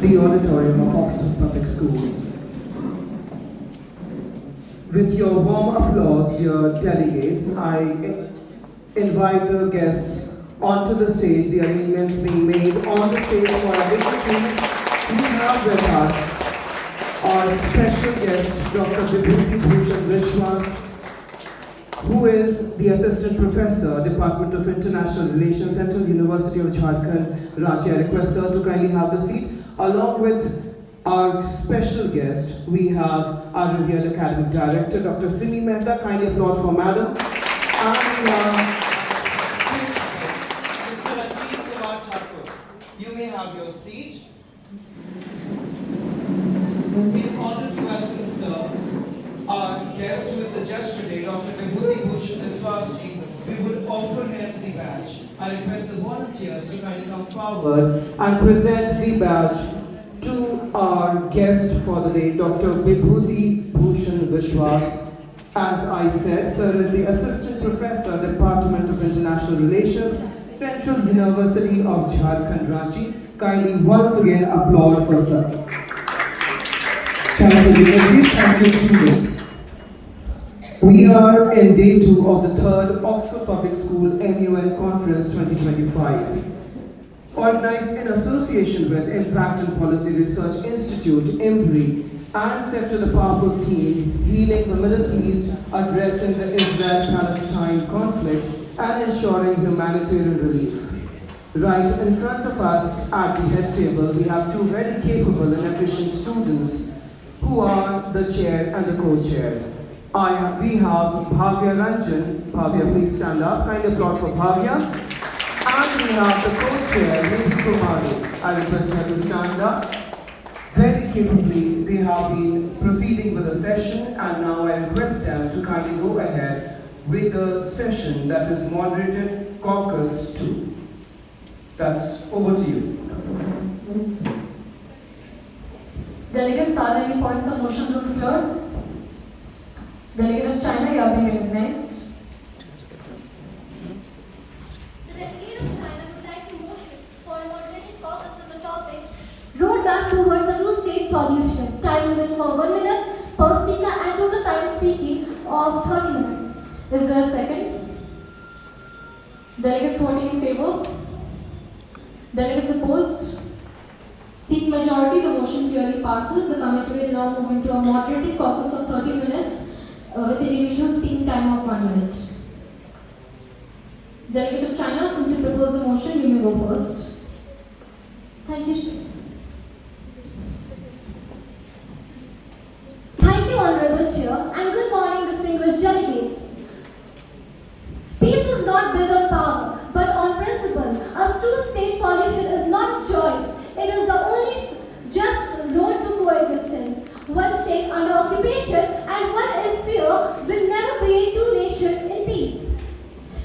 the auditorium of Oxford Public School. With your warm applause, dear delegates, I invite the guests onto the stage. The arrangements being made on the stage for our dignitaries. We have with us our special guest, Dr. Vibhuti Bhushan Vishwas, who is the Assistant Professor, Department of International Relations, Central University of Jharkhand, Ranchi. I request her to kindly have the seat. Along with our special guest, we have our revered Academic Director, Dr. Simi Mehta. Kindly applaud for Madam. And Mr. Ranjit Kumar Thakur, you may have your seat. In order to welcome, sir, our guest who is the judge today, Dr. Vibhuti Bhushan Vishwas, we would offer him the badge. I request the volunteers to kindly come forward and present the badge to our guest for the day, Dr. Vibhuti Bhushan Vishwas. As I said, sir is the Assistant Professor, Department of International Relations, Central University of Jharkhand, Ranchi. Kindly once again applaud for sir. Thank you, universities. Thank you, students. We are in day 2 of the 3rd Oxford Public School MUN Conference 2025. Organized in association with Impact and Policy Research Institute, IMPRI, and set to the powerful theme, Healing the Middle East, addressing the Israel-Palestine conflict, and ensuring humanitarian relief. Right in front of us at the head table, we have two very capable and efficient students who are the chair and the co-chair. We have Bhavya Ranjan. Bhavya, please stand up. Kind applaud for Bhavya. And we have the co-chair, Nidhi Kumari. I request her to stand up. Very capably, they have been proceeding with the session, and now I request them to kindly go ahead with the session that is moderated caucus 2. That's over to you. Delegates, are there any points or motions on the floor? Delegate of China, you have been recognized. The delegate of China would like to motion for a moderated caucus on the topic Road back towards a two-state solution. Time limit for 1 minute per speaker and total time speaking of 30 minutes. Is there a second? Delegates voting in favor? Delegates opposed? Seat majority, the motion clearly passes. The committee will now move into a moderated caucus of 30 minutes with individual speaking time of 1 minute. Delegate of China, since you propose the motion, you may go first. Thank you, Shri. Thank you, Honorable Chair, and good morning, distinguished delegates. Peace is not built on power, but on principle. A two-state solution is not a choice. It is the only just road to coexistence. One state under occupation and one in sphere will never create two nations in peace.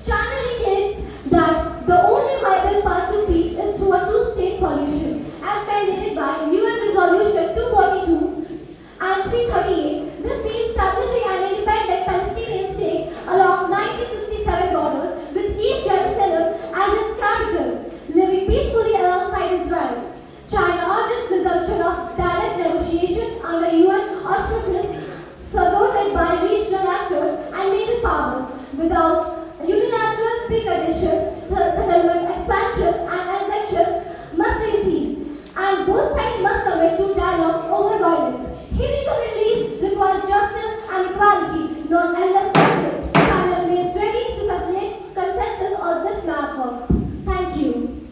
China retains that the only viable path to peace is through a two-state solution, as mandated by UN Resolution 242 and 338. This means establishing an independent Palestinian state along 1967 borders with East Jerusalem as its capital, living peacefully alongside Israel. China urges resumption of direct negotiation under UN auspices supported by regional actors and major powers without unilateral preconditions. Settlement expansions and annexations must cease, and both sides must commit to dialogue over violence. Healing the Middle East requires justice and equality, not endless conflict. China remains ready to facilitate consensus on this matter. Thank you.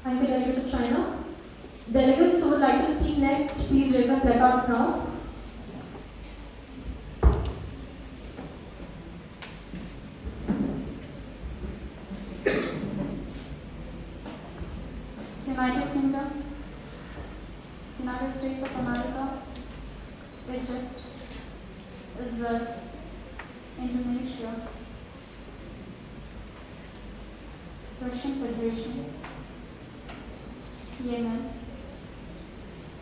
Thank you, Delegate of China. Delegates who would like to speak next, please raise your placards now. United Kingdom, United States of America, Egypt, Israel, Indonesia, Russian Federation, Yemen,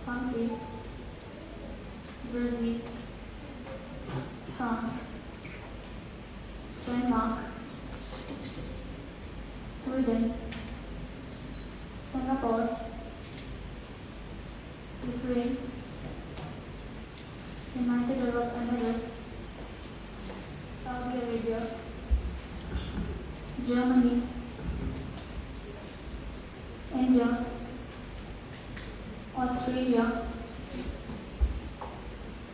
Hungary, Brazil, France, Denmark, Sweden, Singapore, Ukraine, United Arab Emirates, Saudi Arabia, Germany, India, Australia,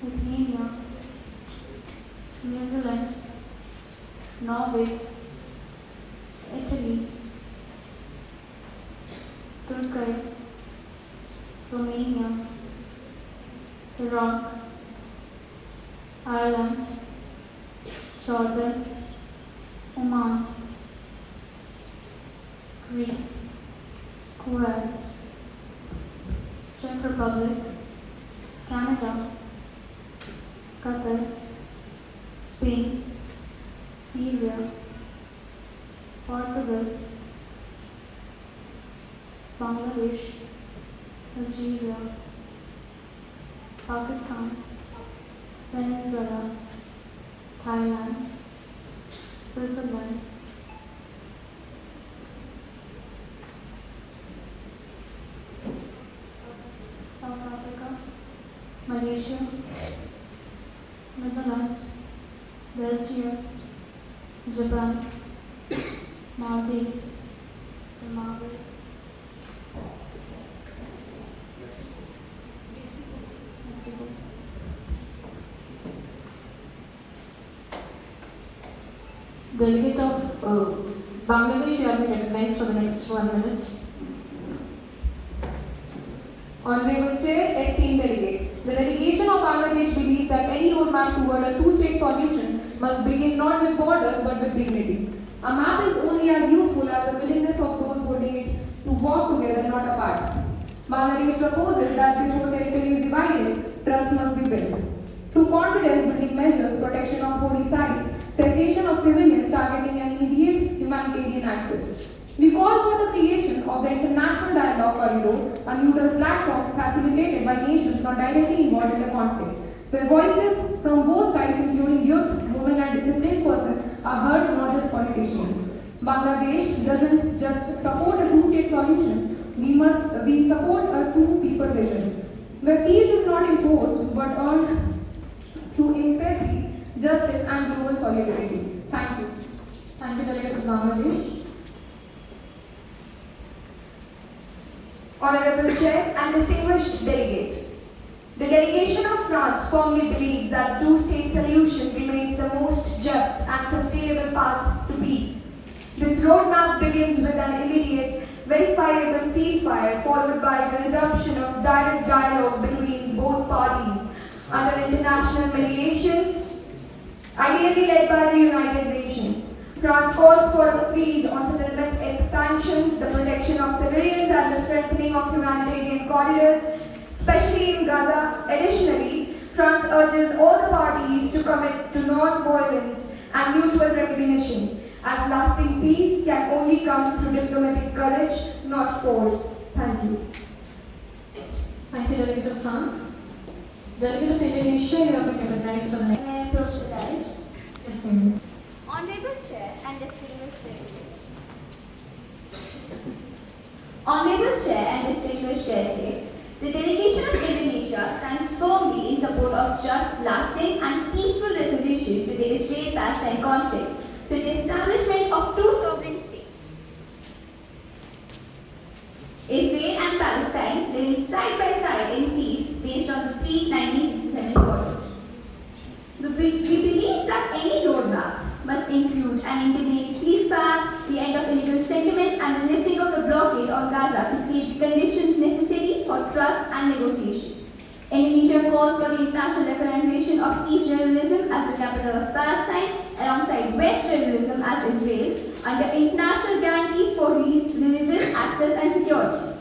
Lithuania, New Zealand, Norway, Italy, Turkey, Romania, Iraq, Ireland, Jordan, Oman, Greece, Kuwait, Czech Republic, Canada, Qatar, Spain, Syria, Portugal, Bangladesh, Algeria, Pakistan, Venezuela, Thailand, Switzerland, South Africa, Malaysia, Netherlands, Belgium, Japan, Maldives, Zimbabwe, Mexico. Delegate of Bangladesh, you have been recognized for the next 1 minute. Honorable Chair, esteemed delegates, the delegation of Bangladesh believes that any roadmap toward a two-state solution must begin not with borders but with dignity. A map is only as useful as the willingness of those holding it to walk together, not apart. Bangladesh proposes that before territory is divided, trust must be built. Through confidence-building measures, protection of holy sites, cessation of civilians targeting an immediate humanitarian access. We call for the creation of the International Dialogue Corridor, a neutral platform facilitated by nations not directly involved in the conflict, where voices from both sides, including youth, women, and disciplined persons, are heard, not just politicians. Bangladesh doesn't just support a two-state solution; we support a two-people vision, where peace is not imposed but earned through empathy, justice, and global solidarity. Thank you. Thank you, Delegate of Bangladesh. Honorable Chair and distinguished delegate, the delegation of France firmly believes that two-state solution remains the most just and sustainable path to peace. This roadmap begins with an immediate, verifiable ceasefire followed by the resumption of direct dialogue between both parties under international mediation, ideally led by the United Nations. France calls for a freeze on settlement expansions, the protection of civilians, and the strengthening of humanitarian corridors, especially in Gaza. Additionally, France urges all the parties to commit to non-violence and mutual recognition, as lasting peace can only come through diplomatic courage, not force. Thank you. Thank you, Delegate of France. Delegate of Indonesia, you have been recognized for the next. May I approach the dais? Yes, Singh. Honorable Chair and distinguished delegates. Honorable Chair and distinguished delegates, the delegation of Indonesia stands firmly in support of just, lasting, and peaceful resolution to the Israel-Palestine conflict through the establishment of two sovereign states. Israel and Palestine living side by side in peace based on the pre-1967 borders. We believe that any roadmap must include an intimate ceasefire, the end of illegal sentiments, and the lifting of the blockade on Gaza to create the conditions necessary for trust and negotiation. Indonesia calls for the international recognition of East Jerusalem as the capital of Palestine, alongside West Jerusalem as Israel's, under international guarantees for religious access and security.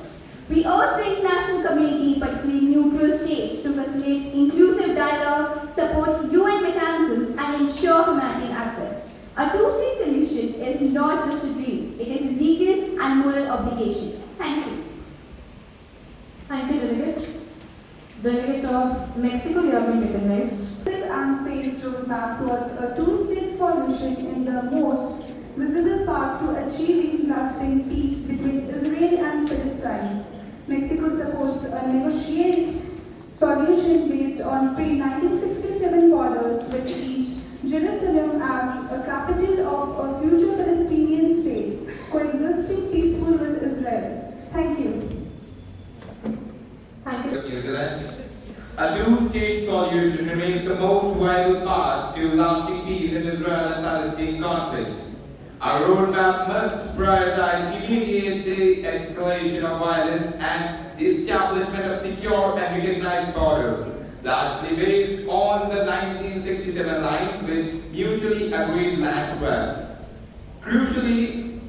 We urge the international community, particularly neutral states, to facilitate inclusive dialogue, support UN mechanisms, and ensure humanitarian access. A two-state solution is not just a dream, it is a legal and moral obligation. Thank you. Thank you, Delegate. Delegate of Mexico, you have been recognized. And phased roadmap towards a two-state solution in the most visible path to achieving lasting peace between Israel and Palestine. Mexico supports a negotiated solution based on pre-1967 borders with each Jerusalem as a capital of a future Palestinian state, coexisting peaceful with Israel. Thank you. Thank you. New Zealand. A two-state solution remains the most viable path to lasting peace in Israel and Palestine conflict. Our roadmap must prioritize immediate de-escalation of violence and the establishment of secure and recognized border, largely based on the 1967 lines with mutually agreed land swaps. Crucially,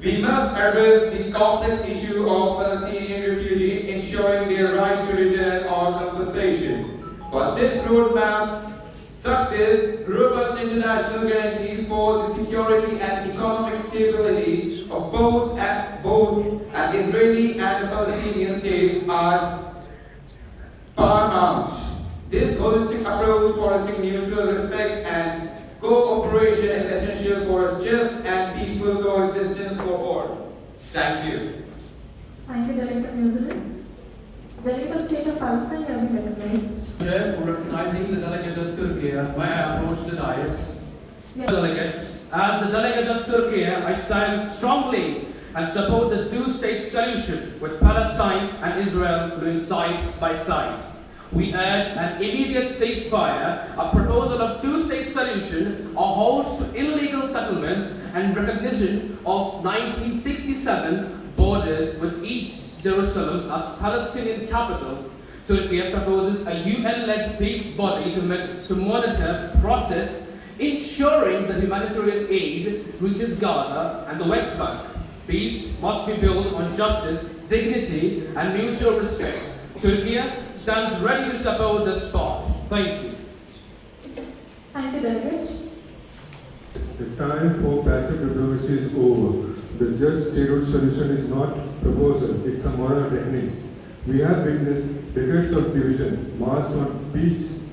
we must address the complex issue of Palestinian refugees, ensuring their right to return or compensation. For this roadmap's success, robust international guarantees for the security and economic stability of both an Israeli and a Palestinian state are paramount. This holistic approach fostering mutual respect and cooperation is essential for a just and peaceful coexistence for all. Thank you. Thank you, Delegate of New Zealand. Delegate of State of Palestine, you have been recognized. Chair, for recognizing the delegate of Turkey, may I approach the dais? Yes. Delegates, as the delegate of Turkey, I stand strongly and support the two-state solution with Palestine and Israel living side by side. We urge an immediate ceasefire, a proposal of two-state solution, a halt to illegal settlements, and recognition of 1967 borders with each Jerusalem as Palestinian capital. Turkey proposes a UN-led peace body to monitor, process, ensuring that humanitarian aid reaches Gaza and the West Bank. Peace must be built on justice, dignity, and mutual respect. Turkey stands ready to support this path. Thank you. Thank you, Delegate. The time for passive diplomacy is over. The just state solution is not proposal, it's a moral technique. We have witnessed decades of division marched on peace.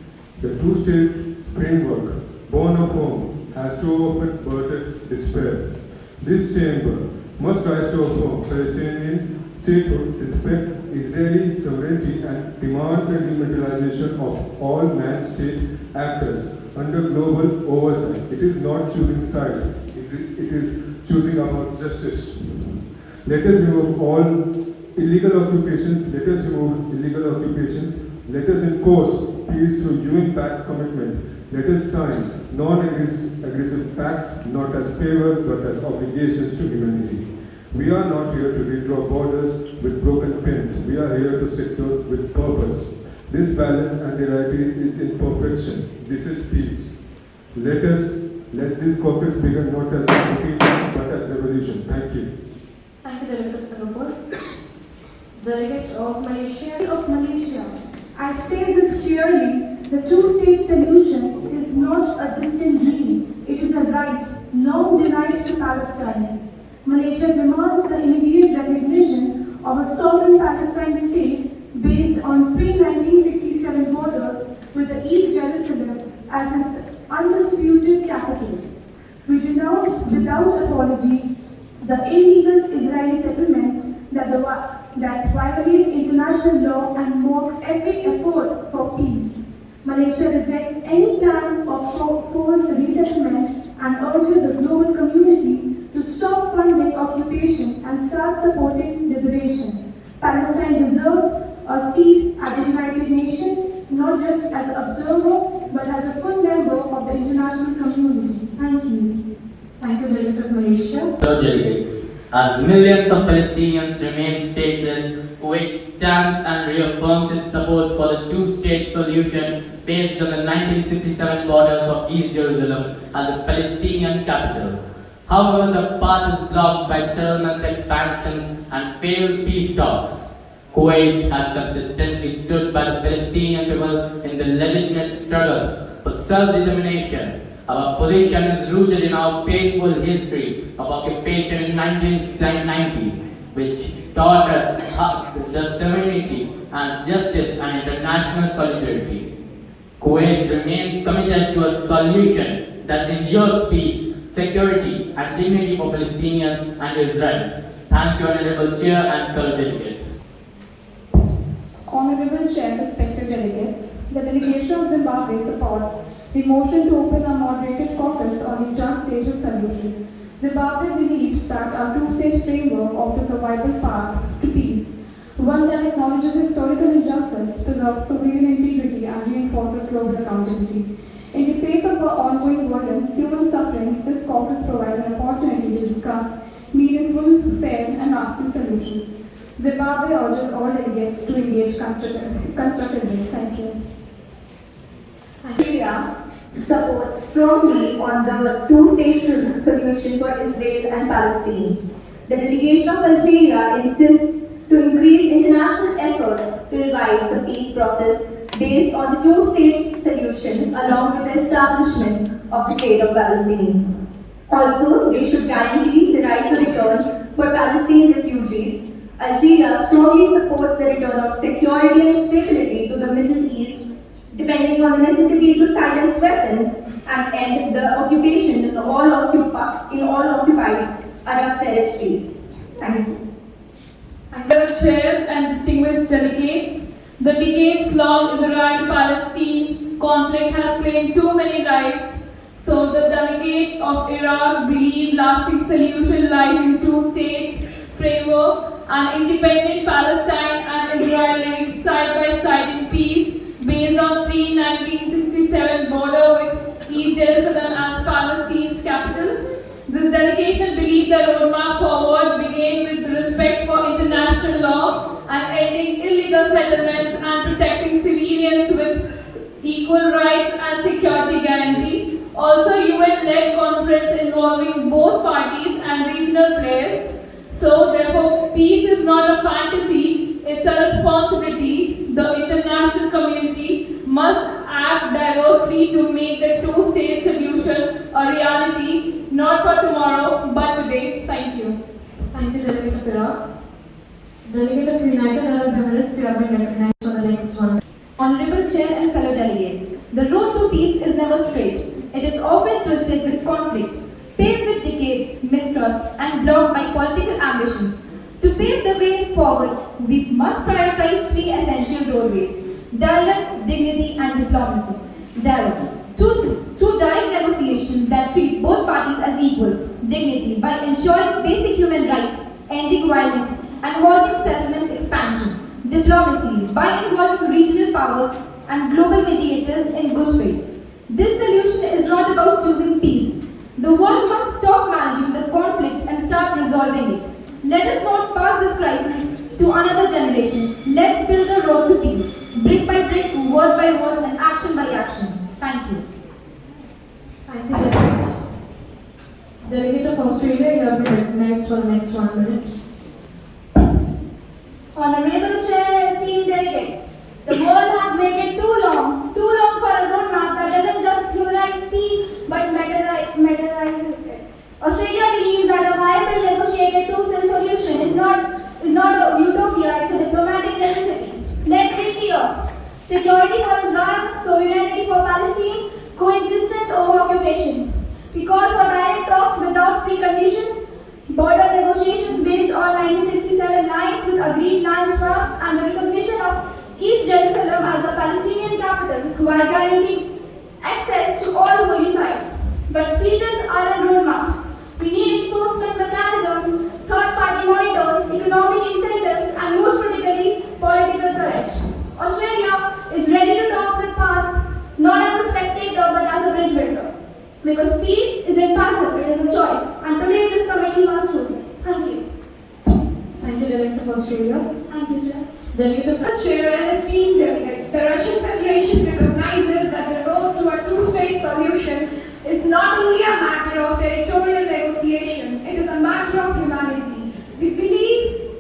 The two-state framework, born of home, has too often birthed despair. This chamber must rise to affirm Palestinian statehood, respect Israeli sovereignty, and demand the demilitarization of all man-state actors under global oversight. It is not choosing side, it is choosing about justice. Let us remove all illegal occupations, let us enforce peace through UN-backed commitment, let us sign non-aggressive pacts not as favors but as obligations to humanity. We are not here to redraw borders with broken pins, we are here to secure with purpose. This balance and reality is in perfection. This is peace. Let this caucus begin not as a routine but as revolution. Thank you. Thank you, Delegate of Singapore. Delegate of Malaysia. I say this clearly, the two-state solution is not a distant dream. It is a right long denied to Palestine. Malaysia demands the immediate recognition of a sovereign Palestine state based on pre-1967 borders with the East Jerusalem as its undisputed capital. We denounce without apology the illegal Israeli settlements that violate international law and mock every effort for peace. Malaysia rejects any plan of forced resettlement and urges the global community to stop funding occupation and start supporting liberation. Palestine deserves a seat at the United Nations, not just as an observer, but as a full member of the international community. Thank you. Thank you, Delegate of Malaysia. Delegates. As millions of Palestinians remain stateless, Kuwait stands and reaffirms its support for the two-state solution based on the 1967 borders of East Jerusalem as the Palestinian capital. However, the path is blocked by settlement expansions and failed peace talks. Kuwait has consistently stood by the Palestinian people in the legitimate struggle for self-determination. Our position is rooted in our painful history of occupation in 1990, which taught us the serenity and justice and international solidarity. Kuwait remains committed to a solution that ensures peace, security, and dignity for Palestinians and Israelis. Thank you, Honorable Chair and fellow delegates. Honorable Chair, respected delegates, the delegation of Zimbabwe supports the motion to open a moderated caucus on the just stated solution. Zimbabwe believes that a two-state framework offers a viable path to peace, one that acknowledges historical injustice, preserves sovereign integrity, and reinforces global accountability. In the face of the ongoing violence, human sufferings, this caucus provides an opportunity to discuss meaningful, fair, and lasting solutions. Zimbabwe urges all delegates to engage constructively. Thank you. Nigeria supports strongly on the two-state solution for Israel and Palestine. The delegation of Algeria insists to increase international efforts to revive the peace process based on the two-state solution along with the establishment of the state of Palestine. Also, they should guarantee the right to return for Palestinian refugees. Algeria strongly supports the return of security and stability to the Middle East, depending on the necessity to silence weapons and end the occupation in all occupied Arab territories. Thank you. Honorable chairs and distinguished delegates, the decades-long Israel-Palestine conflict has claimed too many lives. So the delegate of Iraq believe lasting solution lies in two states framework, an independent Palestine and Israel living side by side in peace based on pre-1967 border with East Jerusalem as Palestine's capital. This delegation believes the roadmap forward began with respect for international law and ending illegal settlements and protecting civilians with equal rights and security guarantee. Also, UN-led conference involving both parties and regional players. So, therefore, peace is not a fantasy, it's a responsibility. The international community must act diversely to make the two-state solution a reality, not for tomorrow, but today. Thank you. Thank you, Delegate of Iraq. Delegate of United Arab Emirates, you have been recognized for the next one. Honorable Chair and fellow delegates, the road to peace is never straight. It is often twisted with conflict, paved with decades, mistrust, and blocked by political ambitions. To pave the way forward, we must prioritize three essential roadways: dialogue, dignity, and diplomacy. Dialogue. Through direct negotiations that treat both parties as equals. Dignity, by ensuring basic human rights, ending violence, and halting settlements expansion. Diplomacy, by involving regional powers and global mediators in good faith. This solution is not about choosing peace. The world must stop managing the conflict and start resolving it. Let us not pass this crisis to another generation. Let's build a road to peace, brick by brick, word by word, and action by action. Thank you. Thank you, Delegate. Delegate of Australia, you have been recognized for the next 1 minute. Honorable Chair, esteemed delegates, the world has waited too long for a roadmap that doesn't just humanize peace but materializes it. Australia believes that a viable negotiated two-state solution is not a utopia, it's a diplomatic necessity. Let's be clear: security for Israel, sovereignty for Palestine, coexistence over occupation. We call for direct talks without preconditions, border negotiations based on 1967 lines with agreed land swaps, and the recognition of East Jerusalem as the Palestinian capital while guaranteeing access to all holy sites. But speeches aren't roadmaps. We need enforcement mechanisms, third-party monitors, economic incentives, and most critically, political courage. Australia is ready to talk with power, not as a spectator but as a bridge builder. Because peace isn't passive, it is a choice. And today this committee must choose it. Thank you. Thank you, Delegate of Australia. Thank you, Chair. Delegate of Chair and esteemed delegates, the Russian Federation recognizes that the road to a two-state solution is not only a matter of territorial negotiation, it is a matter of humanity. We believe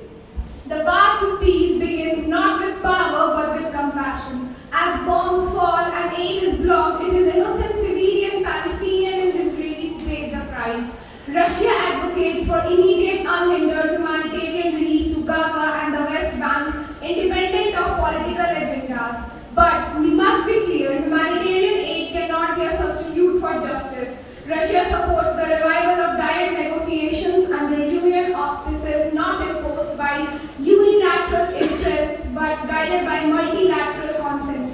the path to peace begins not with power but with compassion. As bombs fall and aid is blocked, it is innocent civilian Palestinian and Israeli who pay the price. Russia advocates for immediate unhindered humanitarian relief to Gaza and the West Bank, independent of political agendas. But we must be clear, humanitarian aid cannot be a substitute for justice. Russia supports the revival of direct negotiations under UN auspices not imposed by unilateral interests but guided by multilateral consensus.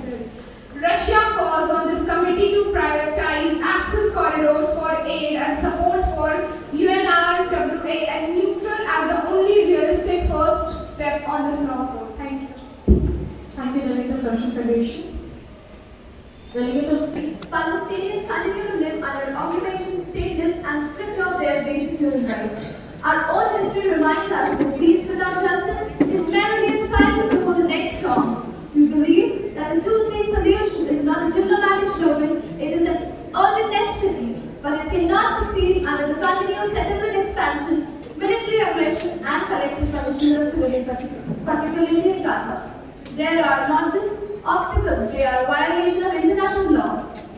Russia calls on this committee to prioritize access corridors for aid and support for UNRWA and neutral as the only realistic first step on this long road. Thank you. Thank you, Delegate of Russian Federation. Delegate of Palestinians continue to live under an occupation stateless and stripped of their basic human rights. Our own history reminds us that peace without justice is merely a silence before the next storm. We believe that the two-state solution is not a diplomatic slogan, it is an urgent necessity, but it cannot succeed under the continuous settlement expansion, military aggression, and collective punishment of civilians, particularly in Gaza. There are not just obstacles, they are a violation of international law.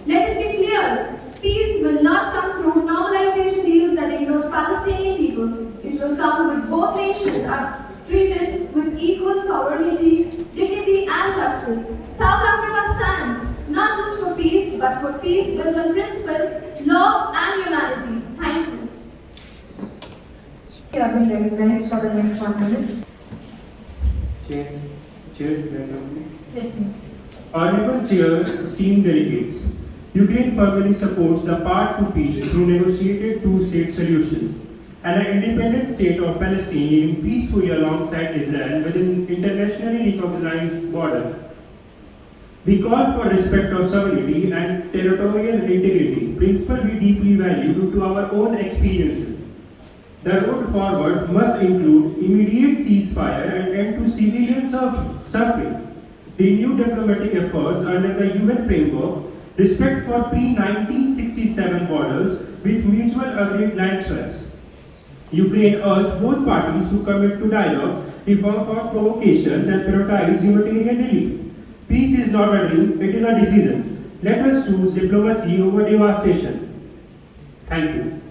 Let it be clear, peace will not come through normalization deals that ignore Palestinian people. It will come with both nations are treated with equal sovereignty, dignity, and justice. South Africa stands not just for peace, but for peace built on principle, love, and humanity. Thank you. you have been recognized for the next 1 minute. Yes, sir. Honorable Chair, esteemed delegates, Ukraine firmly supports the path to peace through negotiated two-state solution and an independent state of Palestine living peacefully alongside Israel within internationally recognized border. We call for respect of sovereignty and territorial integrity, principle we deeply value due to our own experiences. The road forward must include immediate ceasefire and end to civilian suffering, renewed diplomatic efforts under the UN framework, respect for pre-1967 borders with mutual agreed land swaps. Ukraine urged both parties to commit to dialogues, reform for provocations, and prioritize humanitarian relief. Peace is not a dream, it is a decision. Let us choose diplomacy over devastation. Thank you.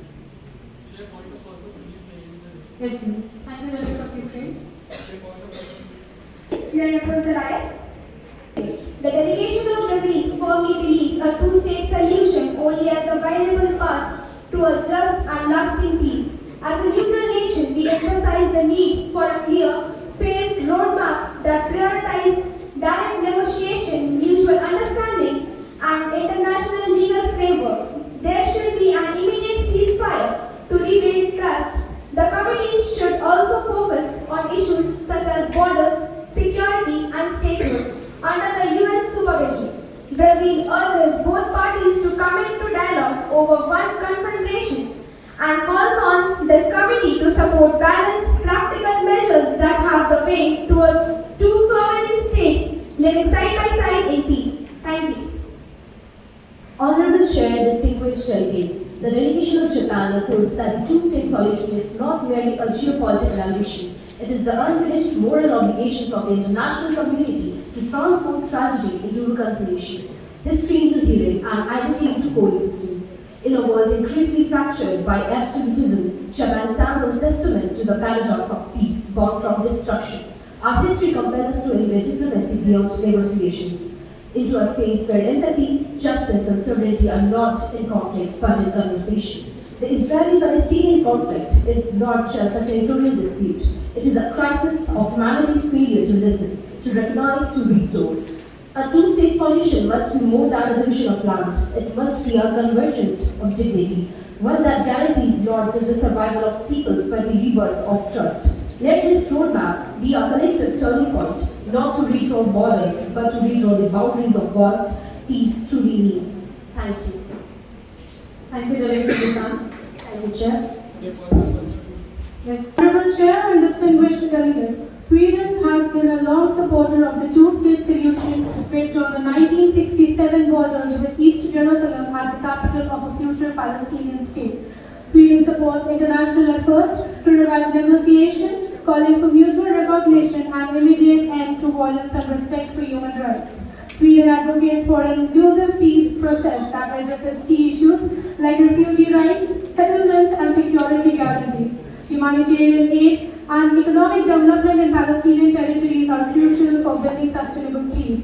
Yes, sir. Thank you, Delegate of Ukraine. The delegation of Brazil firmly believes a two-state solution only as the viable path to a just and lasting peace. As a neutral nation, we emphasize the need for a clear, phased roadmap that prioritizes direct negotiation, mutual understanding, and international legal frameworks. There should be an immediate ceasefire to rebuild trust. The committee should also focus on issues such as borders, security, and statehood under the UN supervision. Brazil urges both parties to commit to dialogue over one confrontation and calls on this committee to support balanced, practical measures that have the way towards two sovereign states living side by side in peace. Thank you. Honorable Chair, distinguished delegates, the delegation of Japan asserts that the two-state solution is not merely a geopolitical ambition. It is the unfinished moral obligations of the international community to transform tragedy into reconciliation, history into healing, and identity into coexistence. In a world increasingly fractured by absolutism, Japan stands as a testament to the paradox of peace born from destruction. Our history compels us to elevate diplomacy beyond negotiations, into a space where empathy, justice, and sovereignty are not in conflict but in conversation. The Israeli-Palestinian conflict is not just a territorial dispute. It is a crisis of humanity's failure to listen, to recognize, to restore. A two-state solution must be more than a division of land. It must be a convergence of dignity, one that guarantees not just the survival of peoples but the rebirth of trust. Let this roadmap be a collective turning point, not to redraw borders, but to redraw the boundaries of what peace truly means. Thank you. Thank you, Delegate of Japan. Thank you, Chair. Yes. Honorable Chair and distinguished delegate, Sweden has been a long supporter of the two-state solution based on the 1967 borders with East Jerusalem as the capital of a future Palestinian state. Sweden supports international efforts to revive negotiations, calling for mutual recognition and immediate end to violence and respect for human rights. Sweden advocates for an inclusive peace process that addresses key issues like refugee rights, settlements, and security guarantees. Humanitarian aid and economic development in Palestinian territories are crucial for building sustainable peace.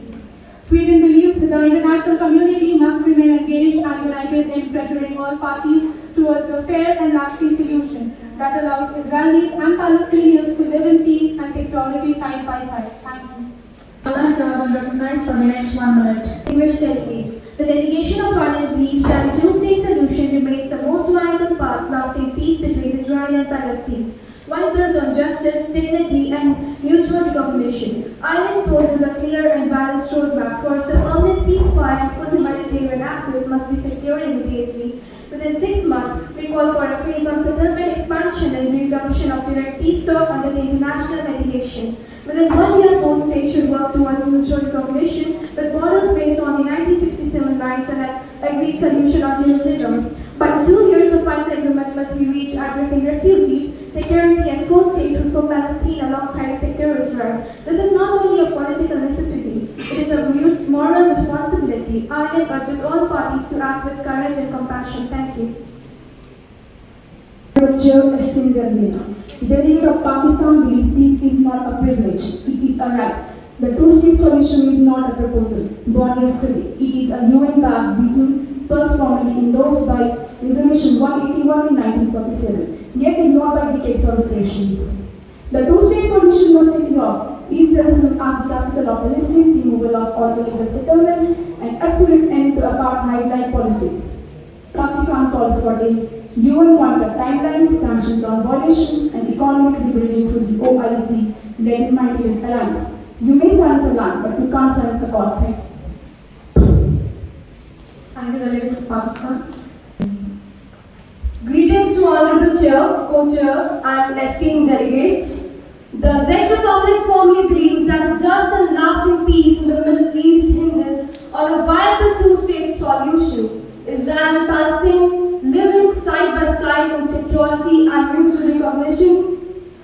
Sweden believes that the international community must remain engaged and united in pressuring all parties towards a fair and lasting solution that allows Israelis and Palestinians to live in peace and security side by side. Thank you. Recognized for the next 1 minute. Distinguished delegates, the delegation of Ireland believes that the two-state solution remains the most viable path to lasting peace between Israel and Palestine, one built on justice, dignity, and mutual recognition. Ireland poses a clear and balanced roadmap for a permanent ceasefire and full humanitarian access must be secured immediately. Within 6 months, we call for a phase of settlement expansion and resumption of direct peace talk under the international mediation. Within 1 year, both states should work towards mutual recognition with borders based on the 1967 lines and an agreed solution on Jerusalem. But 2 years of final agreement must be reached addressing refugees, security and full statehood for Palestine alongside secure Israel. This is not only a political necessity, it is a moral responsibility. Ireland urges all parties to act with courage and compassion. Thank you. Chair, esteemed delegates. The delegate of Pakistan believes peace is not a privilege, it is a right. The two-state solution is not a proposal born yesterday. It is a UN-backed vision first formally endorsed by Resolution 181 in 1947, yet ignored by decades of repression. The two-state solution must absorb East Jerusalem as the capital of Palestine, removal of all illegal settlements, and absolute end to apartheid-like policies. Pakistan calls for a UN-wanted timeline, sanctions on violation, and economic rebuilding through the OIC-led humanitarian alliance. You may silence the land, but you can't silence the cause. Thank you, Delegate of Pakistan. Greetings to Honorable Chair, Co-Chair, and esteemed delegates. The Czech Republic firmly believes that just and lasting peace in the Middle East hinges on a viable two-state solution. Israel and Palestine living side by side in security and mutual recognition.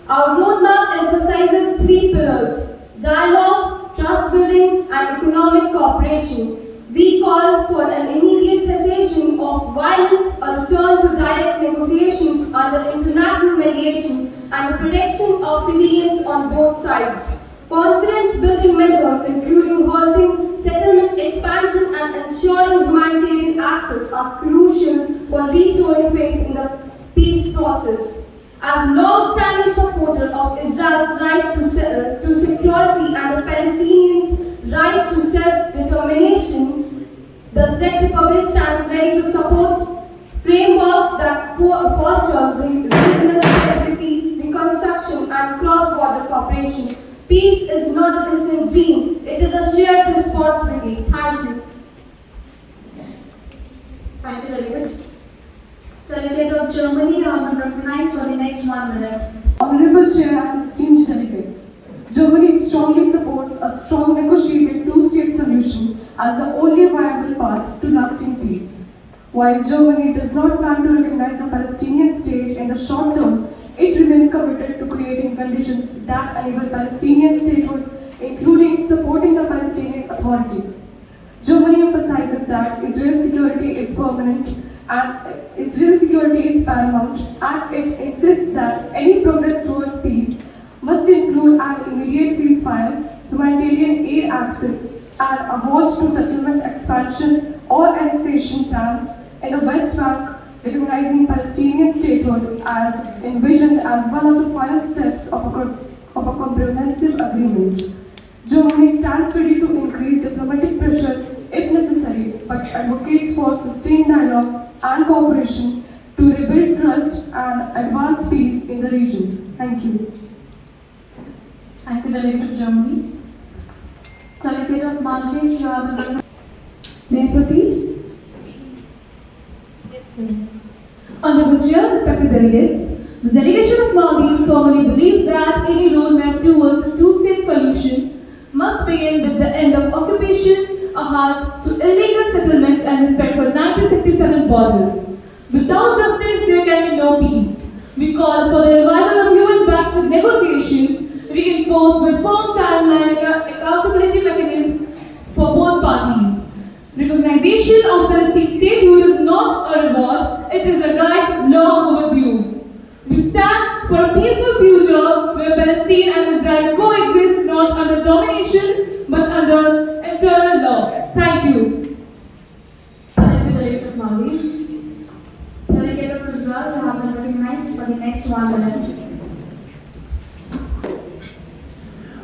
Our roadmap emphasizes 3 pillars: dialogue, trust building, and economic cooperation. We call for an immediate cessation of violence, a return to direct negotiations under international mediation, and the protection of civilians on both sides. Confidence-building measures, including halting settlement expansion and ensuring humanitarian access, are crucial for restoring faith in the peace process. As long-standing supporter of Israel's right to security and the Palestinians' right to self-determination, the Czech Republic stands ready to support frameworks that fosters regional stability, reconstruction, and cross-border cooperation. Peace is not a distant dream, it is a shared responsibility. Thank you. Thank you, Delegate. Delegate of Germany, you have been recognized for the next 1 minute. Honorable Chair and esteemed delegates, Germany strongly supports a strong negotiated two-state solution as the only viable path to lasting peace. While Germany does not plan to recognize a Palestinian state in the short term, it remains committed to creating conditions that enable Palestinian statehood, including supporting the Palestinian Authority. Germany emphasizes that Israel's security is permanent and Israel's security is paramount, and it insists that any progress towards peace must include an immediate ceasefire, humanitarian aid access, and a halt to settlement expansion or annexation plans in the West Bank, recognizing Palestinian statehood as envisioned as one of the final steps of a comprehensive agreement. Germany stands ready to increase diplomatic pressure if necessary, but advocates for sustained dialogue and cooperation to rebuild trust and advance peace in the region. Thank you. Thank you, Delegate of Germany. Delegate of Maltese, you have been. May I proceed? Yes, sir. Honorable Chair, respected delegates, the delegation of Maldives firmly believes that any roadmap towards a two-state solution must begin with the end of occupation, a halt to illegal settlements, and respect for 1967 borders. Without justice, there can be no peace. We call for the revival of UN-backed negotiations, reinforced with firm timeline and accountability mechanisms for both parties. Recognition of Palestine statehood is not a reward, it is a right long overdue. We stand for a peaceful future where Palestine and Israel coexist not under domination but under internal law. Thank you. Thank you, Delegate of Maldives. Delegate of Israel, you have been recognized for the next 1 minute.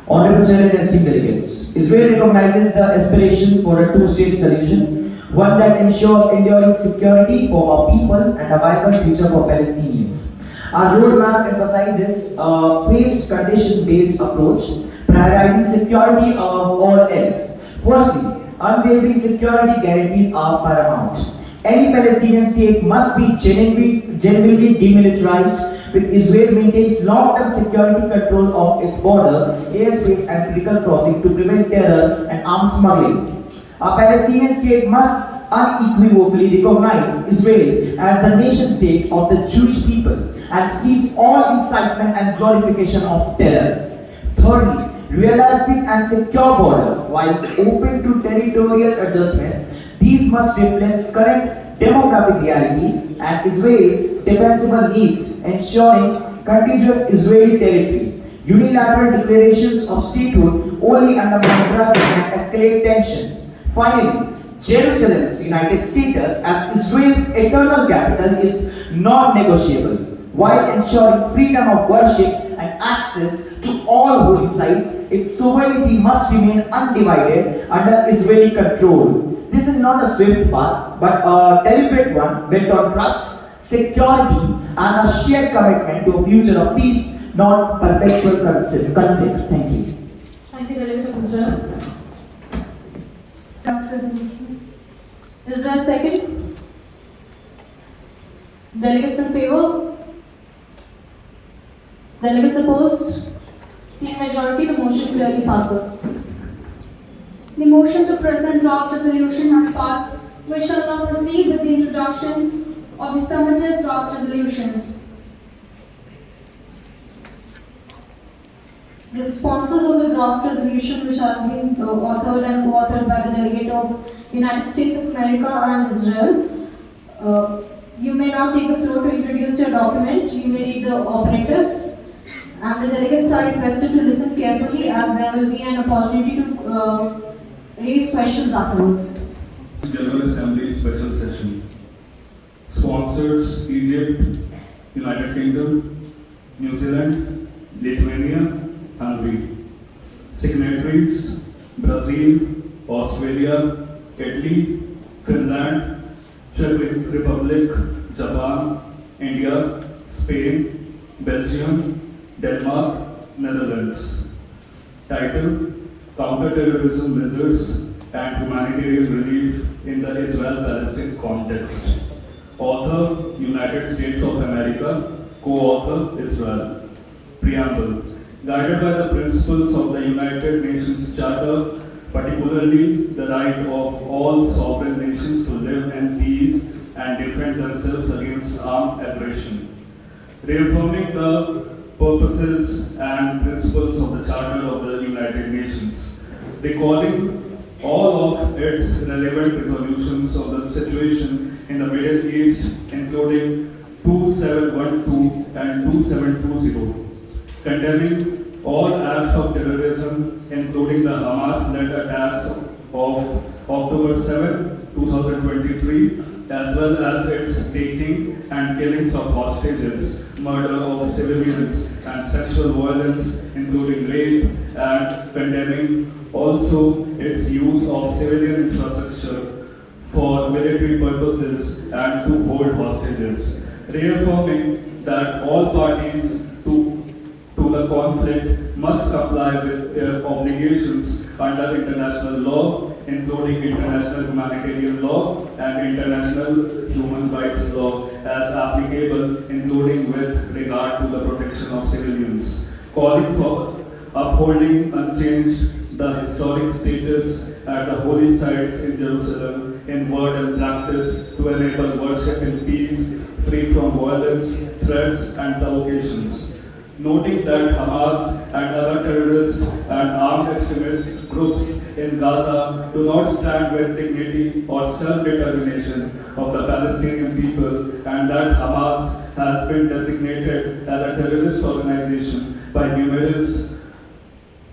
Honorable Honorable Chair and esteemed delegates, Israel recognizes the aspiration for a two-state solution, one that ensures enduring security for our people and a vibrant future for Palestinians. Our roadmap emphasizes a phased condition-based approach, prioritizing security above all else. Firstly, unwavering security guarantees are paramount. Any Palestinian state must be genuinely demilitarized, with Israel maintains long-term security control of its borders, airspace and critical crossing to prevent terror and arms smuggling. A Palestinian state must unequivocally recognize Israel as the nation-state of the Jewish people and cease all incitement and glorification of terror. Thirdly, realistic and secure borders, while open to territorial adjustments, these must reflect current demographic realities and Israel's defensible needs, ensuring contiguous Israeli territory. Unilateral declarations of statehood only undermine trust and escalate tensions. Finally, Jerusalem's united status as Israel's eternal capital is non-negotiable, while ensuring freedom of worship and access to all holy sites. Its sovereignty must remain undivided under Israeli control. This is not a swift path, but a deliberate one built on trust, security, and a shared commitment to a future of peace, not perpetual conflict. Thank you. Thank you, Delegate Mr. Is there a second? Delegates in favor? Delegates opposed? Seeing majority, the motion clearly passes. The motion to present draft resolution has passed. We shall now proceed with the introduction of the submitted draft resolutions. The sponsors of the draft resolution, which has been authored and co-authored by the delegate of United States of America and Israel. You may now take the floor to introduce your document. You may read the operatives. And the delegates are requested to listen carefully, as there will be an opportunity to raise questions afterwards. General Assembly Special Session. Sponsors: Egypt, United Kingdom, New Zealand, Lithuania, Hungary. Signatories: Brazil, Australia, Italy, Finland, Czech Republic, Japan, India, Spain, Belgium, Denmark, Netherlands. Title: Counter-terrorism measures and humanitarian relief in the Israel-Palestine context. Author: United States of America. Co-author: Israel. Preamble. Guided by the principles of the United Nations Charter, particularly the right of all sovereign nations to live in peace and defend themselves against armed aggression. Reaffirming the purposes and principles of the Charter of the United Nations. Recalling all of its relevant resolutions of the situation in the Middle East, including 2712 and 2720. Condemning all acts of terrorism, including the Hamas-led attacks of October 7, 2023, as well as its taking and killings of hostages, murder of civilians, and sexual violence, including rape, and condemning also its use of civilian infrastructure for military purposes and to hold hostages. Reaffirming that all parties to the conflict must comply with their obligations under international law, including international humanitarian law and international human rights law as applicable, including with regard to the protection of civilians. Calling for upholding unchanged the historic status at the holy sites in Jerusalem in word and practice to enable worship in peace, free from violence, threats, and provocations. Noting that Hamas and other terrorist and armed extremist groups in Gaza do not stand with dignity or self-determination of the Palestinian people, and that Hamas has been designated as a terrorist organization by numerous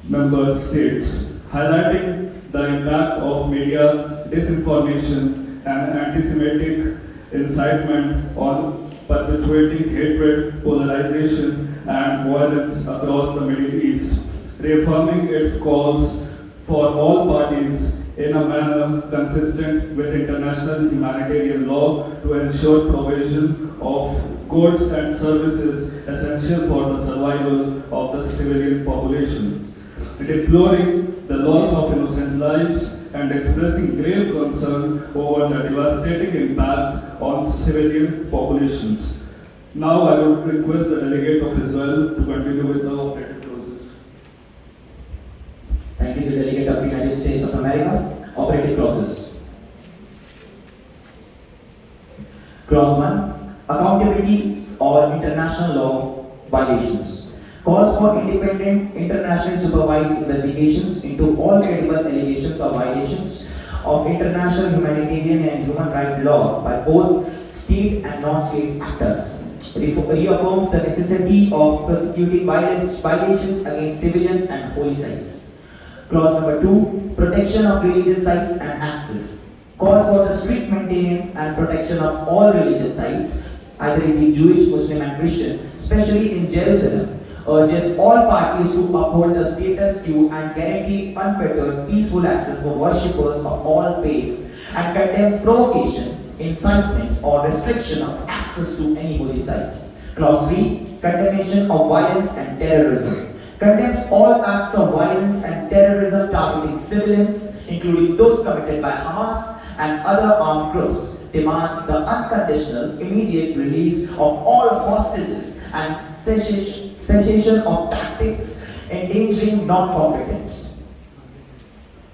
member states, highlighting the impact of media disinformation and anti-Semitic incitement on perpetuating hatred, polarization, and violence across the Middle East. reaffirming its calls for all parties in a manner consistent with international humanitarian law to ensure provision of goods and services essential for the survival of the civilian population. Deploring the loss of innocent lives and expressing grave concern over the devastating impact on civilian populations. Now I would request the delegate of Israel to continue with the operative clauses. Thank you, the delegate of the United States of America. Operative clauses. Clause 1. Accountability or international law violations. Calls for independent, internationally supervised investigations into all credible allegations of violations of international humanitarian and human rights law by both state and non-state actors. Reaffirms the necessity of prosecuting violations against civilians and holy sites. Clause number 2. Protection of religious sites and access. Calls for the strict maintenance and protection of all religious sites, either it be Jewish, Muslim and Christian, especially in Jerusalem. Urges all parties to uphold the status quo and guarantee unfettered, peaceful access for worshippers of all faiths, and condemns provocation, incitement or restriction of access to any holy site. Clause 3. Condemnation of violence and terrorism. Condemns all acts of violence and terrorism targeting civilians, including those committed by Hamas and other armed groups. Demands the unconditional, immediate release of all hostages and cessation of tactics endangering non-combatants.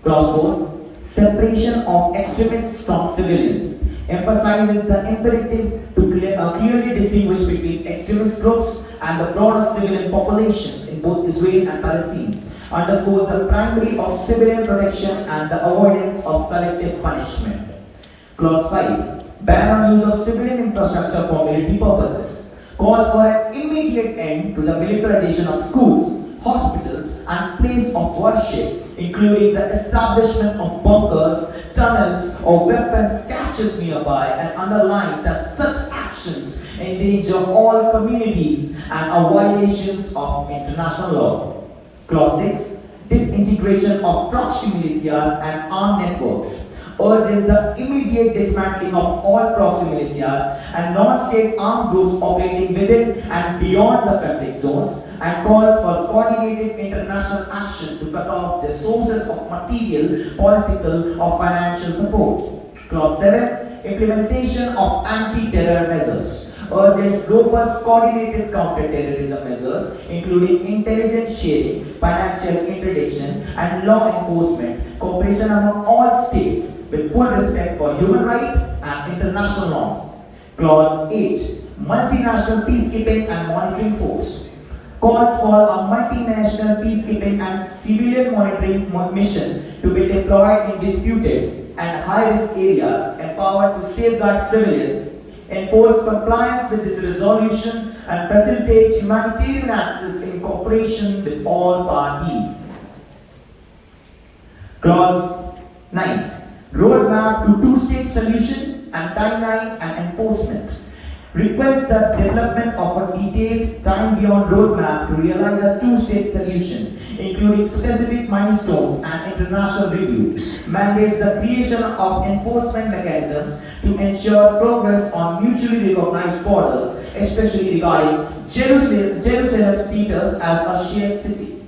Clause 4. Separation of extremists from civilians. Emphasizes the imperative to clearly distinguish between extremist groups and the broader civilian populations in both Israel and Palestine. Underscores the primary of civilian protection and the avoidance of collective punishment. Clause 5. Ban on use of civilian infrastructure for military purposes. Calls for an immediate end to the militarization of schools, hospitals and places of worship, including the establishment of bunkers, tunnels or weapons caches nearby, and underlines that such actions endanger all communities and are violations of international law. Clause 6. Disintegration of proxy militias and armed networks. Urges the immediate dismantling of all proxy militias and non-state armed groups operating within and beyond the conflict zones, and calls for coordinated international action to cut off the sources of material, political or financial support. Clause 7. Implementation of anti-terror measures. Urges robust coordinated counter-terrorism measures, including intelligence sharing, financial interdiction and law enforcement, cooperation among all states with full respect for human rights and international norms. Clause 8. Multinational peacekeeping and monitoring force. Calls for a multinational peacekeeping and civilian monitoring mission to be deployed in disputed and high-risk areas, empowered to safeguard civilians, enforce compliance with this resolution, and facilitate humanitarian access in cooperation with all parties. Clause 9. Roadmap to two-state solution and timeline and enforcement. Request the development of a detailed, time-bound roadmap to realize a two-state solution, including specific milestones and international review. Mandates the creation of enforcement mechanisms to ensure progress on mutually recognized borders, especially regarding Jerusalem's status as a shared city.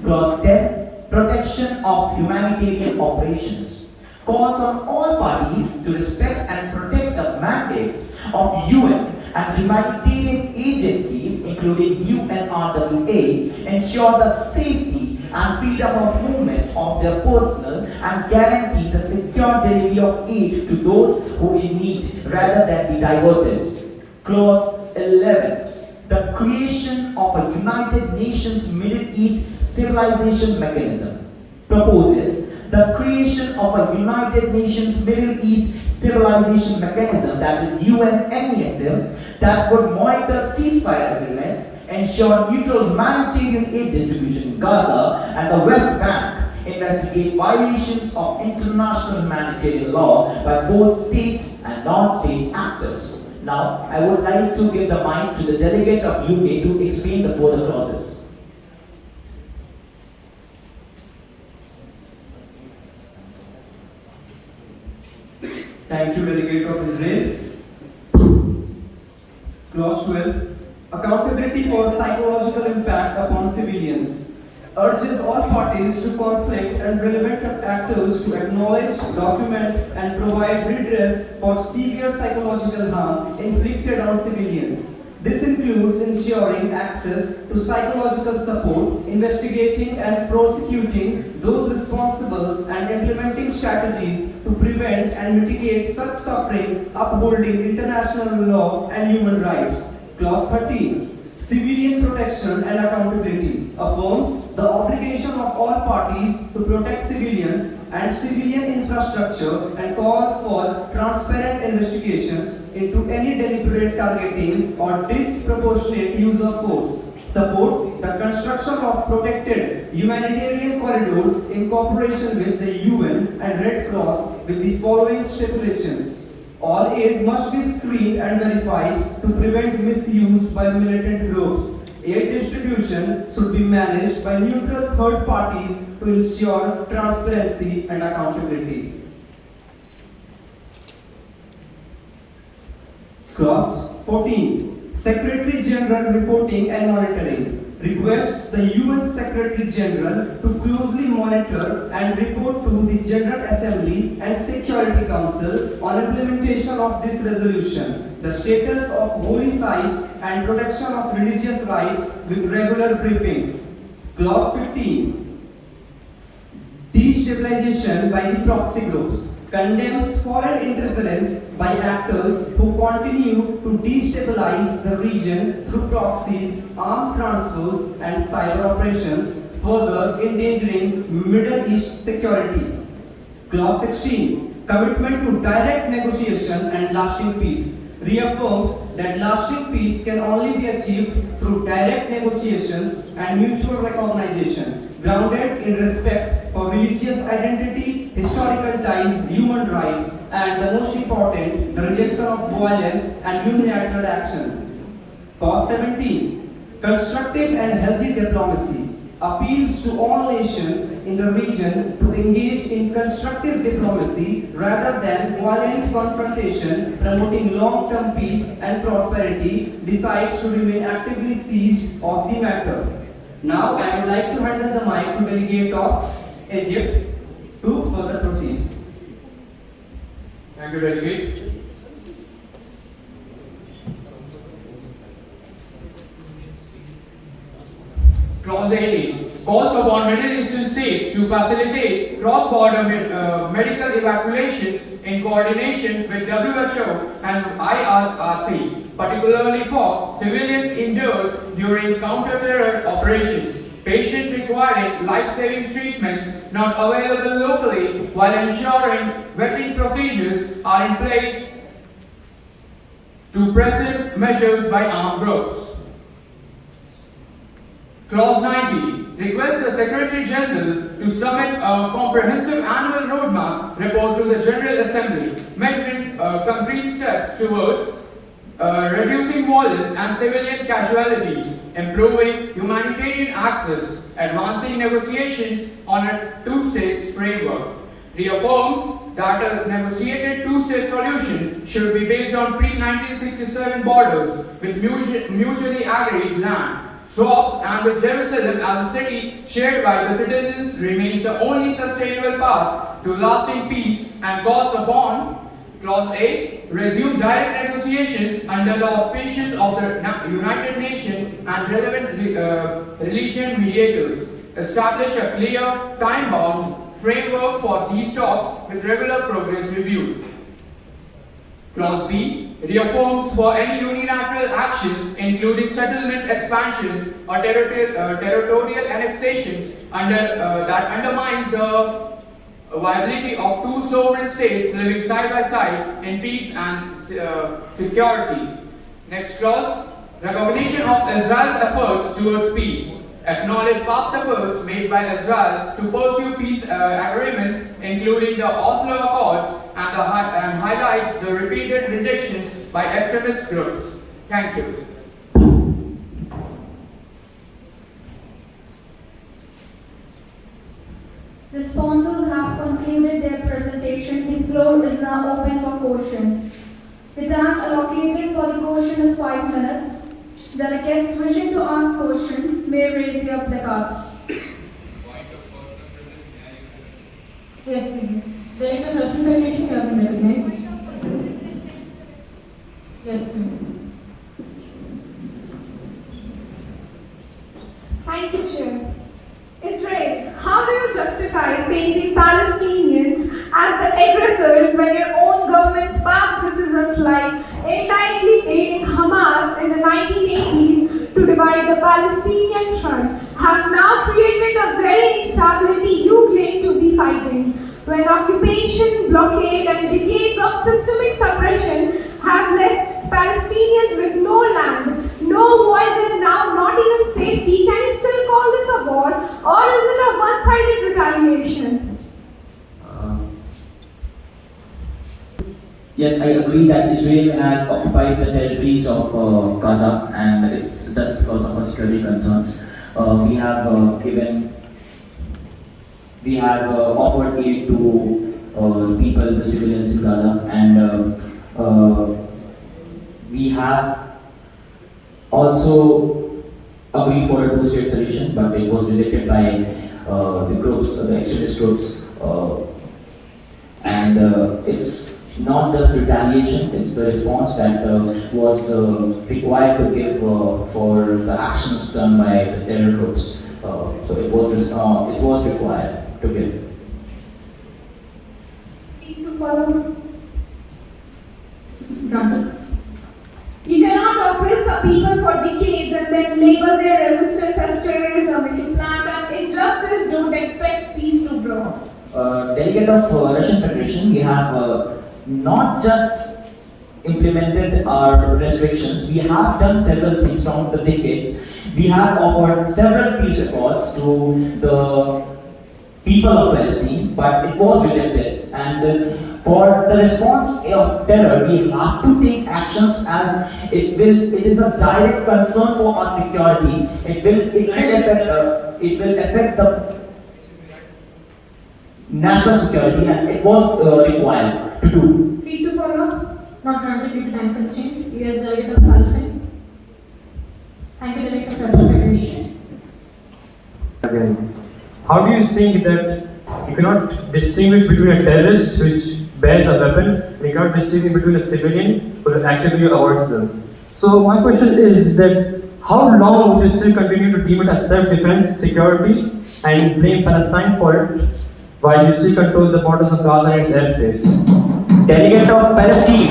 Clause 10. Protection of humanitarian operations. Calls on all parties to respect and protect the mandates of UN and humanitarian agencies, including UNRWA, ensure the safety and freedom of movement of their personnel, and guarantee the secure delivery of aid to those who in need rather than be diverted. Clause 11. The creation of a United Nations Middle East Stabilization Mechanism. Proposes the creation of a United Nations Middle East Stabilization Mechanism, that is UNMESM, that would monitor ceasefire agreements, ensure neutral humanitarian aid distribution in Gaza and the West Bank, investigate violations of international humanitarian law by both state and non-state actors. Now, I would like to give the mic to the delegate of UK to explain the further clauses. Thank you, Delegate of Israel. Clause 12. Accountability for psychological impact upon civilians. Urges all parties to conflict and relevant actors to acknowledge, document, and provide redress for severe psychological harm inflicted on civilians. This includes ensuring access to psychological support, investigating and prosecuting those responsible, and implementing strategies to prevent and mitigate such suffering, upholding international law and human rights. Clause 13. Civilian protection and accountability affirms the obligation of all parties to protect civilians and civilian infrastructure and calls for transparent investigations into any deliberate targeting or disproportionate use of force. Supports the construction of protected humanitarian corridors in cooperation with the UN and Red Cross with the following stipulations. All aid must be screened and verified to prevent misuse by militant groups. Aid distribution should be managed by neutral third parties to ensure transparency and accountability. Clause 14. Secretary General reporting and monitoring. Requests the UN Secretary General to closely monitor and report to the General Assembly and Security Council on implementation of this resolution, the status of holy sites and protection of religious rights with regular briefings. Clause 15. Destabilization by the proxy groups. Condemns foreign interference by actors who continue to destabilize the region through proxies, armed transfers, and cyber operations, further endangering Middle East security. Clause 16. Commitment to direct negotiation and lasting peace. Reaffirms that lasting peace can only be achieved through direct negotiations and mutual recognition, grounded in respect for religious identity, historical ties, human rights, and the most important, the rejection of violence and unilateral action. Clause 17. Constructive and healthy diplomacy. Appeals to all nations in the region to engage in constructive diplomacy rather than violent confrontation, promoting long-term peace and prosperity, decides to remain actively seized of the matter. Now, I would like to hand the mic to Delegate of Egypt to further proceed. Thank you, Delegate. Clause 18 calls upon Middle Eastern states to facilitate cross-border medical evacuations in coordination with WHO and IRRC, particularly for civilians injured during counter-terror operations, patients requiring life-saving treatments not available locally, while ensuring vetting procedures are in place to prevent measures by armed groups. Clause 90 requests the Secretary General to submit a comprehensive annual roadmap report to the General Assembly, measuring concrete steps towards reducing violence and civilian casualties, improving humanitarian access, advancing negotiations on a two-state framework. Reaffirms that a negotiated two-state solution should be based on pre-1967 borders with mutually agreed land swaps, and with Jerusalem as a city shared by the citizens remains the only sustainable path to lasting peace, and calls upon Clause 8 resume direct negotiations under the auspices of the United Nations and relevant religion mediators. Establish a clear, time-bound framework for these talks with regular progress reviews. Clause B reaffirms for any unilateral actions, including settlement expansions or territorial annexations, that undermines the viability of two sovereign states living side by side in peace and security. Next clause, recognition of Israel's efforts towards peace. Acknowledge past efforts made by Israel to pursue peace agreements, including the Oslo Accords, and highlights the repeated rejections by extremist groups. Thank you. The sponsors have concluded their presentation. The floor is now now open for questions. The time allocated for the question is 5 minutes. Delegates wishing to ask question may raise their placards. Yes, Delegate Russian Federation, you have been recognized. Yes, Thank you, Chair. Israel, how do you justify painting Palestinians as the aggressors when your own government's past decisions like indirectly aiding Hamas in the 1980s to divide the Palestinian front have now created the very instability you claim to be fighting? When occupation, blockade and decades of systemic suppression have left Palestinians with no land, no voice and now not even safety, can you still call this a war, or is it a one-sided retaliation? Yes, I agree that Israel has occupied the territories of Gaza, and it's just because of our security concerns. We have offered aid to people, the civilians in Gaza, and we have also agreed for a two-state solution, but it was rejected by the groups, the extremist groups, and it's not just retaliation, it's the response that was required to give for the actions done by the terror groups. So it was required to give. You cannot oppress a people for decades and then label their resistance as terrorism. If you plant an injustice, don't expect peace to grow. Delegate of Russian Federation, we have not just implemented our restrictions, we have done several things from the decades. We have offered several peace accords to the people of Palestine, but it was rejected. And for the response of terror, we have to take actions as it is a direct concern for our security. It will affect the national security, and it was required to do. Need to follow? not granted due to time constraints. Yes, Delegate of Palestine. Thank you, Delegate of Russian Federation. Again, how do you think that you cannot distinguish between a terrorist which bears a weapon and you cannot distinguish between a civilian who actively avoids them? So my question is that how long would you still continue to deem it as self-defense, security, and blame Palestine for it, while you still control the borders of Gaza and its airspace? Delegate of Palestine.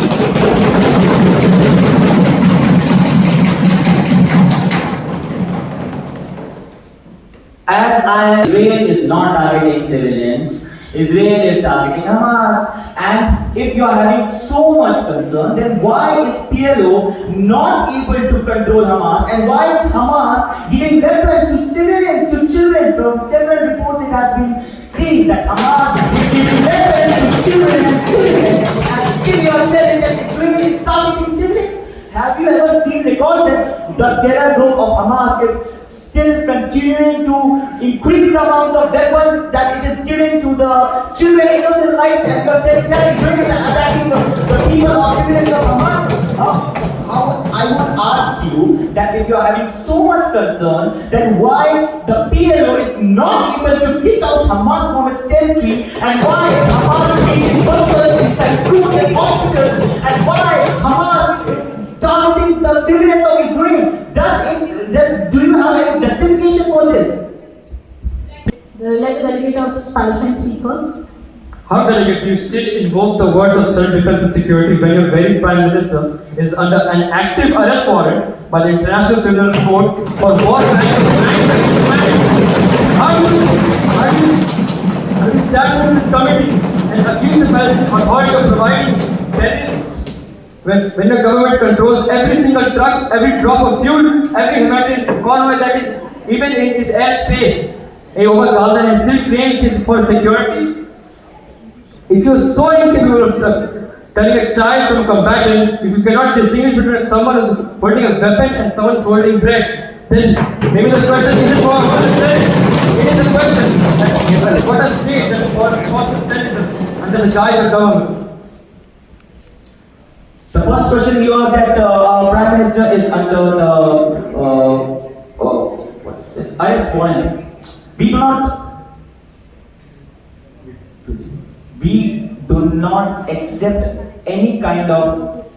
Israel is not targeting civilians, Israel is targeting Hamas. And if you are having so much concern, then why is PLO not able to control Hamas? And why is Hamas giving weapons to civilians, to children? From several reports it has been seen that Hamas is giving weapons to children and civilians. And still you are telling that Israel is targeting civilians? Have you ever seen records that the terror group of Hamas is still continuing to increase the amount of weapons that it is giving to the children, innocent lives, and you are telling that Israel is attacking the people of civilians of Hamas? I would ask you that if you are having so much concern, then why the PLO is not able to kick out Hamas from its territory, and why Hamas is making bunkers inside schools and hospitals, and why Hamas is targeting the civilians of Israel? Do you have any justification for this? Let the Delegate of Palestine speak first. How, Delegate, you still invoke the words of self-defense and security when your very Prime Minister is under an active arrest warrant by the International Criminal Court for war crimes? How do you stand in this committee and accuse the Palestinian Authority of providing terrorists when the government controls every single truck, every drop of fuel, every humanitarian convoy that is even in its airspace over Gaza, and still claims it for security? If you're so incapable of telling a child from a combatant, if you cannot distinguish between someone who's holding a weapon and someone who's holding bread, then maybe the question isn't for it is a question that what a state that is for responsible terrorism under the guise of government. The first question you asked that our Prime Minister is under the arrest warrant. We do not accept any kind of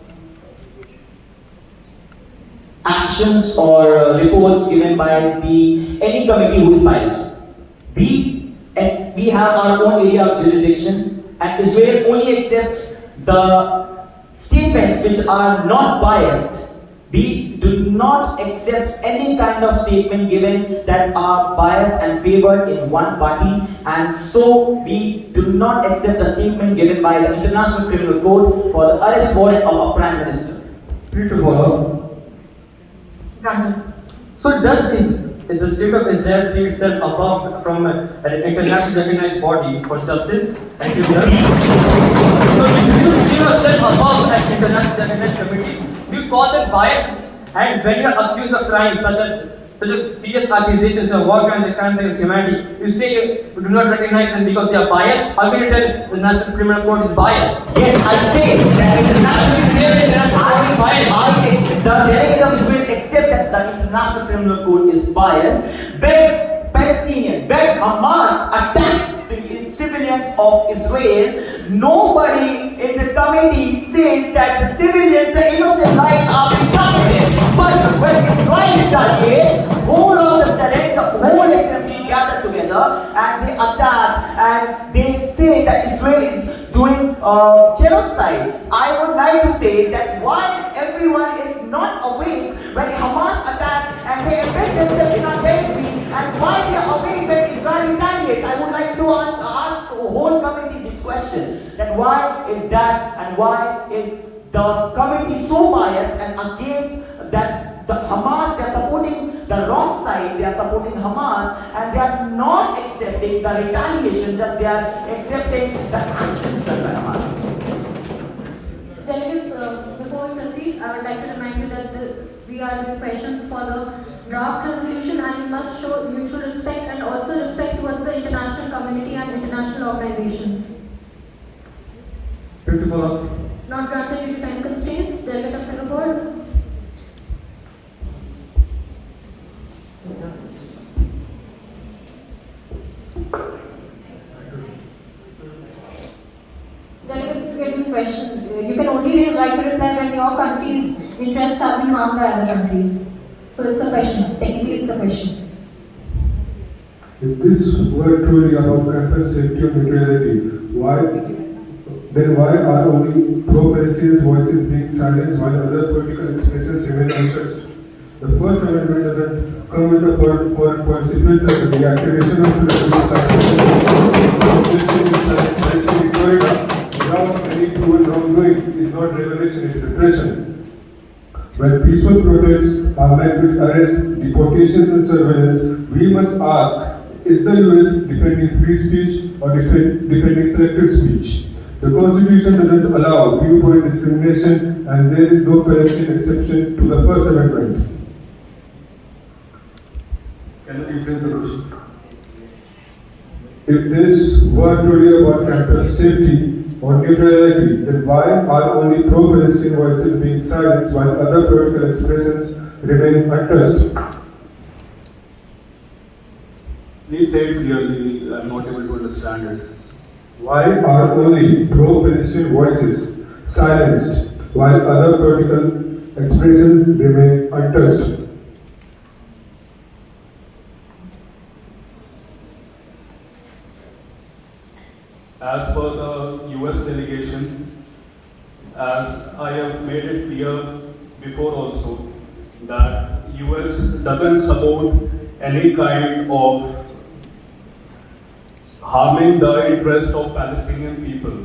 actions or reports given by any committee who is biased. We have our own area of jurisdiction, and Israel only accepts the statements which are not biased. We do not accept any kind of statement given that are biased and favored in one party, and so we do not accept the statement given by the International Criminal Court for the arrest warrant of our Prime Minister. Free to follow. So does the state of Israel see itself above from an internationally recognized body for justice? Thank you, sir. So do you see yourself above an internationally recognized committee? Do you call them biased? And when you are accused of crimes such as serious accusations of war crimes and crimes against humanity, you say you do not recognize them because they are biased? How can you tell the National Criminal Court is biased? Yes, I say that the International the delegate of Israel accept that the International Criminal Court is biased when Hamas attacks the civilians of Israel. Nobody in the committee says that the civilians, the innocent lives are being targeted. But when Israel retaliates, whole of the sudden the whole assembly gather together and they attack and they say that Israel is doing genocide. I would like to say that why everyone is not awake when Hamas attacks and they embed themselves in our territory, and why they are awake when Israel retaliates. I would like to ask the whole committee this question, that why is that and why is the committee so biased and against that the Hamas, they are supporting the wrong side, they are supporting Hamas, and they are not accepting the retaliation, just they are accepting the actions done by Hamas. Delegates, before we proceed, I would like to remind you that we are doing questions for the draft resolution, and you must show mutual respect and also respect towards the international community and international organizations. Not granted due to time constraints. Delegate of Singapore. Delegates getting questions. You can only raise right to reply when your country's interests have been harmed by other countries. So it's a question. Technically, it's a question. If this were truly about campus safety or neutrality, then why are only pro-Palestinian voices being silenced while other political expressions remain untouched? The First Amendment doesn't come with a for principle that the activation of without any proven wrongdoing is not revelation, it's repression. When peaceful protests are met with arrests, deportations and surveillance, we must ask, is the US defending free speech or defending selective speech? The Constitution doesn't allow viewpoint discrimination, and there is no Palestinian exception to the First Amendment. Can you rephrase the question? If this were truly about campus safety or neutrality, then why are only pro-Palestinian voices being silenced while other political expressions remain untouched? Please say it clearly, I'm not able to understand it. Why are only pro-Palestinian voices silenced while other political expressions remain untouched? As per the US delegation, as I have made it clear before also, that US doesn't support any kind of harming the interest of Palestinian people.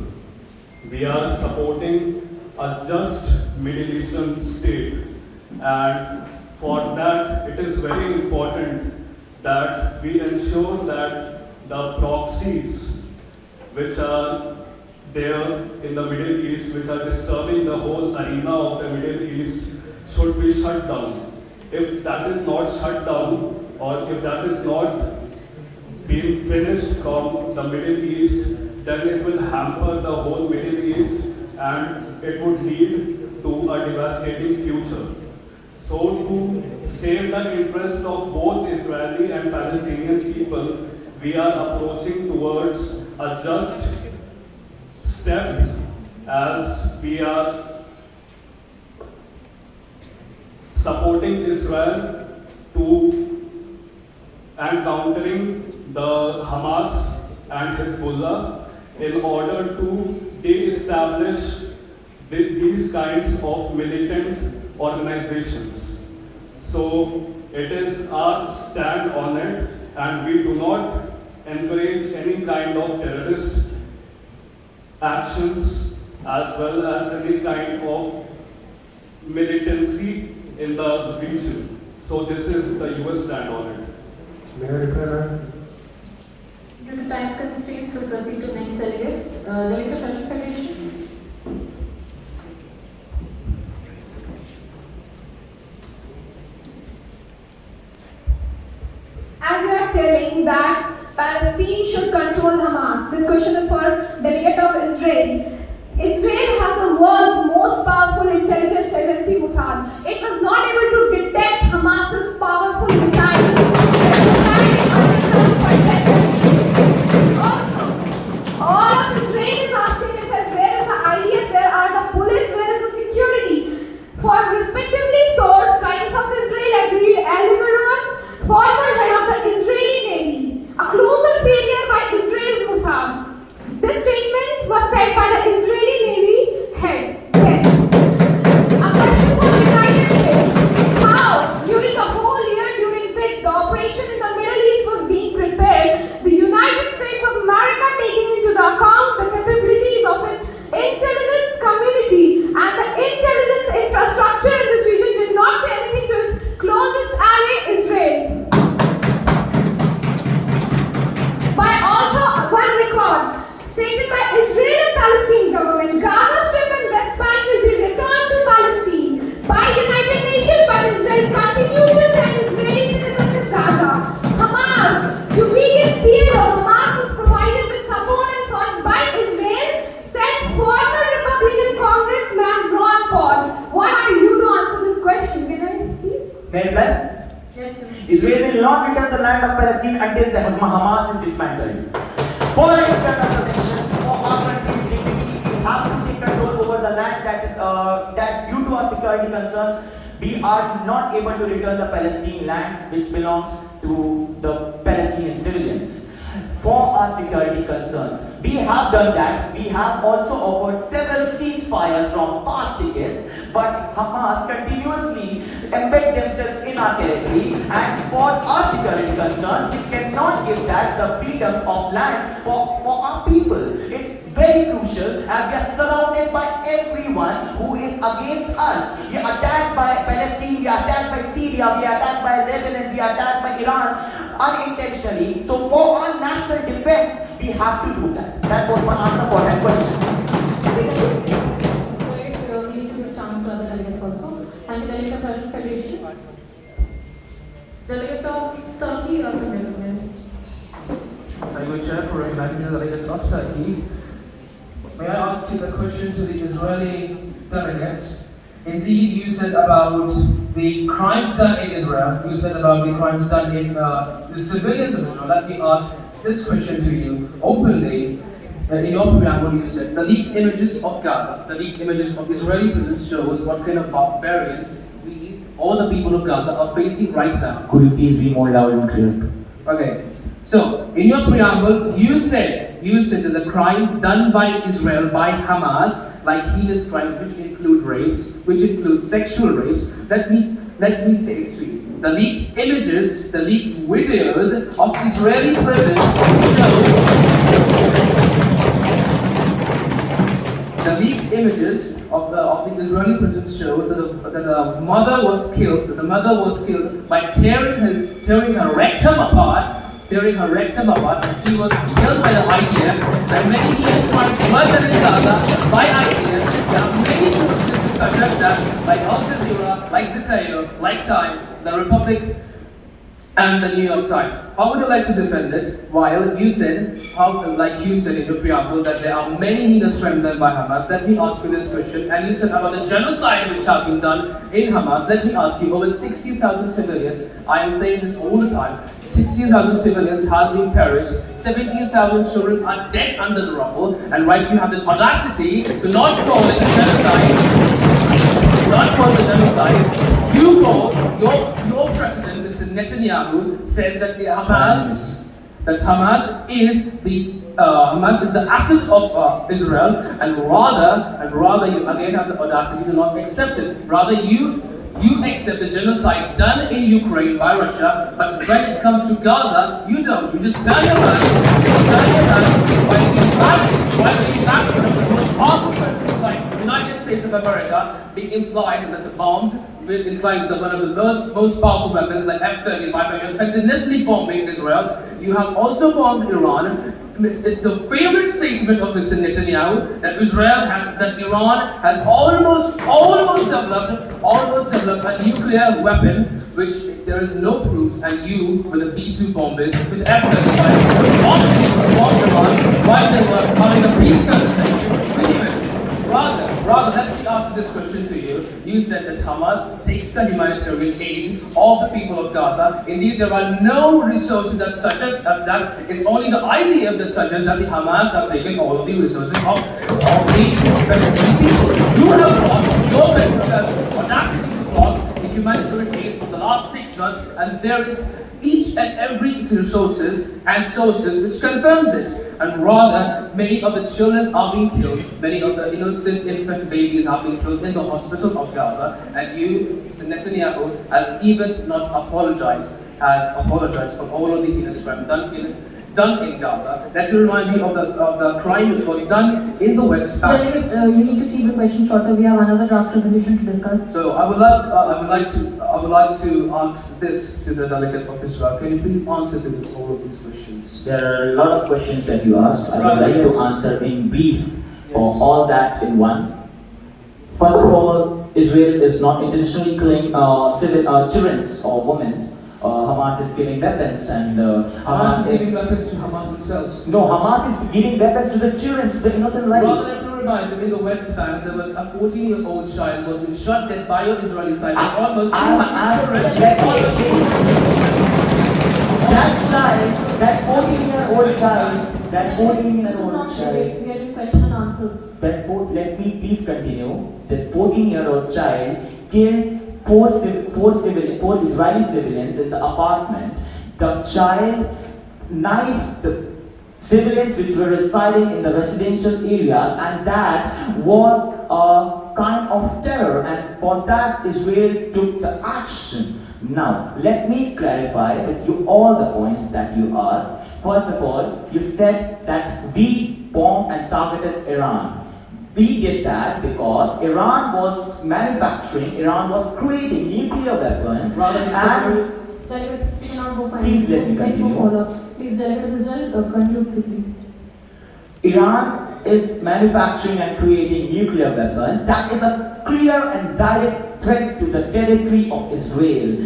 We are supporting a just Middle Eastern state, and for that it is very important that we ensure that the proxies which are there in the Middle East, which are disturbing the whole arena of the Middle East, should be shut down. If that is not shut down, or if that is not being finished from the Middle East, then it will hamper the whole Middle East, and it would lead to a devastating future. So to save the interest of both Israeli and Palestinian people, we are approaching towards a just step as we are supporting Israel and countering the Hamas and Hezbollah in order to de-establish these kinds of militant organizations. So it is our stand on it, and we do not encourage any kind of terrorist actions as well as any kind of militancy in the region. So this is the US stand on it. May I reply? Due to time constraints, we'll proceed to next delegates. Delegate of Russian Federation. As you are telling that Palestine should control Hamas, this question is for delegate of Israel. Israel has the world's most powerful intelligence agency, Mossad. It was not able to detect Hamas's powerful missiles. All of Israel is asking itself, where is the IDF, where are the police, where is the security? For respectively sourced Times of Israel agreed Al-Imran, former head of the Israeli Navy, a closer failure by Israel's Mossad. This statement was said by the Israeli Navy head. A question for the United States: how, during the whole year during which the operation in the Middle East was being prepared, the United States of America, taking into account the capabilities of its intelligence community and the intelligence infrastructure in this region, did not say anything to its closest ally, Israel? By also one record stated by Israel and Palestine government, Gaza Strip and West Bank will be returned to Palestine by United Nations, but Israel continues to send Israeli citizens to Gaza. Hamas, to weaken PLO, Hamas was provided with support and funds by Israel, said former Republican Congressman Ron Paul. What are you to answer this question? Can I please? May I reply? Yes, sir. Israel will not return the land of Palestine until the Hamas is dismantled. For our country's dignity, we have to take control over the land that due to our security concerns, we are not able to return the Palestinian land which belongs to the Palestinian civilians. For our security concerns, we have done that. We have also offered several ceasefires from past decades, but Hamas continuously embed themselves in our territory, and for our security concerns, we cannot give that the freedom of land for our people. It's very crucial as we are surrounded by everyone who is against us. We are attacked by Palestine, we are attacked by Syria, we are attacked by Lebanon, we are attacked by Iran unintentionally. So for our national defense, we have to do that. That was my answer for that question. And the Delegate of Russian Federation. Delegate of Turkey, you are recognized. Thank you, Chair, for recognizing the delegates of Turkey. May I ask you the question to the Israeli delegate? Indeed, you said about the crimes done in Israel, you said about the crimes done in the civilians of Israel. Let me ask this question to you openly. In your preamble, you said the leaked images of Gaza, the leaked images of Israeli prisons shows what kind of barbarians we, all the people of Gaza, are facing right now. Could you please be more loud and clear? Okay. So, in your preamble, you said that the crime done by Israel, by Hamas, like heinous crimes, which include rapes, which include sexual rapes, let me say it to you. The leaked images, the leaked videos of Israeli prisons show. The leaked images of the Israeli prison shows that the mother was killed by tearing her rectum apart, and she was killed by the IDF. And many heinous crimes were done in Gaza by IDF. There are many sources to suggest that, like Al Jazeera, like Zitayo, like Times, the Republic and the New York Times. How would you like to defend it? While you said, like you said in your preamble, that there are many heinous crimes done by Hamas. Let me ask you this question. And you said about the genocide which have been done in Hamas. Let me ask you, over 60,000 civilians, I am saying this all the time, 16,000 civilians has been perished, 17,000 children are dead under the rubble, and right, you have the audacity to not call it a genocide. Not call the genocide. You call your president, Mr. Netanyahu, says that Hamas is the asset of Israel, and rather you again have the audacity to not accept it. Rather you accept the genocide done in Ukraine by Russia, but when it comes to Gaza, you don't. You just turn your back while being back to the most powerful countries like the United States of America, being implied that the bombs will incline the one of the most powerful weapons like F-35 and you're continuously bombing Israel. You have also bombed Iran. It's a favorite statement of Mr. Netanyahu that Iran has almost developed a nuclear weapon, which there is no proofs, and you, with the B-2 bombers, with F-35, bombed Iran while they were having a peace conversation. Rather, let me ask this question to you. You said that Hamas takes the humanitarian aid of the people of Gaza. Indeed, there are no resources that suggest as that. It's only the idea that suggests that the Hamas have taken all of the resources of the Palestinian people. You have brought your best audacity to block the humanitarian aid for the last 6 months, and there is each and every sources which confirms it. And rather, many of the children are being killed, many of the innocent infant babies are being killed in the hospital of Gaza, and you, Mr. Netanyahu, has even not apologized for all of the heinous crimes done in Gaza. That will remind me of the crime which was done in the West Bank. Delegate, you need to keep the question shorter. We have another draft resolution to discuss. So I would like to ask this to the delegates of Israel. Can you please answer to all of these questions? There are a lot of questions that you asked. I would like to answer in brief or all that in one. First of all, Israel is not intentionally killing children or women. Hamas is giving weapons, and Hamas is giving weapons to Hamas themselves. No, Hamas is giving weapons to the children, to the innocent lives. Rather, let me remind you, in the West Bank, there was a 14-year-old child who was being shot dead by your Israeli side. Almost that 14-year-old child. We are in question and answers. Let me please continue. That 14-year-old child killed four Israeli civilians in the apartment. The child knifed the civilians which were residing in the residential areas, and that was a kind of terror, and for that Israel took the action. Now, let me clarify with you all the points that you asked. First of all, you said that we bombed and targeted Iran. We did that because Iran was manufacturing, Iran was creating nuclear weapons. Delegates, we cannot go fine. Please let me continue. Follow-ups. Please, Delegate Israel, conclude quickly. Iran is manufacturing and creating nuclear weapons. That is a clear and direct threat to the territory of Israel.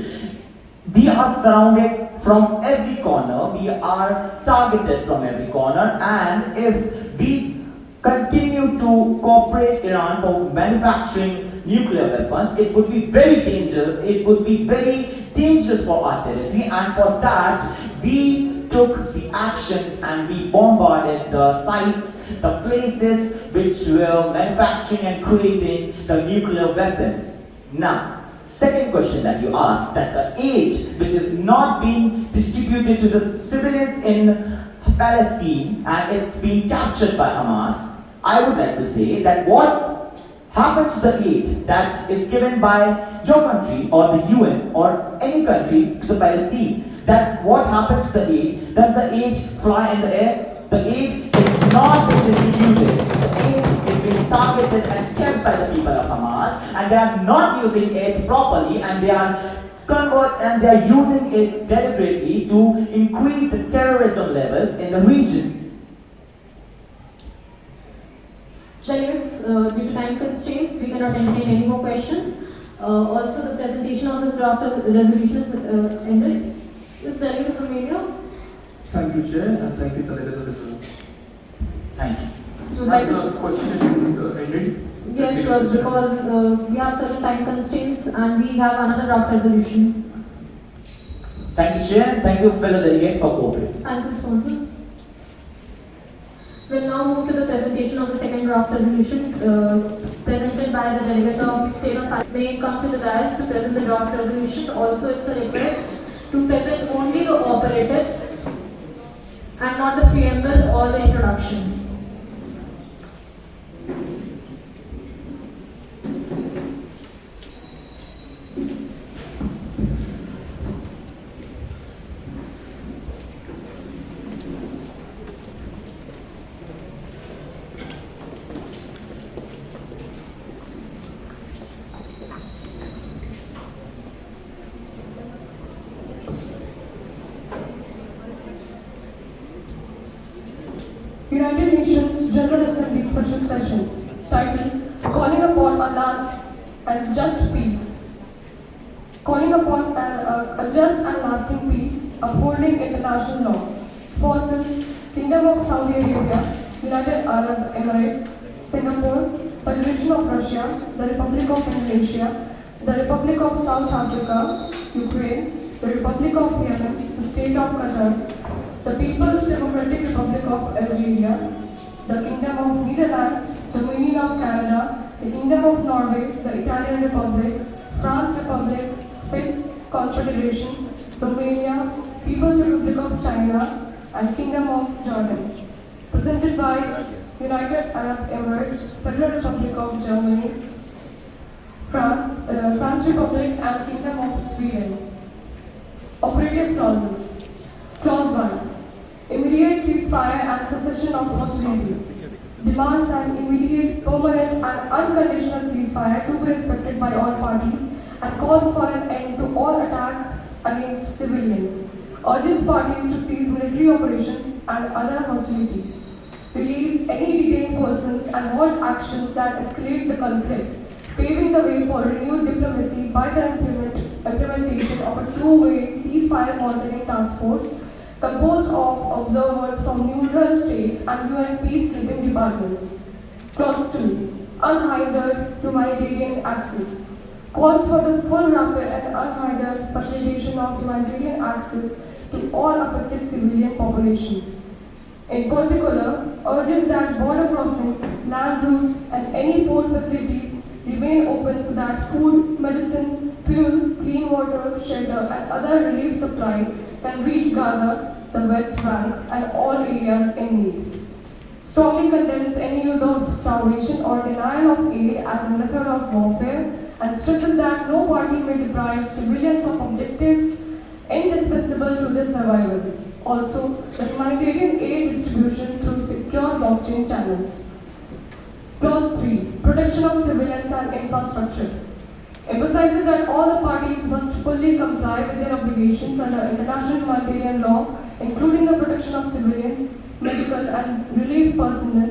We are surrounded from every corner. We are targeted from every corner, and if we continue to cooperate Iran for manufacturing nuclear weapons, it would be very dangerous. It would be very dangerous for our territory, and for that we took the actions and we bombarded the sites, the places which were manufacturing and creating the nuclear weapons. Now, second question that you asked, that the aid which is not being distributed to the civilians in Palestine and it's being captured by Hamas, I would like to say that what happens to the aid that is given by your country or the UN or any country to the Palestine, that what happens to the aid? Does the aid fly in the air? The aid is not being distributed. The aid is being targeted and kept by the people of Hamas, and they are not using it properly, and they are using it deliberately to increase the terrorism levels in the region. Delegates, due to time constraints, we cannot entertain any more questions. Also, the presentation of this draft of resolution is ended. Yes, Delegate of Romania. Thank you, Chair, and thank you, delegates of Israel. Thank you. Would like Has to- the question ended? Yes, sir, because we have certain time constraints and we have another draft resolution. Thank you, Chair, and thank you, fellow delegate, for cooperating. Thank you, sponsors. We'll now move to the presentation of the second draft resolution presented by the delegate of State of California. May come to the dais to present the draft resolution. Also, it's a request to present only the operatives and not the preamble or the introduction. United Nations General Assembly Special Session, titled Calling Upon a Last and Just Peace. Calling upon a just and lasting peace, upholding international law. Sponsors, Kingdom of Saudi Arabia, United Arab Emirates, Singapore, Federation of Russia, the Republic of Indonesia, the Republic of South Africa, Ukraine, the Republic of Yemen, the State of Qatar, the People's Democratic Republic of Algeria, the Kingdom of Netherlands, the Dominion of Canada, the Kingdom of Norway, the Italian Republic, France Republic, Swiss Confederation, Romania, People's Republic of China, and Kingdom of Jordan. Presented by United Arab Emirates, Federal Republic of Germany, France Republic, and Kingdom of Sweden. Operative clauses. Clause 1. Immediate ceasefire and cessation of hostilities. Demands an immediate, permanent, and unconditional ceasefire to be respected by all parties and calls for an end to all attacks against civilians. Urges parties to cease military operations and other hostilities. Release any detained persons and halt actions that escalate the conflict, paving the way for renewed diplomacy by the implementation of a two-way ceasefire monitoring task force composed of observers from neutral states and UN peacekeeping departments. Clause 2. Unhindered humanitarian access. Calls for the full, rapid and unhindered facilitation of humanitarian access to all affected civilian populations. In particular, urges that border crossings, land routes, and any port facilities remain open so that food, medicine, fuel, clean water, shelter, and other relief supplies can reach Gaza, the West Bank, and all areas in need. Strongly condemns any use of starvation or denial of aid as a method of warfare and stresses that no party may deprive civilians of objectives indispensable to their survival. Also, the humanitarian aid distribution through secure blockchain channels. Clause 3. Protection of civilians and infrastructure. Emphasizes that all the parties must fully comply with their obligations under international humanitarian law, including the protection of civilians, medical and relief personnel,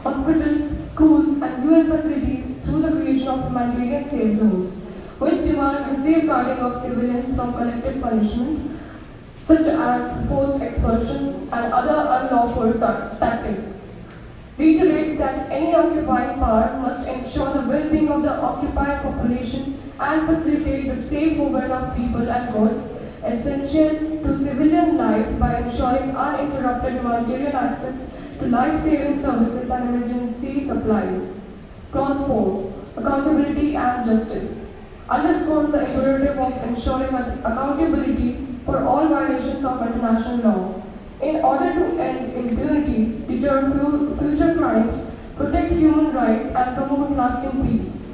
hospitals, schools, and UN facilities through the creation of humanitarian safe zones, which demand the safeguarding of civilians from collective punishment, such as forced expulsions and other unlawful tactics. Reiterates that any occupying power must ensure the well-being of the occupied population and facilitate the safe movement of people and goods, essential to civilian life by ensuring uninterrupted humanitarian access to life-saving services and emergency supplies. Clause 4. Accountability and justice. Underscores the imperative of ensuring accountability for all violations of international law. In order to end impunity, deter future crimes, protect human rights, and promote lasting peace.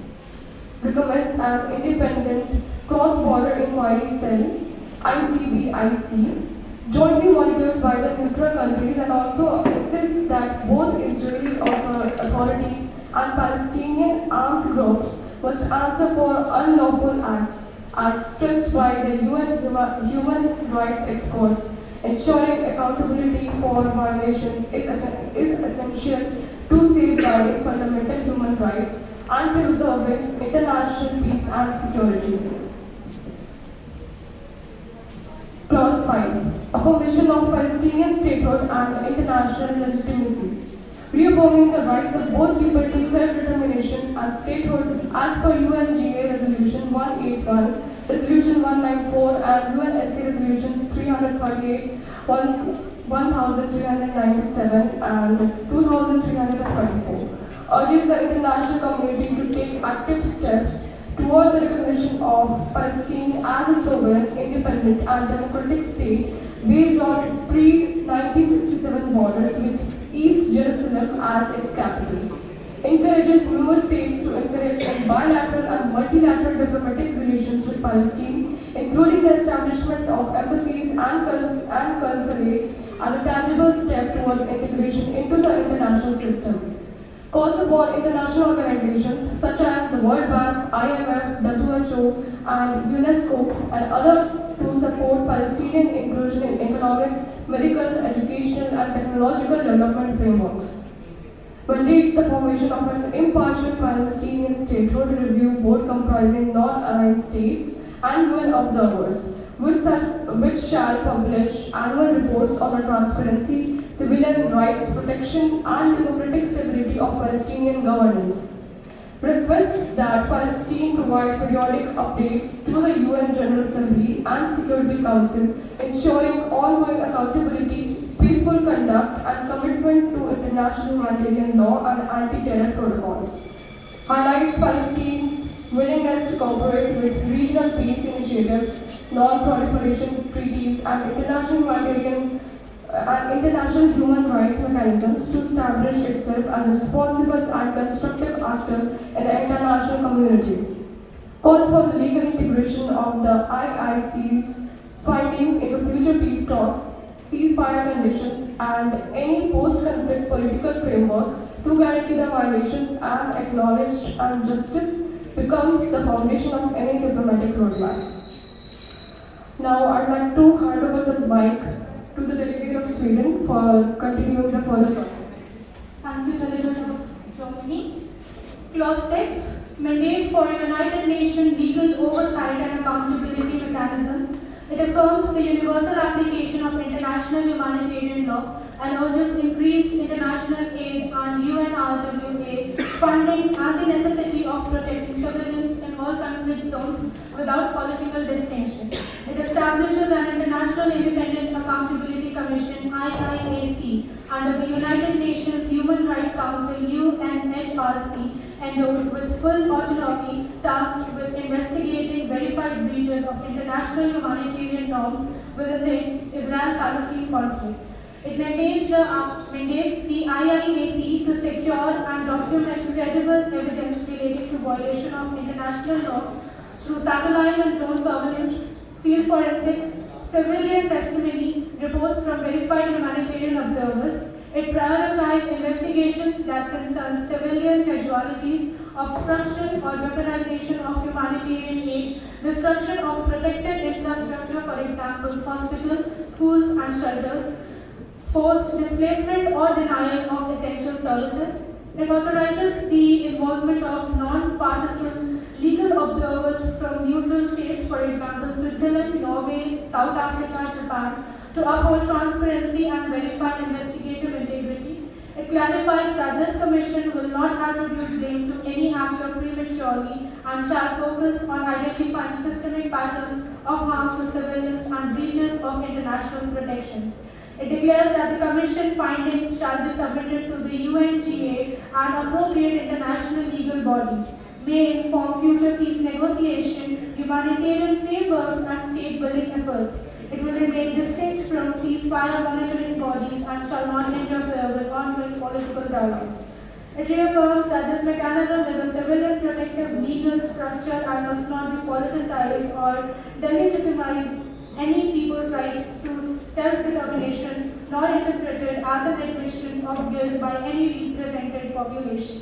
Recommends an independent cross-border inquiry cell, ICBIC, jointly monitored by the neutral countries, and also insists that both Israeli authorities and Palestinian armed groups must answer for unlawful acts, as stressed by the UN human rights experts. Ensuring accountability for violations is essential to safeguarding fundamental human rights and preserving international peace and security. Clause 5. Affirmation of Palestinian statehood and international legitimacy. Reaffirming the rights of both people to self-determination and statehood as per UNGA Resolution 181, Resolution 194 and UNSC Resolutions 338, 1397 and 2334. Urges the international community to take active steps toward the recognition of Palestine as a sovereign, independent and democratic state based on pre-1967 borders with East Jerusalem as its capital. Encourages member states to encourage bilateral and multilateral diplomatic relations with Palestine, including the establishment of embassies and consulates as a tangible step towards integration into the international system. Calls upon international organizations such as the World Bank, IMF, WHO, and UNESCO and others to support Palestinian inclusion in economic, medical, educational, and technological development frameworks. Mandates the formation of an impartial Palestinian statehood review board comprising non-aligned states and UN observers, which shall publish annual reports on the transparency, civilian rights protection, and democratic stability of Palestinian governance. Requests that Palestine provide periodic updates to the UN General Assembly and Security Council, ensuring ongoing accountability, peaceful conduct, and commitment to international humanitarian law and anti-terror protocols. Highlights Palestine's willingness to cooperate with regional peace initiatives, non-proliferation treaties, and international human rights mechanisms to establish itself as a responsible and constructive actor in the international community. Calls for the legal integration of the IIC's findings into future peace talks, ceasefire conditions, and any post-conflict political frameworks to guarantee the violations and acknowledge and justice becomes the foundation of any diplomatic roadmap. Now I'd like to hand over the mic to the delegate of Sweden for continuing the further process. Thank you, Delegate of Germany. Clause 6. Mandate for a United Nations legal oversight and accountability mechanism. It affirms the universal application of international humanitarian law and urges increased international aid and UNRWA funding as a necessity of protecting civilians in all conflict zones without political distinction. It establishes an International Independent Accountability Commission (IIAC) under the United Nations Human Rights Council (UNHRC) endowed with full autonomy, tasked with investigating verified breaches of international humanitarian norms within the Israel-Palestine conflict. It mandates the IIAC to secure and document credible evidence relating to violation of international law through satellite and drone surveillance, field forensics, civilian testimony, reports from verified humanitarian observers. It prioritizes investigations that concern civilian casualties, obstruction or weaponization of humanitarian aid, destruction of protected infrastructure, for example, hospitals, schools, and shelters, forced displacement or denial of essential services. It authorizes the involvement of non-partisan legal observers from neutral states, for example, Switzerland, Norway, South Africa, Japan, to uphold transparency and verify investigative integrity. It clarifies that this commission will not attribute blame to any actor prematurely and shall focus on identifying systemic patterns of harm to civilians and breaches of international protection. It declares that the Commission findings shall be submitted to the UNGA and appropriate international legal bodies, may inform future peace negotiation, humanitarian frameworks, and state-building efforts. It will remain distinct from ceasefire monitoring bodies and shall not interfere with ongoing political dialogue. It reaffirms that this mechanism is a civilian protective legal structure and must not be politicized or delegitimize any people's right to self-determination, nor interpreted as an admission of guilt by any represented population.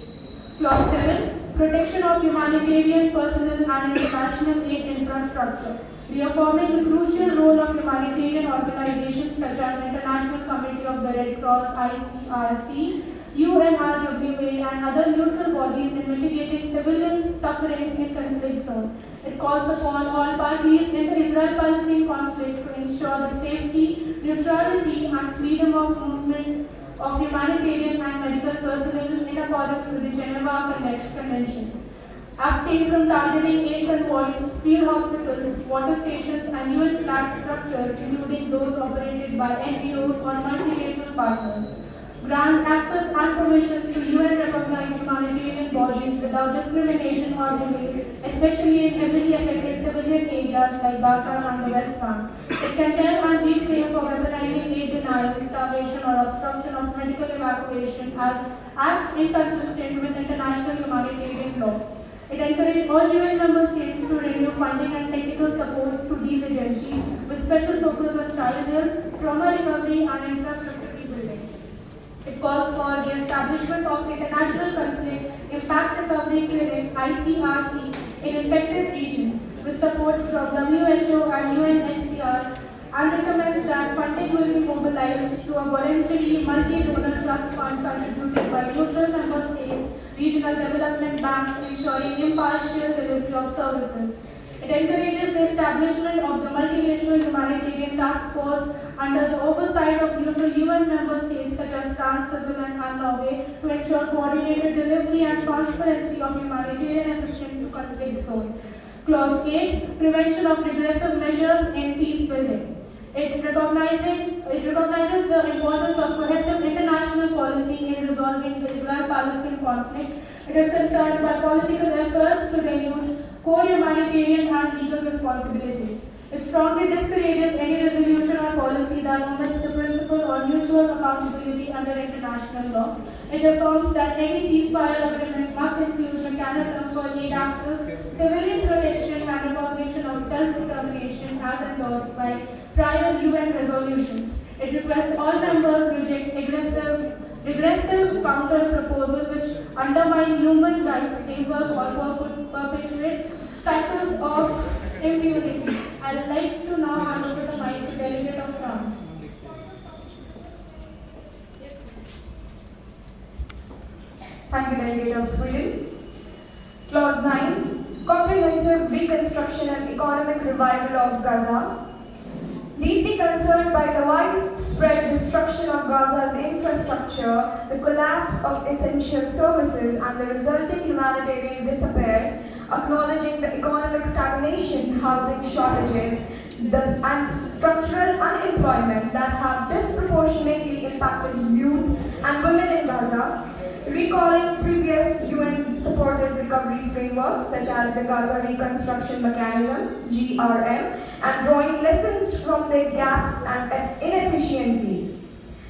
Clause 7. Protection of humanitarian personnel and international aid infrastructure. Reaffirming the crucial role of humanitarian organizations such as International Committee of the Red Cross (ICRC), UNRWA, and other neutral bodies in mitigating civilian suffering in conflict zones. It calls upon all parties in the Israel-Palestine conflict to ensure the safety, neutrality, and freedom of movement of humanitarian and medical personnel in accordance with the Geneva Convention. Abstain from targeting aid convoys, field hospitals, water stations, and UN-flagged structures, including those operated by NGOs or multilateral partners. Grant access and permissions to UN-recognized humanitarian bodies without discrimination or delay, especially in heavily affected civilian areas like Gaza and the West Bank. It condemns and reframes for weaponizing aid denial, starvation, or obstruction of medical evacuation as acts inconsistent with international humanitarian law. It encouraged all UN member states to renew funding and technical support to these agencies with special focus on child health, trauma recovery, and infrastructure rebuilding. It calls for the establishment of international conflict impact recovery clinics (ICRC) in infected regions with support from WHO and UNHCR, and recommends that funding will be mobilized to a voluntary multi-donor trust fund contributed by neutral member states, regional development banks, ensuring impartial delivery of services. It encourages the establishment of the multilateral humanitarian task force under the oversight of neutral UN member states such as France, Switzerland, and Norway to ensure coordinated delivery and transparency of humanitarian assistance to conflict zones. Clause 8. Prevention of regressive measures in peace building. It recognizes the importance of cohesive international policy in resolving the Israel-Palestine conflict. It is concerned by political efforts to dilute core humanitarian and legal responsibilities. It strongly discourages any resolution or policy that omits the principle or mutual accountability under international law. It affirms that any ceasefire agreement must include mechanisms for aid access, civilian protection, and recognition of self-determination as endorsed by prior UN resolutions. It requests all members reject regressive counter-proposals which undermine human rights framework or perpetuate cycles of impunity. I would like to now hand over the mic to Delegate of France. Thank you, Delegate of Sweden. Clause 9. Comprehensive reconstruction and economic revival of Gaza. Deeply concerned by the widespread destruction of Gaza's infrastructure, the collapse of essential services, and the resulting humanitarian despair, acknowledging the economic stagnation, housing shortages, and structural unemployment that have disproportionately impacted youth and women in Gaza, recalling previous UN-supported recovery frameworks such as the Gaza Reconstruction Mechanism, GRM, and drawing lessons from their gaps and inefficiencies,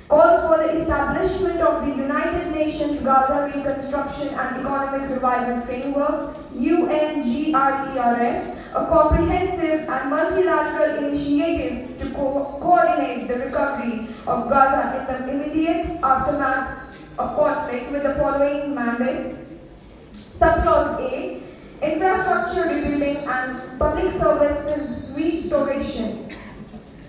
calls for the establishment of the United Nations Gaza Reconstruction and Economic Revival Framework, UNGRERF, a comprehensive and multilateral initiative to coordinate the recovery of Gaza in the immediate aftermath of conflict with the following mandates. Subclause A, infrastructure rebuilding and public services restoration.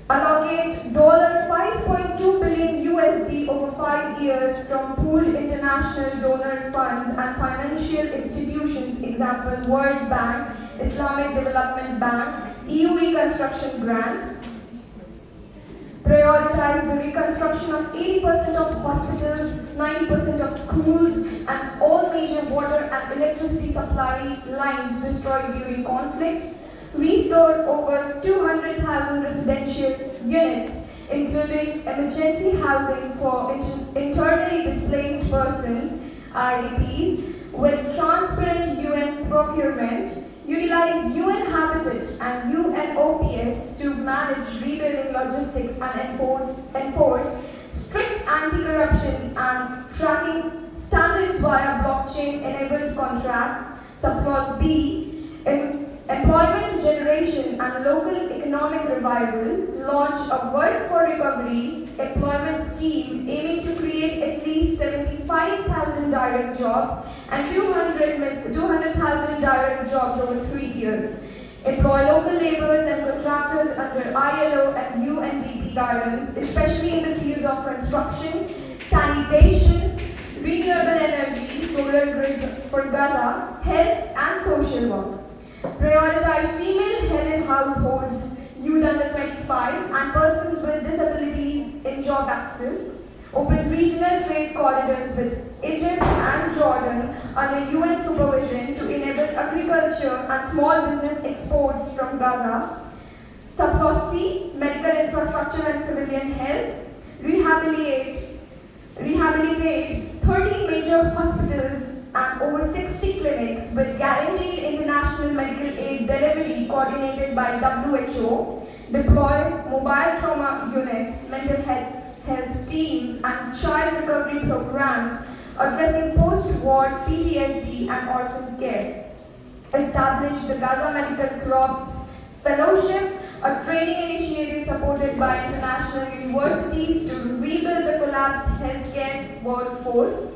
Allocate $5.2 billion USD over 5 years from pooled international donor funds and financial institutions, example World Bank, Islamic Development Bank, EU reconstruction grants. Prioritize the reconstruction of 80% of hospitals, 90% of schools, and all major water and electricity supply lines destroyed during conflict. Restore over 200,000 residential units, including emergency housing for internally displaced persons, IDPs, with transparent UN procurement. Utilize UN Habitat and UN OPS to manage rebuilding logistics and enforce strict anti-corruption and tracking standards via blockchain-enabled contracts. Subclause B, employment generation and local economic revival. Launch a Work for Recovery employment scheme aiming to create at least 75,000 direct jobs and 200,000 direct jobs over 3 years. Employ local laborers and contractors under ILO and UNDP guidance, especially in the fields of construction, sanitation, renewable energy, solar grid for Gaza, health and social work. Prioritize female-headed households, youth under 25 and persons with disabilities in job access. Open regional trade corridors with Egypt and Jordan under UN supervision to enable agriculture and small business exports from Gaza. Subclause C, medical infrastructure and civilian health. Rehabilitate 30 major hospitals and over 60 clinics with guaranteed international medical aid delivery coordinated by WHO. Deploy mobile trauma units, mental health teams and child recovery programs addressing post-war PTSD and orphan care. Establish the Gaza Medical Corps Fellowship, a training initiative supported by international universities to rebuild the collapsed healthcare workforce.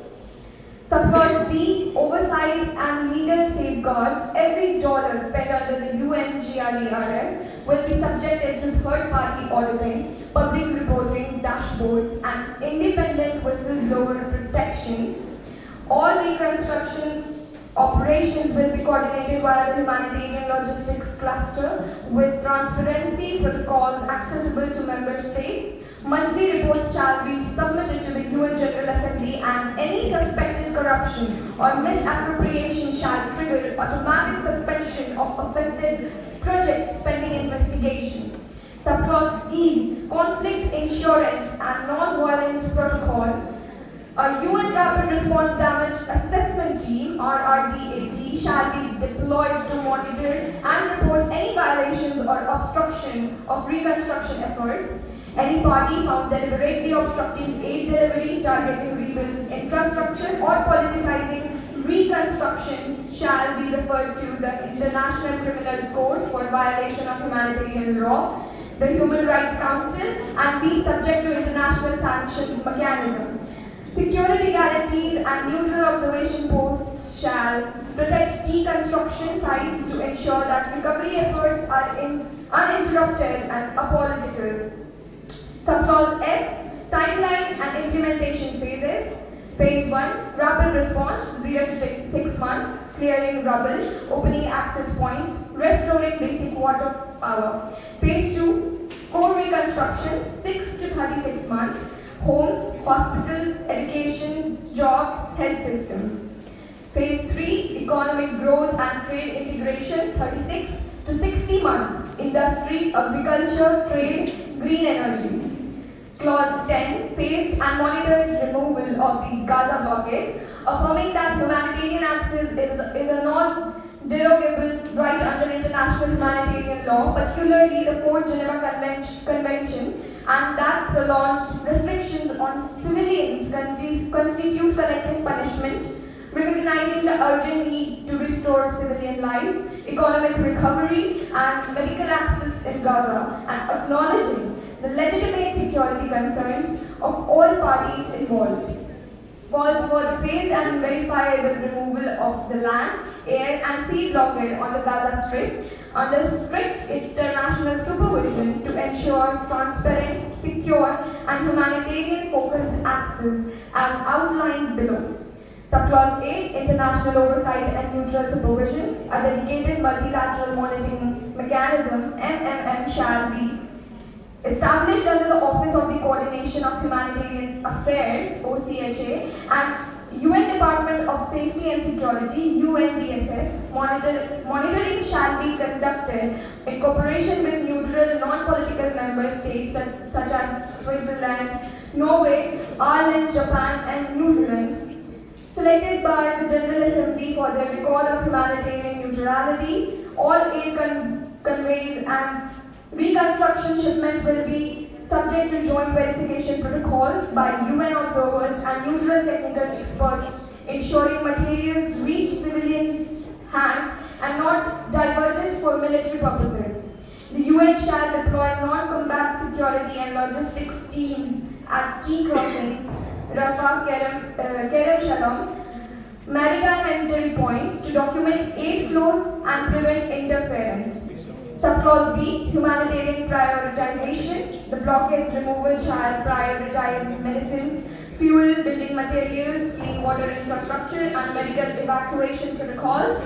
Subclause D, oversight and legal safeguards. Every dollar spent under the UNGRERF will be subjected to third-party auditing, public reporting dashboards, and independent whistleblower protection. All reconstruction operations will be coordinated via the humanitarian logistics cluster with transparency protocols accessible to member states. Monthly reports shall be submitted to the UN General Assembly and any suspected corruption or misappropriation shall trigger automatic suspension of affected projects pending investigation. Subclause E, conflict insurance and non-violence protocol. A UN Rapid Response Damage Assessment Team, or RDAT, shall be deployed to monitor and report any violations or obstruction of reconstruction efforts. Any party found deliberately obstructing aid delivery, targeting rebuilt infrastructure, or politicizing reconstruction shall be referred to the International Criminal Court for violation of humanitarian law, the Human Rights Council, and be subject to international sanctions mechanism. Security guarantees and neutral observation posts shall protect key construction sites to ensure that recovery efforts are uninterrupted and apolitical. Subclause F, timeline and implementation phases. Phase 1, rapid response, 0 to 6 months, clearing rubble, opening access points, restoring basic water power. Phase 2, core reconstruction, 6 to 36 months, homes, hospitals, education, jobs, health systems. Phase 3, economic growth and trade integration, 36 to 60 months, industry, agriculture, trade, green energy. Clause 10, phased and monitored removal of the Gaza blockade, affirming that humanitarian access is a non-derogable right under international humanitarian law, particularly the 4th Geneva Convention, and that prolonged restrictions on civilians constitute collective punishment, recognizing the urgent need to restore civilian life, economic recovery, and medical access in Gaza, and acknowledging the legitimate security concerns of all parties involved. Calls for the phased and verifiable removal of the land, air, and sea blockade on the Gaza Strip under strict international supervision to ensure transparent, secure, and humanitarian-focused access as outlined below. Subclause 8, international oversight and neutral supervision. A dedicated multilateral monitoring mechanism, MMM, shall be established under the Office of the Coordination of Humanitarian Affairs, OCHA, and UN Department of Safety and Security, UNDSS. Monitoring shall be conducted in cooperation with neutral, non-political member states such as Switzerland, Norway, Ireland, Japan, and New Zealand, selected by the General Assembly for the record of humanitarian neutrality. All aid conveys and reconstruction shipments will be subject to joint verification protocols by UN observers and neutral technical experts, ensuring materials reach civilians' hands and not diverted for military purposes. The UN shall deploy non-combat security and logistics teams at key crossings, Rafah, Kerem Shalom, maritime entry points to document aid flows and prevent interference. Subclause B, humanitarian prioritization. The blockade's removal shall prioritize medicines, fuel, building materials, clean water infrastructure, and medical evacuation protocols.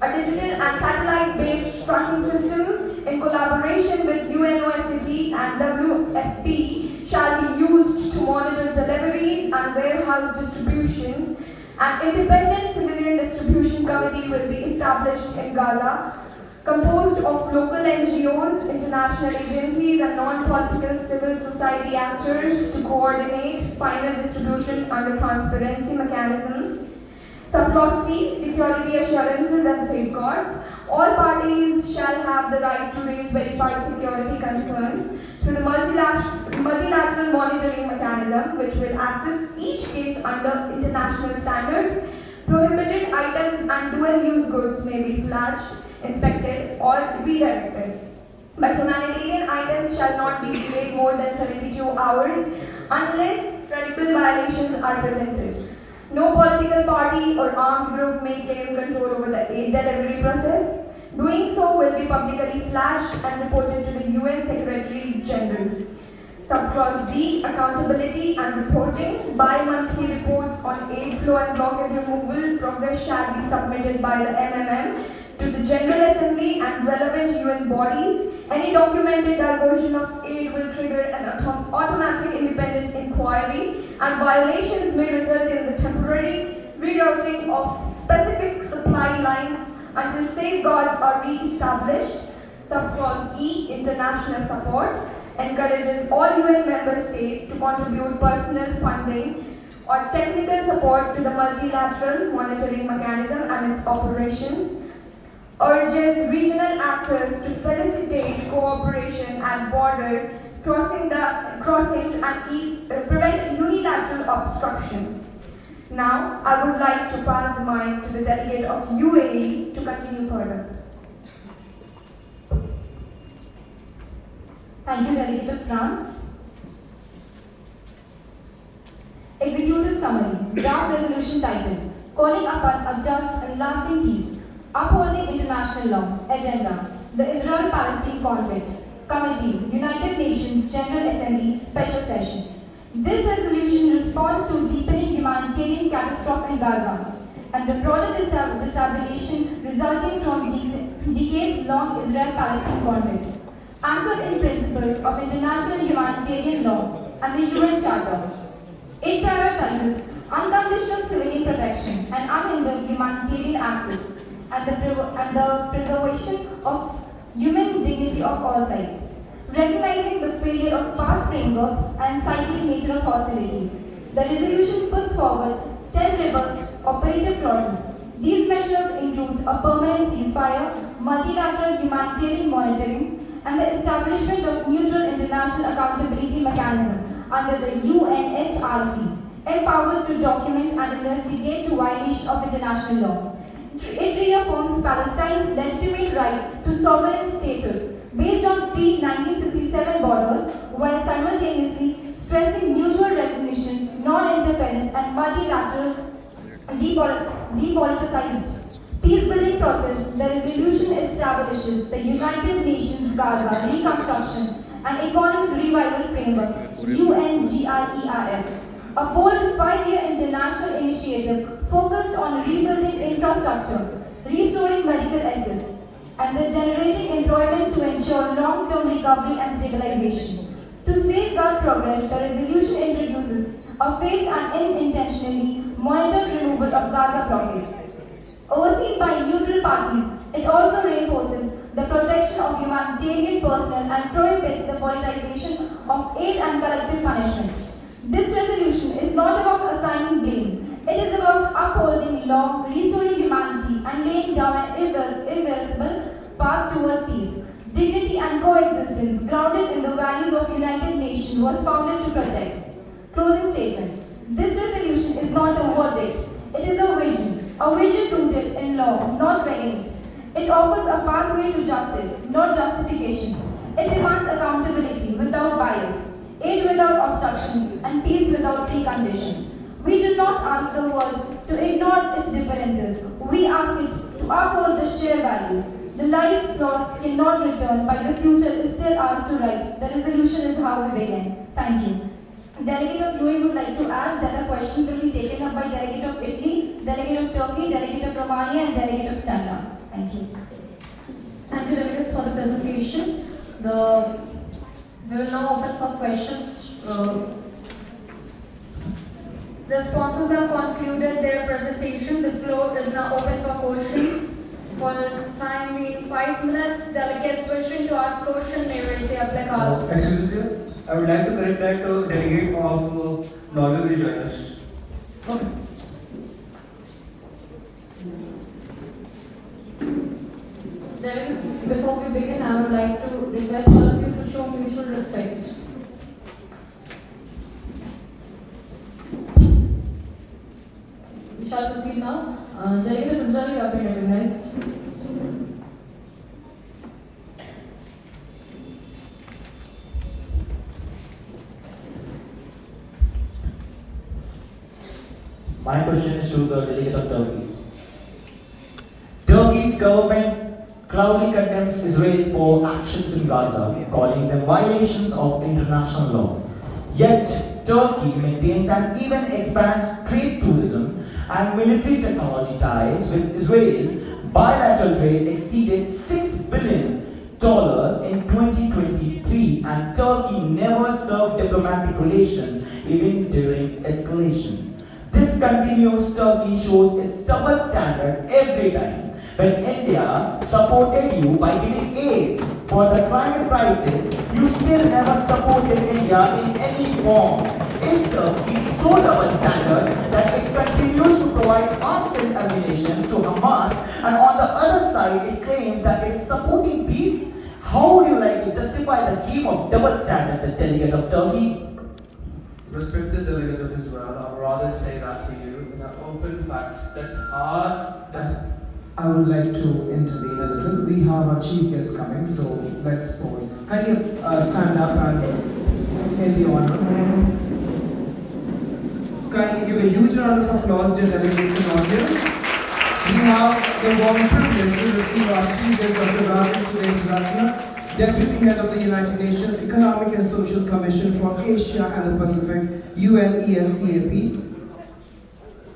A digital and satellite-based tracking system in collaboration with UNOSCT and WFP shall be used to monitor deliveries and warehouse distributions. An independent civilian distribution committee will be established in Gaza, composed of local NGOs, international agencies, and non-political civil society actors to coordinate final distribution under transparency mechanisms. Subclause C, security assurances and safeguards. All parties shall have the right to raise verified security concerns through the multilateral monitoring mechanism, which will assess each case under international standards. Prohibited items and dual-use goods may be flagged, inspected, or redirected. But humanitarian items shall not be delayed more than 72 hours unless credible violations are presented. No political party or armed group may claim control over the aid delivery process. Doing so will be publicly flashed and reported to the UN Secretary General. Subclause D, accountability and reporting. Bi-monthly reports on aid flow and blockade removal progress shall be submitted by the MMM to the General Assembly and relevant UN bodies. Any documented diversion of aid will trigger an automatic independent inquiry, and violations may result in the temporary rerouting of specific supply lines until safeguards are re-established. Subclause E, international support, encourages all UN member states to contribute personal funding or technical support to the multilateral monitoring mechanism and its operations. Urges regional actors to facilitate cooperation at border crossings and prevent unilateral obstructions. Now, I would like to pass the mic to the delegate of UAE to continue further. Thank you, Delegate of France. Executive Summary. Draft Resolution titled, Calling upon a just and lasting peace, upholding international law. Agenda. The Israel-Palestine conflict. Committee. United Nations General Assembly Special Session. This resolution responds to deepening humanitarian catastrophe in Gaza and the broader destabilization resulting from decades-long Israel-Palestine conflict, anchored in principles of international humanitarian law and the UN Charter. It prioritizes unconditional civilian protection and unhindered humanitarian access and the preservation of human dignity of all sides, recognizing the failure of past frameworks and cyclic nature of hostilities. The resolution puts forward 10 robust operative clauses. These measures include a permanent ceasefire, multilateral humanitarian monitoring, and the establishment of neutral international accountability mechanism under the UNHRC, empowered to document and investigate to violation of international law. It reaffirms Palestine's legitimate right to sovereign statehood based on pre-1967 borders, while simultaneously stressing mutual recognition, non-interference, and multilateral depoliticized peace-building process. The resolution establishes the United Nations Gaza Reconstruction and Economic Revival Framework (UNGRERF), a bold 5-year international initiative focused on rebuilding infrastructure, restoring medical access, and generating employment to ensure long-term recovery and stabilization. To safeguard progress, the resolution introduces a phased and unintentionally monitored removal of Gaza blockade. Overseen by neutral parties, it also reinforces the protection of humanitarian personnel and prohibits the politicization of aid and collective punishment. This resolution is not about assigning blame. It is about upholding law, restoring humanity, and laying down an irreversible path toward peace. Dignity and coexistence, grounded in the values of United Nations, was founded to protect. Closing statement. This resolution is not a verdict. It is a vision rooted in law, not vagaries. It offers a pathway to justice, not justification. It demands accountability without bias, aid without obstruction, and peace without preconditions. We do not ask the world to ignore its differences. We ask it to uphold the shared values. The lives lost cannot return, but the future is still ours to write. The resolution is how we begin. Thank you. Delegate of UAE would like to add that the questions will be taken up by Delegate of Italy, Delegate of Turkey, Delegate of Romania, and Delegate of China. Thank you. Thank you, delegates, for the presentation. We will now open for questions. The sponsors have concluded their presentation. The floor is now open for questions. For time being 5 minutes, delegates wishing to ask questions may raise their placards. Excellency, I would like to correct that delegate of Norway will join us. Okay. Delegates, before we begin, I would like to request all of you to show mutual respect. We shall proceed now. Delegate of Israel, you have been recognized. My question is to the delegate of Turkey. Turkey's government cloudly condemns Israel for actions in Gaza, calling them violations of international law. Yet, Turkey maintains and even expands trade tourism and military technology ties with Israel. Bilateral trade exceeded $6 billion in 2023, and Turkey never served diplomatic relations even during escalation. This continuous Turkey shows its double standard every time. When India supported you by giving aid for the climate crisis, you still never supported India in any form. Is Turkey so double standard that it continues to provide arms and ammunition to Hamas, and on the other side it claims that it's supporting peace? How would you like to justify the claim of double standard, the delegate of Turkey? Respected delegate of Israel, I would rather say that to you in an open fact that I would like to intervene a little. We have our chief guest coming, so let's pause. Kindly stand up and hail the honor. Kindly give a huge round of applause, dear delegates and audience. We have the warm privilege to receive our chief guest, Dr. Rajesh Ratna, Deputy Head of the United Nations Economic and Social Commission for Asia and the Pacific, UNESCAP.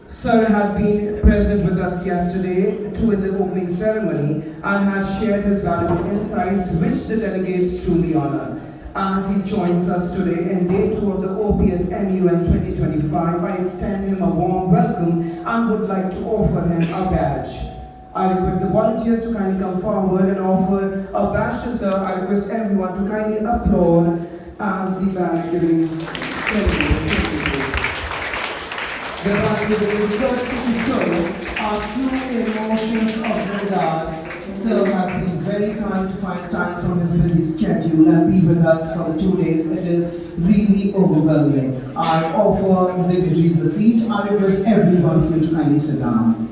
Sir had been present with us yesterday too in the opening ceremony and has shared his valuable insights, which the delegates truly honor. As he joins us today in day 2 of the OPS MUN 2025, I extend him a warm welcome and would like to offer him a badge. I request the volunteers to kindly come forward and offer a badge to sir. I request everyone to kindly applaud as the badge giving ceremony. The badge is courtesy to show our true emotions of regard. Sir has been very kind to find time from his busy schedule and be with us for the 2 days. It is really overwhelming. I offer the dignitaries the seat. I request everyone for you to kindly sit down.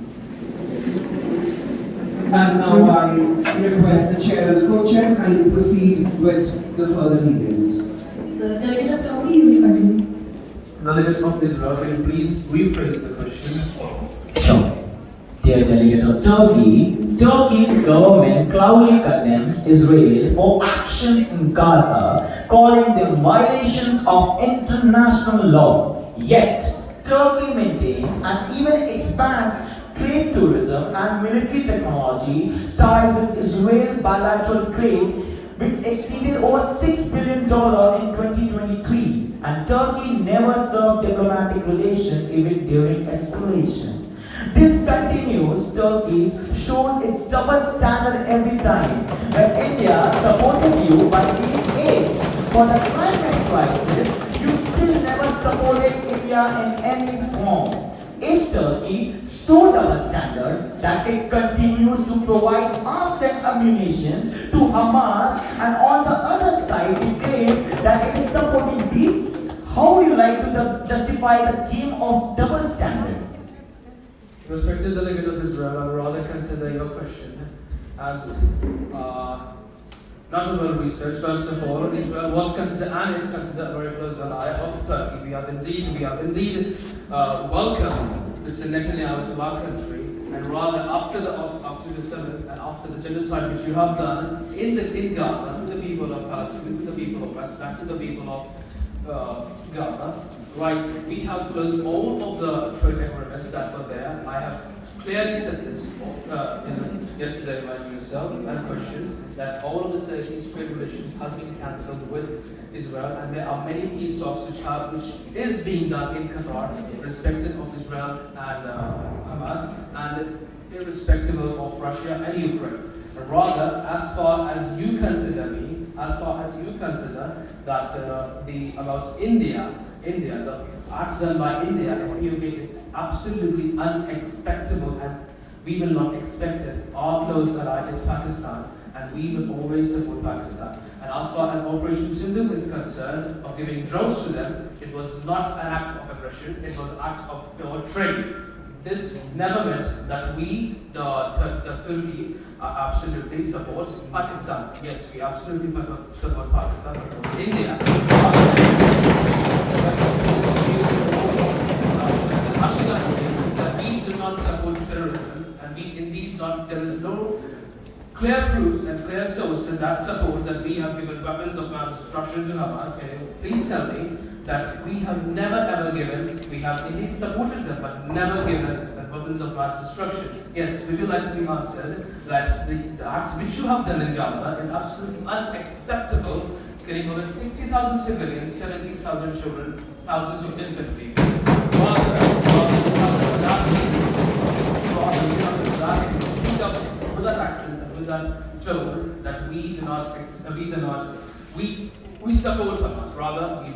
And now I request the chair and the co-chair kindly proceed with the further details. So, Delegate of Turkey, you may continue. Delegate of Israel, can you please rephrase the question? Sure. Dear delegate of Turkey, Turkey's government cloudly condemns Israel for actions in Gaza, calling them violations of international law. Yet, Turkey maintains and even expands trade tourism and military technology ties with Israel. Bilateral trade which exceeded over $6 billion in 2023, and Turkey never served diplomatic relations even during escalation. This continues Turkey shows its double standard every time. When India supported you by giving aid for the climate crisis, you still never supported India in any form. Is Turkey so double standard that it continues to provide arms and ammunition to Hamas, and on the other side it claims that it is supporting peace? How would you like to justify the claim of double standard? Respected delegate of Israel, I would rather consider your question as not well researched. First of all, Israel was considered and is considered a very close ally of Turkey. We have indeed welcomed Mr. Netanyahu to our country, and rather after the October 7th and after the genocide which you have done in Gaza to the people of Palestine, to the people of West Bank, to the people of Gaza, right, we have closed all of the trade agreements that were there. I have clearly said this yesterday in my minister and questions that all of the Turkey's trade relations have been cancelled with Israel, and there are many peace talks which is being done in Qatar, irrespective of Israel and Hamas, and irrespective of Russia and Ukraine. Rather, as far as you consider that about India, the acts done by India and POK is absolutely unacceptable, and we will not expect it. Our close ally is Pakistan, and we will always support Pakistan. And as far as Operation Sindhu is concerned, of giving drones to them, it was not an act of aggression, it was an act of pure trade. This never meant that we, the Turkey, absolutely support Pakistan. Yes, we absolutely support Pakistan, but India. That we do not support terrorism, and we indeed not. There is no clear proofs and clear sources that support that we have given weapons of mass destruction to Hamas. Can you please tell me that we have never ever given, we have indeed supported them, but never given weapons of mass destruction? Yes, we would like to be answered that the acts which you have done in Gaza is absolutely unacceptable, killing over 60,000 civilians, 17,000 children, thousands of infantry. Rather, you have to speak up with that accent and with that tone that we support Hamas. Rather, we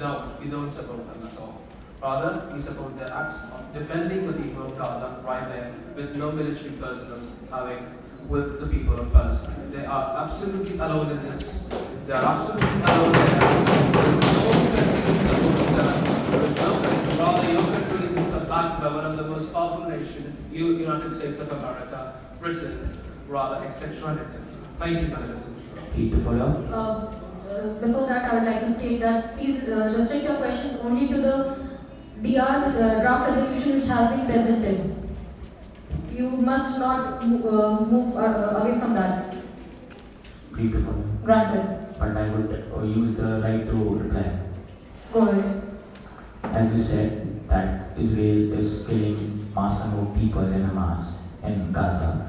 don't support them at all. Rather, we support the act of defending the people of Gaza right there with no military personnel having with the people of Palestine. They are absolutely alone in this. They are absolutely alone in that. There is no country that supports them. There is no country. Rather, your country is backed by one of the most powerful nations, United States of America, Britain, rather, etc. and etc. Thank you, Madam. Before that, I would like to state that please restrict your questions only to the DR draft resolution which has been presented. You must not move away from that. Beautiful. Granted. But I would use the right to reply. Go ahead. As you said, that Israel is killing mass number of people in Hamas in Gaza.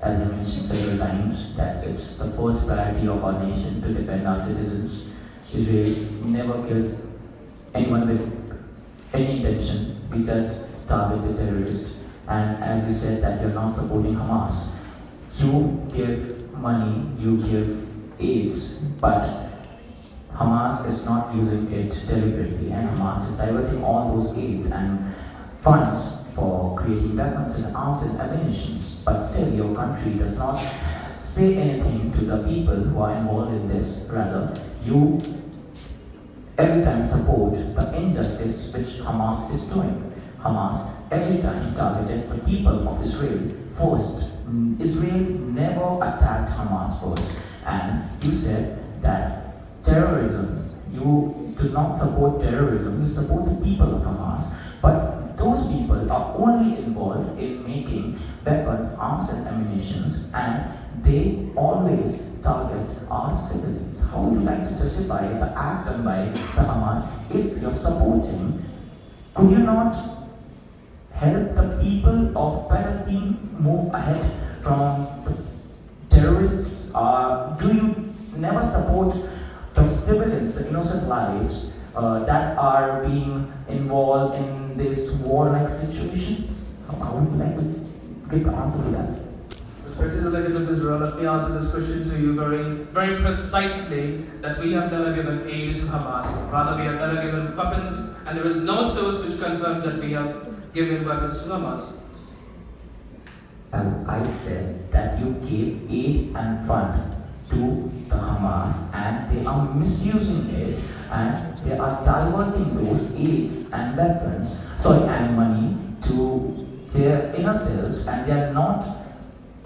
As I mentioned several times, that it's the first priority of our nation to defend our citizens. Israel never kills anyone with any intention. We just target the terrorists. And as you said that you're not supporting Hamas, you give money, you give aids, but Hamas is not using it deliberately, and Hamas is diverting all those aids and funds for creating weapons and arms and ammunitions. But still, your country does not say anything to the people who are involved in this. Rather, you every time support the injustice which Hamas is doing. Hamas every time targeted the people of Israel first. Israel never attacked Hamas first. And you said that terrorism, you do not support terrorism, you support the people of Hamas. But those people are only involved in making weapons, arms and ammunitions, and they always target our civilians. How would you like to justify the act done by the Hamas if you're supporting? Could you not help the people of Palestine move ahead from the terrorists? Do you never support the civilians, the innocent lives that are being involved in this war-like situation? How would you like to give the answer to that? Respected delegate of Israel, let me answer this question to you very precisely, that we have never given aid to Hamas. Rather, we have never given weapons, and there is no source which confirms that we have given weapons to Hamas. And I said that you gave aid and fund to the Hamas, and they are misusing it, and they are diverting those aids and weapons, and money to their inner selves, and they are not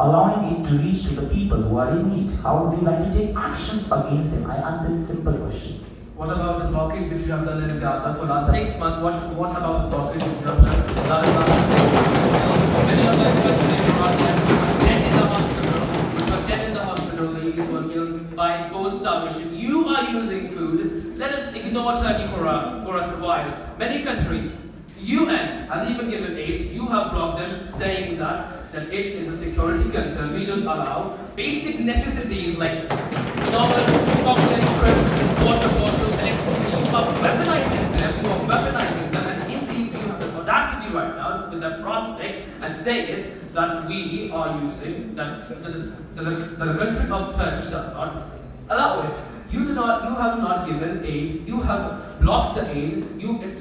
allowing it to reach to the people who are in need. How would you like to take actions against them? I ask this simple question. What about the blockade which you have done in Gaza for the last 6 months? What about the blockade which you have done in the last 6 months? Many of them get in the hospital. Get in the hospital. They were killed by forced starvation. You are using food. Let us ignore ignore Turkey for a while. Many countries, UN has even given aid. You have blocked them, saying that it is a security concern. We don't allow basic necessities like normal chocolate, fruit, water bottles, electricity. You are weaponizing them. You are weaponizing them, and indeed you have the audacity right now with that prospect and say it that we are using that the country of Turkey does not allow it. You have not given aid. You have blocked the aid. It's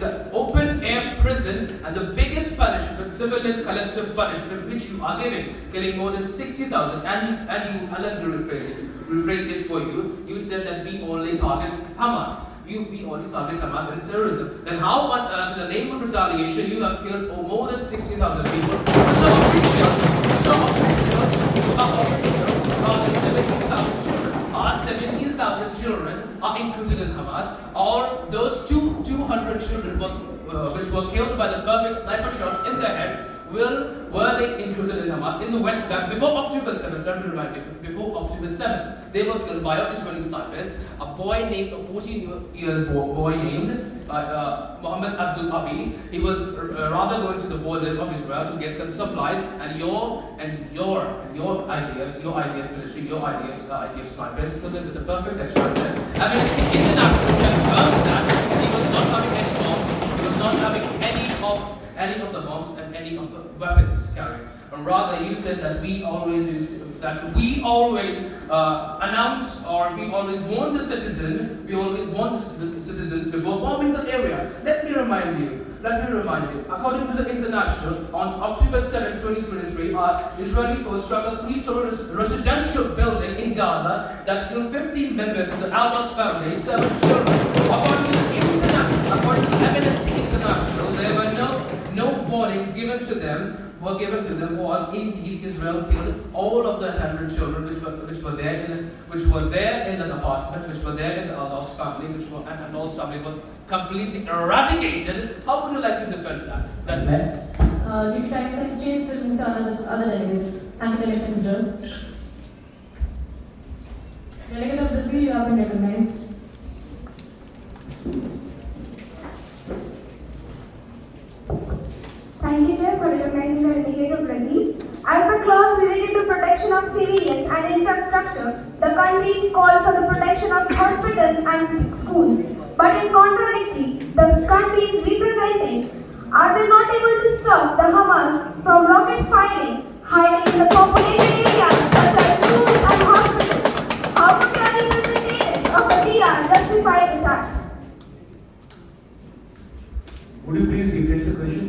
an open air prison, and the biggest punishment, civilian collective punishment, which you are giving, killing more than 60,000. And let me rephrase it for you. You said that we only target Hamas. We only target Hamas and terrorism. Then how on earth, in the name of retaliation, you have killed more than 60,000 people? Are 17,000 children are included in Hamas, or those 200 children which were killed by the perfect sniper shots in their head, were they included in Hamas in the West Bank before October 7th? Let me remind you, before October 7th, they were killed by Israeli snipers. A 14-year-old boy named Mohammed Abdul Abi. He was rather going to the borders of Israel to get some supplies, and your IDF military, your IDF snipers killed him with the perfect extraction. Amnesty International confirmed that he was not having any bombs. He was not having any of the bombs and any of the weapons carried. Rather, you said that we always announce, or we always warn the citizens before bombing the area. Let me remind you. According to the International, on October 7, 2023, Israeli forces struck a 3-story residential building in Gaza that killed 15 members of the Al-Abbas family, 7 children. According to the Amnesty International, there were no warnings given to them. Was indeed Israel killed all of the 100 children which were there in the apartment, which were there in the Al-Abbas family, and Al-Abbas family was completely eradicated. How would you like to defend that? Due to time constraints, we'll move to other delegates. Thank you, Delegate Israel. Delegate of Brazil, you have been recognized. Thank you, Chair, for recognizing the delegate of Brazil. As a clause related to protection of civilians and infrastructure, the countries call for the protection of hospitals and schools. But in contradictory, the countries representing, are they not able to stop the Hamas from rocket firing, hiding in the populated areas such as schools and hospitals? How would the representatives of the DR justify this act? Would you please repeat the question?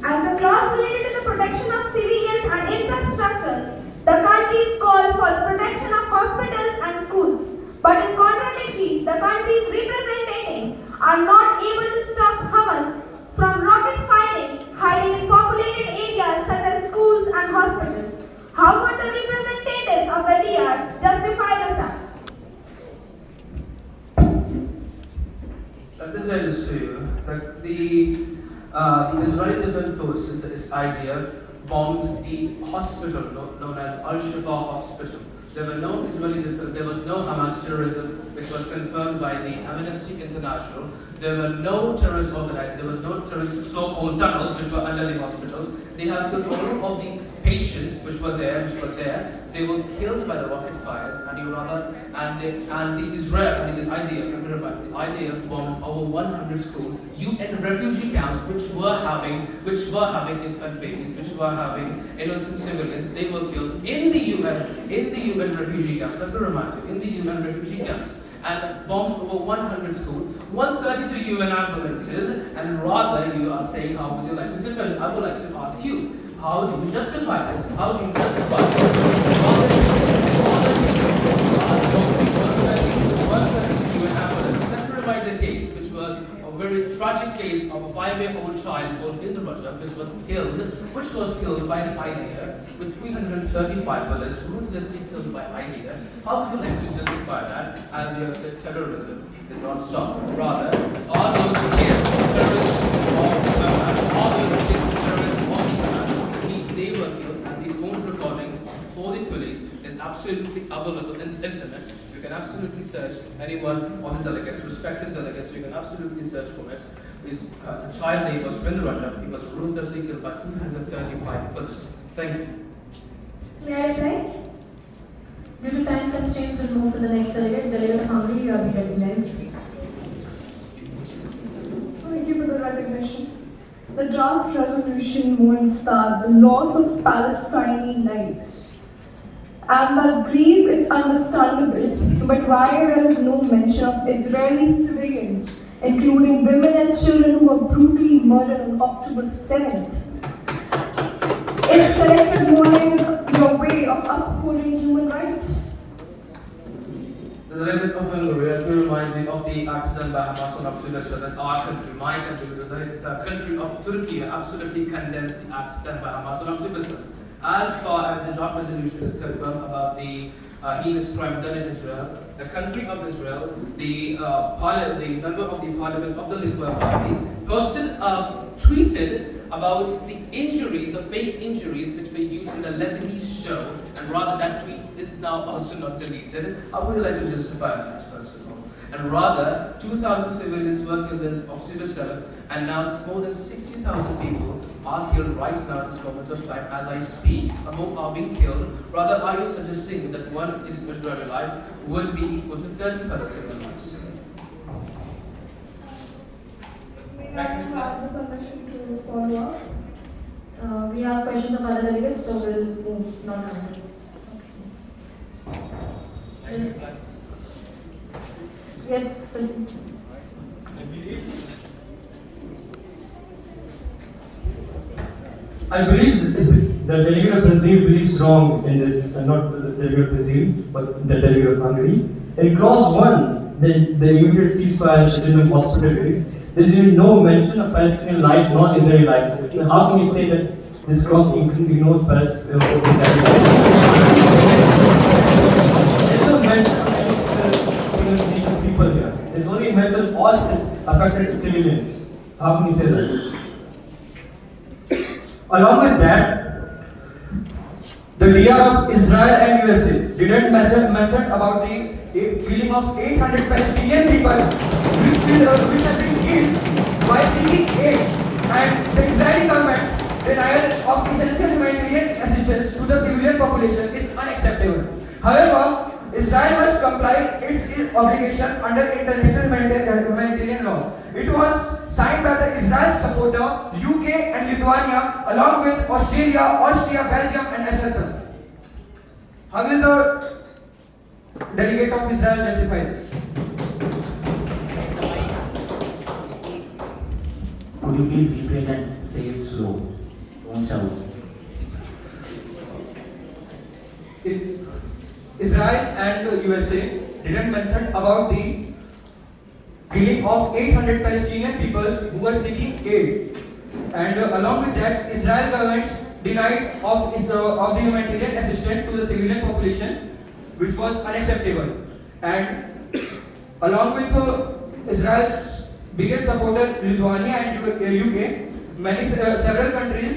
As a clause related to the protection of civilians and infrastructures, the countries call for the protection of hospitals and schools. But in contradictory, the countries representing are not able to stop Hamas from rocket firing, hiding in populated areas such as schools and hospitals. How would the representatives of the DR justify this act? Let me say this to you, that the Israeli Defense Forces, the IDF, bombed the hospital known as Al-Shifa Hospital. There was no Hamas terrorism, which was confirmed by the Amnesty International. There were no terrorist so-called tunnels which were under the hospitals. They have killed all of the patients which were there. They were killed by the rocket fires, the IDF bombed over 100 schools, UN refugee camps which were having infant babies, which were having innocent civilians. They were killed in the UN refugee camps. Let me remind you, in the UN refugee camps. And bombed over 100 schools, 132 UN ambulances, and rather you are saying, how would you like to defend? I would like to ask you, how do you justify this? How do you justify Let me remind the case, which was a very tragic case of a 5-year-old child called Hind Rajab, which was killed by the IDF with 335 bullets, ruthlessly killed by IDF. How would you like to justify that? As you have said, terrorism is not stopped. Rather, all those against terrorists they were killed, and the phone recordings for the police is absolutely available on the internet. You can absolutely search anyone on the delegates, respected delegates, you can absolutely search for it. His child name was Vindraja. He was ruthlessly killed by 235 bullets. Thank you. May I reply? Due to time constraints, we'll move to the next delegate. Delegate Hungary, you have been recognized. Thank you for the recognition. The draft resolution warns that the loss of Palestinian lives and that grief is understandable, but why there is no mention of Israeli civilians, including women and children who were brutally murdered on October 7th? Is selective mourning your way of upholding human rights? The delegates of Hungary are to remind me of the acts done by Hamas on October 7th. Our country, my country, the country of Turkey, absolutely condemns the acts done by Hamas on October 7th. As far as the draft resolution is confirmed about the heinous crime done in Israel, the country of Israel, the member of the parliament of the Liberal Party, posted tweeted about the injuries, the fake injuries which were used in a Lebanese show, and rather that tweet is now also not deleted. I would like to justify that first of all. And rather, 2,000 civilians were killed in October 7th, and now more than 60,000 people are killed right now at this moment of time as I speak. More are being killed. Rather, are you suggesting that one Israeli life would be equal to 30 Palestinian lives? May I have the permission to follow up? We have questions of other delegates, so we'll move not now. Yes, proceed. I believe the delegate of Brazil believes wrong in this, not the delegate of Brazil, but the delegate of Hungary. In clause 1, the immediate ceasefire in hospitals, there is no mention of Palestinian lives, non-Israeli lives. So how can you say that this clause ignores Palestinian lives? There's no mention of any people here. There's only mention of all affected civilians. How can you say that? Along with that, the DR of Israel and USA didn't mention about the killing of 800 Palestinian people which have been killed by seeking aid, and the Israeli government's denial of essential humanitarian assistance to the civilian population is unacceptable. However, Israel must comply its obligation under international humanitarian law. It was signed by the Israel supporter, UK and Lithuania, along with Australia, Austria, Belgium and etc. How will the delegate of Israel justify this? Could you please rephrase and say it slow? Don't shout. Israel and the USA didn't mention about the killing of 800 Palestinian people who were seeking aid, and along with that, Israel government's denied of the humanitarian assistance to the civilian population, which was unacceptable. And along with Israel's biggest supporter, Lithuania and UK, several countries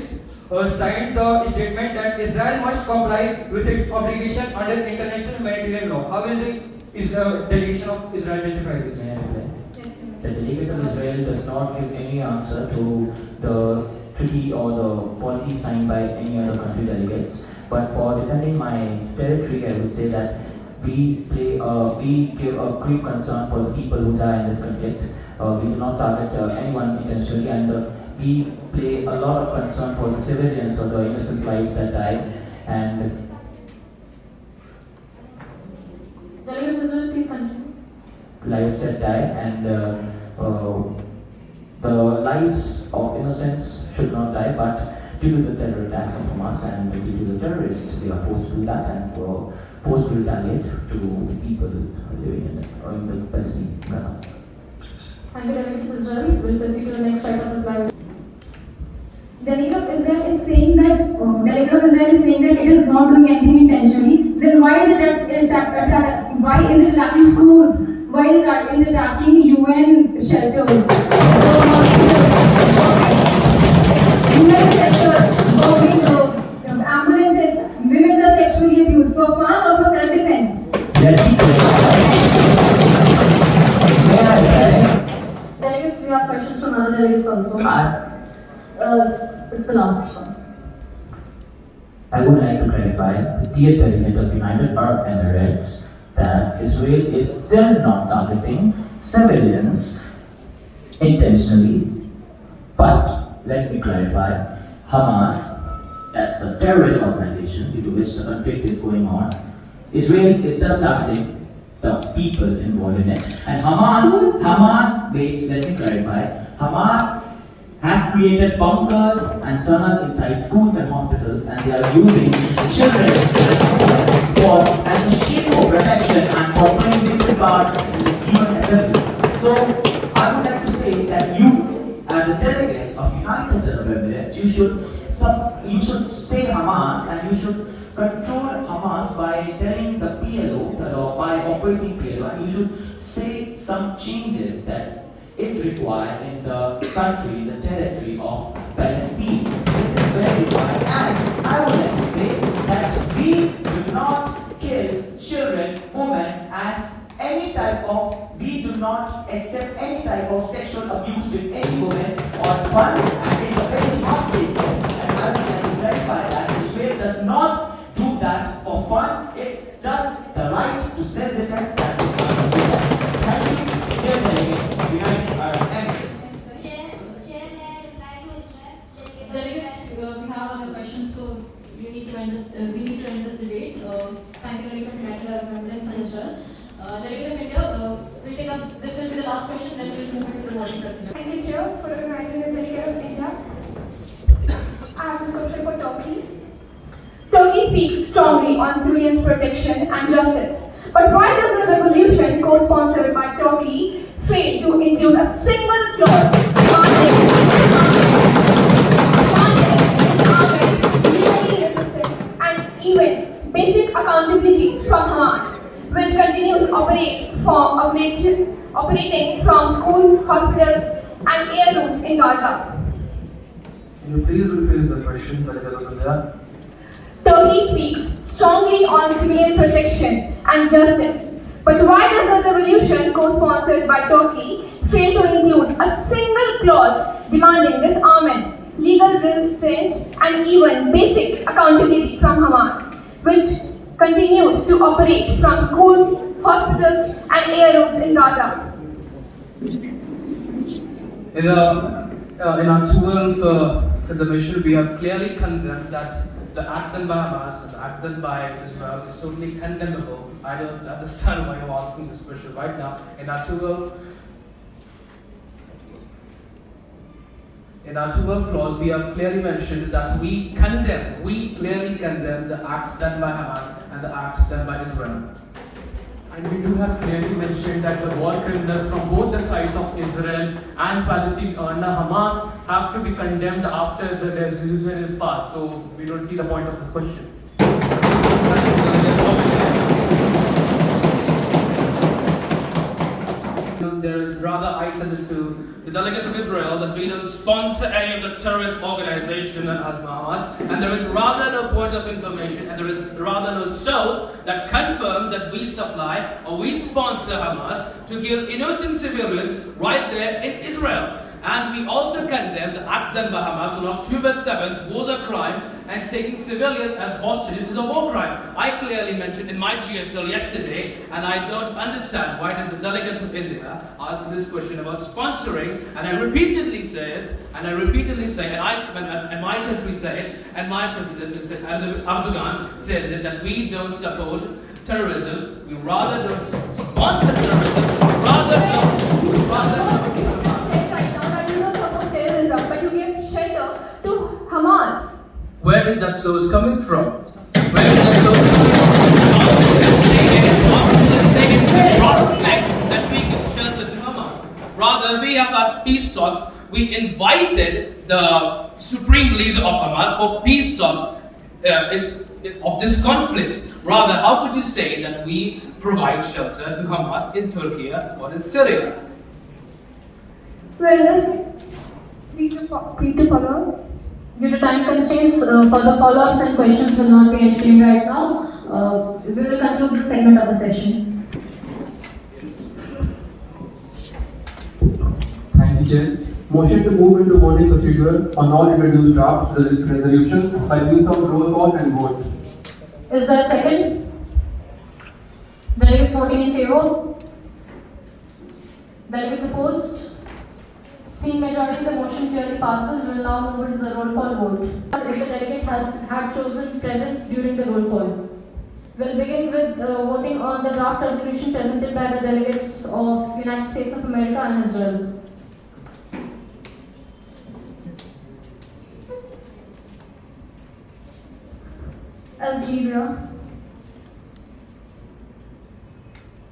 signed the statement that Israel must comply with its obligation under international humanitarian law. How will the delegation of Israel justify this? The delegate of Israel does not give any answer to the treaty or the policy signed by any other country delegates. But for defending my territory, I would say that we give a great concern for the people who die in this conflict. We do not target anyone intentionally, and we play a lot of concern for the civilians or the innocent lives that die. And Delegate President, please continue. Lives that die, and the lives of innocents should not die, but due to the terror attacks of Hamas and due to the terrorists, they are forced to do that and forced to retaliate to people living in the Palestinian Gaza. Thank you, Delegate Israel. We'll proceed to the next item of reply. Delegate of Israel is saying that it is not doing anything intentionally. Then why is it attacking schools? Why is it attacking UN shelters? UN shelters, ambulances, women are sexually abused for fun or for self-defense. have questions from other delegates also. It's the last one. I would like to clarify, the dear delegate of United Arab Emirates, that Israel is still not targeting civilians intentionally. But let me clarify, Hamas, that's a terrorist organization due to which the conflict is going on. Israel is just targeting the people involved in it. And wait, let me clarify, Hamas has created bunkers and tunnels inside schools and hospitals, and they are using children as a shield for protection and for playing different part in the human assembly. So I would like to say that you, as a delegate of United Arab Emirates, you should say Hamas, and you should control Hamas by telling the PLO, or by operating PLO, and you should say some changes that is required in the country, the territory of Palestine. This is very required, and I would like to say that we do not kill children, women, and we do not accept any type of sexual abuse with any woman or fun, and it's a very hard thing. And I would like to clarify that Israel does not do that for fun, it's just the right to self-defense that is not to do that. Thank you, dear delegate, United Arab Emirates. Delegates, we have other questions, so we need to end this debate. Thank you, Delegate of United Arab Emirates as well. Delegate of India, we'll take up, this will be the last question, then we'll move into the voting procedure. Thank you, Chair, for organizing the Delegate of India. I have a question for Turkey. Turkey speaks strongly on civilian protection and justice. But why does the revolution co-sponsored by Turkey fail to include a single clause demanding legally resistant and even basic accountability from Hamas, which continues operating from schools, hospitals, and air routes in Gaza? Can you please rephrase the question, Delegate of India? Turkey speaks strongly on civilian protection and justice. But why does the revolution co-sponsored by Turkey fail to include a single clause demanding disarmament, legal resistance, and even basic accountability from Hamas, which continues to operate from schools, hospitals, and air routes in Gaza? In our 12th mission, we have clearly condemned that the act done by Hamas and the act done by Israel is totally condemnable. I don't understand why you're asking this question right now. In our 12th clause, we have clearly mentioned that we clearly condemn the act done by Hamas and the act done by Israel. And we do have clearly mentioned that the war criminals from both the sides of Israel and Palestine and Hamas have to be condemned after the resolution is passed. So we don't see the point of this question. There is rather, I said it to the delegates of Israel, that we don't sponsor any of the terrorist organization as Hamas, and there is rather no point of information, and there is rather no source that confirms that we supply or we sponsor Hamas to kill innocent civilians right there in Israel. And we also condemn the act done by Hamas on October 7th was a crime, and taking civilians as hostages is a war crime. I clearly mentioned in my GSL yesterday, and I don't understand why does the delegates of India ask this question about sponsoring, and I repeatedly say it, and my country say it, and my president Erdogan says it, that we don't support terrorism, we rather don't sponsor terrorism, but you give shelter to Hamas. Where is that source coming from? Where is that source coming from? That we give shelter to Hamas. Rather, we have had peace talks. We invited the supreme leader of Hamas for peace talks of this conflict. Rather, how could you say that we provide shelter to Hamas in Turkey or in Syria? Well, let's please to follow. Due to time constraints, further follow-ups and questions will not be entertained right now. We will conclude this segment of the session. Thank you. Chair. Motion to move into voting procedure on all introduced draft resolutions by means of roll call and vote. Is there a second? Delegates voting in favor? Delegates opposed? Seeing majority, the motion clearly passes. We will now move into the roll call vote. If the delegate had chosen present during the roll call. We'll begin with voting on the draft resolution presented by the delegates of United States of America and Israel. Algeria.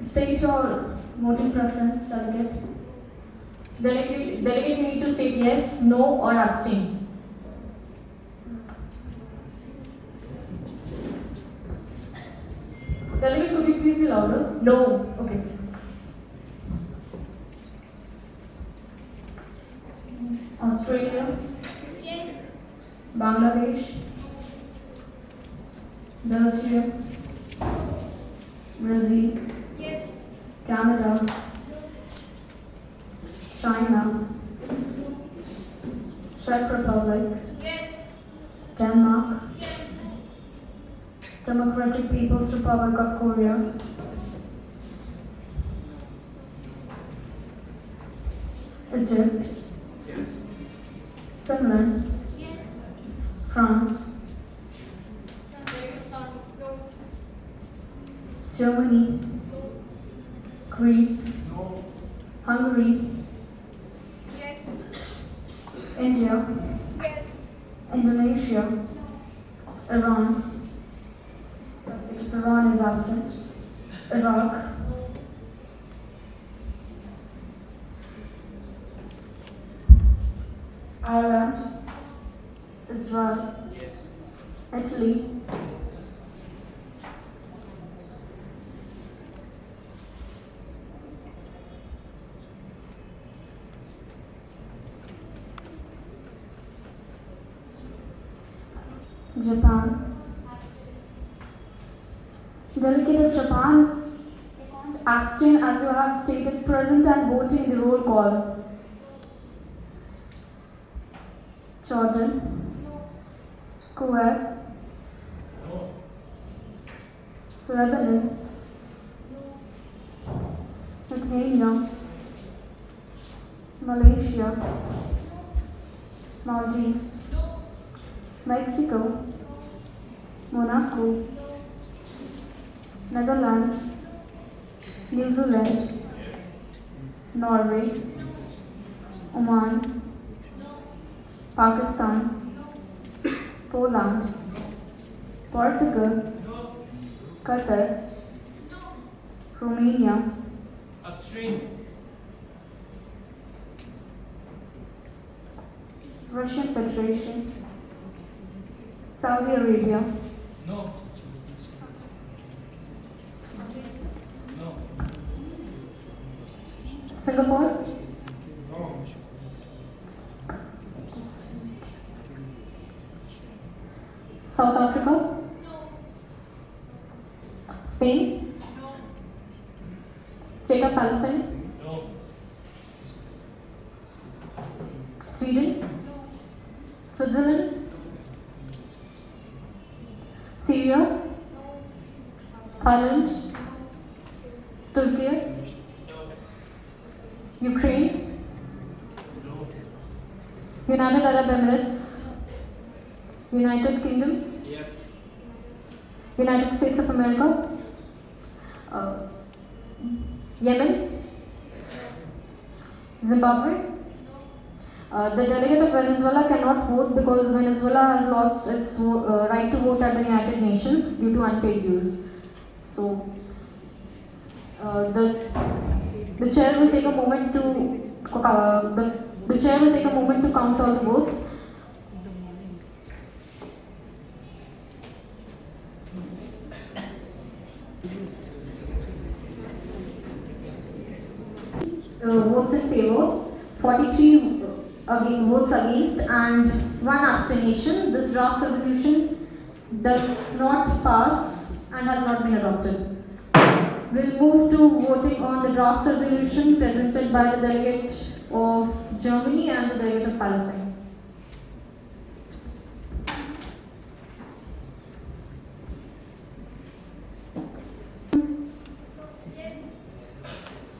State your voting preference, delegate. Delegate, you need to state yes, no, or abstain. Delegate, could you please be louder? No. Okay. Australia. Yes. Bangladesh. Belgium. Brazil. Yes. Canada. China. Czech Republic. Yes. Denmark. Yes. Democratic People's Republic of Korea. Egypt. Yes. Finland. Yes. France. No. Germany. Greece. Hungary. Yes. India. Yes. Indonesia. Iran. Iran is absent. Iraq. Ireland. Israel. Yes. Italy. Japan. Delegate of Japan, abstain as you have stated present and voting the roll call. Jordan. Kuwait. Lebanon. Lithuania. Malaysia. Maldives. Mexico. Monaco. Netherlands. New Zealand. Norway. Oman. Pakistan. Poland. Portugal. Qatar. Romania. Abstain. Russian Federation. Saudi Arabia. No. No. Singapore. No. South Africa. Spain. State of Palestine. No. Sweden. Switzerland. Syria. Ireland. Turkey. Ukraine. United Arab Emirates. United Kingdom. Yes. United States of America. Yemen. Zimbabwe. The delegate of Venezuela cannot vote because Venezuela has lost its right to vote at the United Nations due to unpaid dues. So, the chair will take a moment to the chair will take a moment to count all the votes. Votes in favor, 43 votes against and 1 abstention. This draft resolution does not pass and has not been adopted. We'll move to voting on the draft resolution presented by the delegate of Germany, and the delegate of Palestine.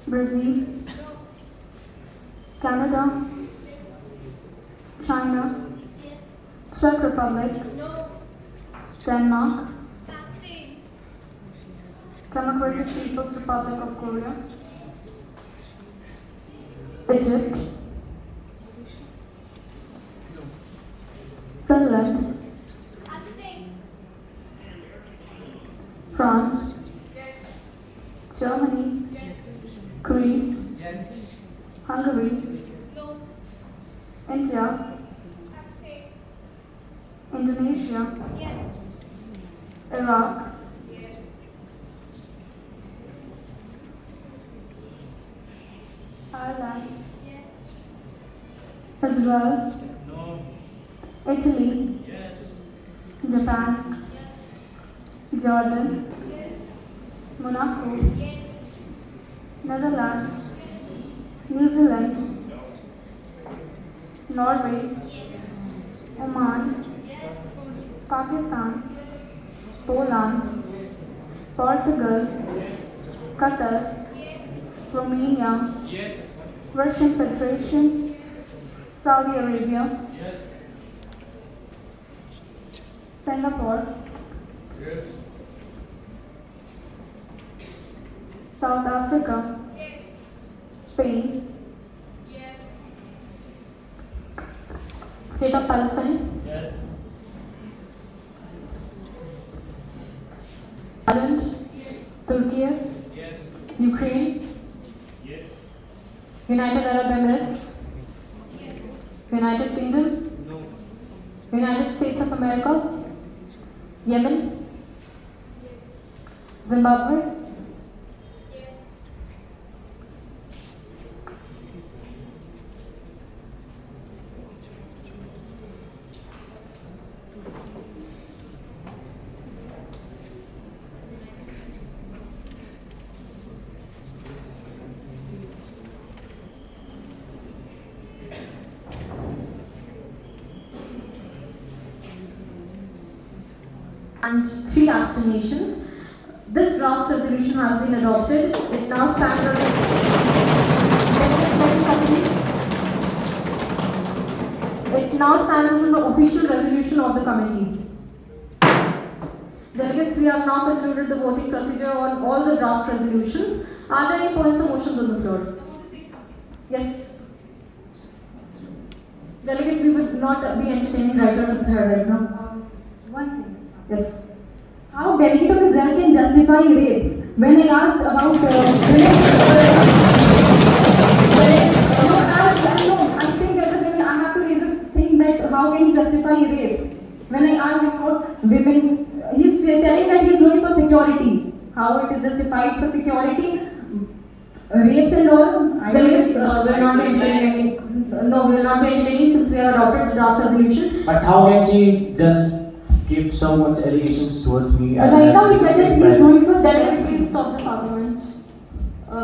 Brazil, Canada, China, Czech Republic, Denmark, Democratic People's Republic of Korea, Egypt, Finland, France, Germany, Greece, Hungary, India, Indonesia, Iraq, Ireland, Israel, Italy, Japan, Jordan, Monaco, Netherlands, New Zealand, Norway, Oman, Pakistan, Poland, Portugal, Qatar, Romania, Russian Federation, Saudi Arabia, Singapore, South Africa, Spain, State of Palestine, Ireland, Turkey, Ukraine, United Arab Emirates, United Kingdom, United States of America, Yemen, Zimbabwe, and 3 abstentions. This draft resolution has been adopted. It now stands as an official resolution of the committee. Delegates, we have now concluded the voting procedure on all the draft resolutions. Are there any points or motions on the floor? Yes. Delegate, we would not be entertaining right now. One thing. Yes. How delegate of Israel can justify rapes? When I asked about I think as a woman I have to raise this thing that how can he justify rapes? When I asked about women, he's telling that he's doing for security. How it is justified for security? Rapes and all? Delegates, we will not be entertaining. No, we will not be entertaining since we have adopted the draft resolution. But how can she just give so much allegations towards me? But right now he said that he is doing for Delegates, please stop this argument.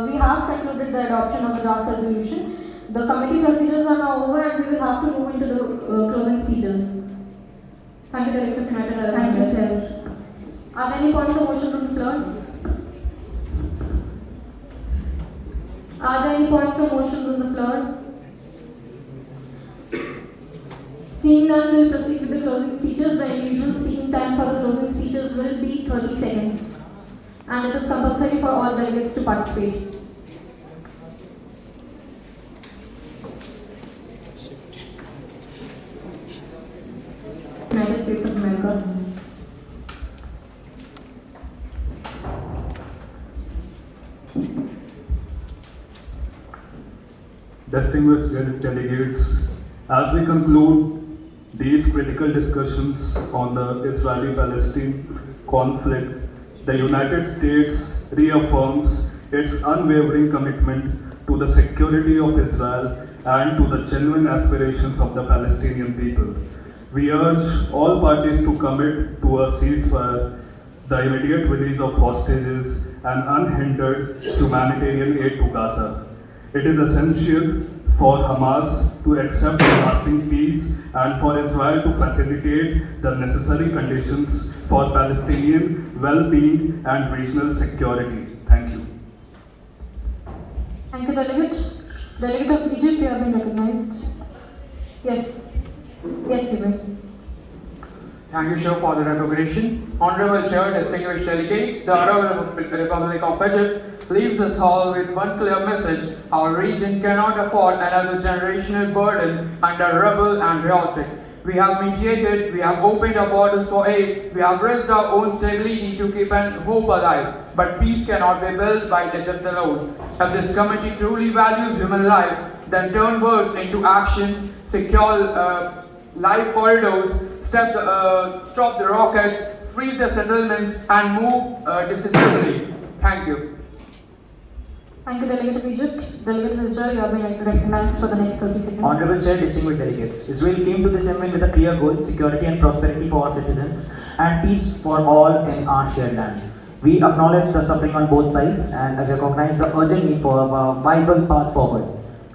We have concluded the adoption of the draft resolution. The committee procedures are now over and we will have to move into the closing speeches. Thank you, Delegate of United Arab Thank you, Emirates. Chair. Are there any points or motions on the floor? Are there any points or motions on the floor? Seeing none, we will proceed with the closing speeches. The individual speaking time for the closing speeches will be 30 seconds. And it is compulsory for all delegates to participate. United States of America. Distinguished delegates, as we conclude these critical discussions on the Israeli-Palestine conflict, the United States reaffirms its unwavering commitment to the security of Israel and to the genuine aspirations of the Palestinian people. We urge all parties to commit to a ceasefire, the immediate release of hostages, and unhindered humanitarian aid to Gaza. It is essential for Hamas to accept lasting peace and for Israel to facilitate the necessary conditions for Palestinian well-being and regional security. Thank you. Thank you, Delegate. Delegate of Egypt, you have been recognized. Yes. Yes, you may. Thank you, Sir, for the recognition. Honorable Chair, distinguished delegates, the Arab Republic of Egypt leaves this hall with one clear message: our region cannot afford another generational burden under rebel and chaotic. We have mediated, we have opened our borders for aid, we have risked our own stability to keep an hope alive. But peace cannot be built by Egypt alone. If this committee truly values human life, then turn words into actions, secure life corridors, stop the rockets, freeze the settlements, and move decisively. Thank you. Thank you, Delegate of Egypt. Delegate of Israel, you have been recognized for the next 30 seconds. Honorable Chair, distinguished delegates, Israel came to this event with a clear goal: security and prosperity for our citizens and peace for all in our shared land. We acknowledge the suffering on both sides and recognize the urgent need for a viable path forward.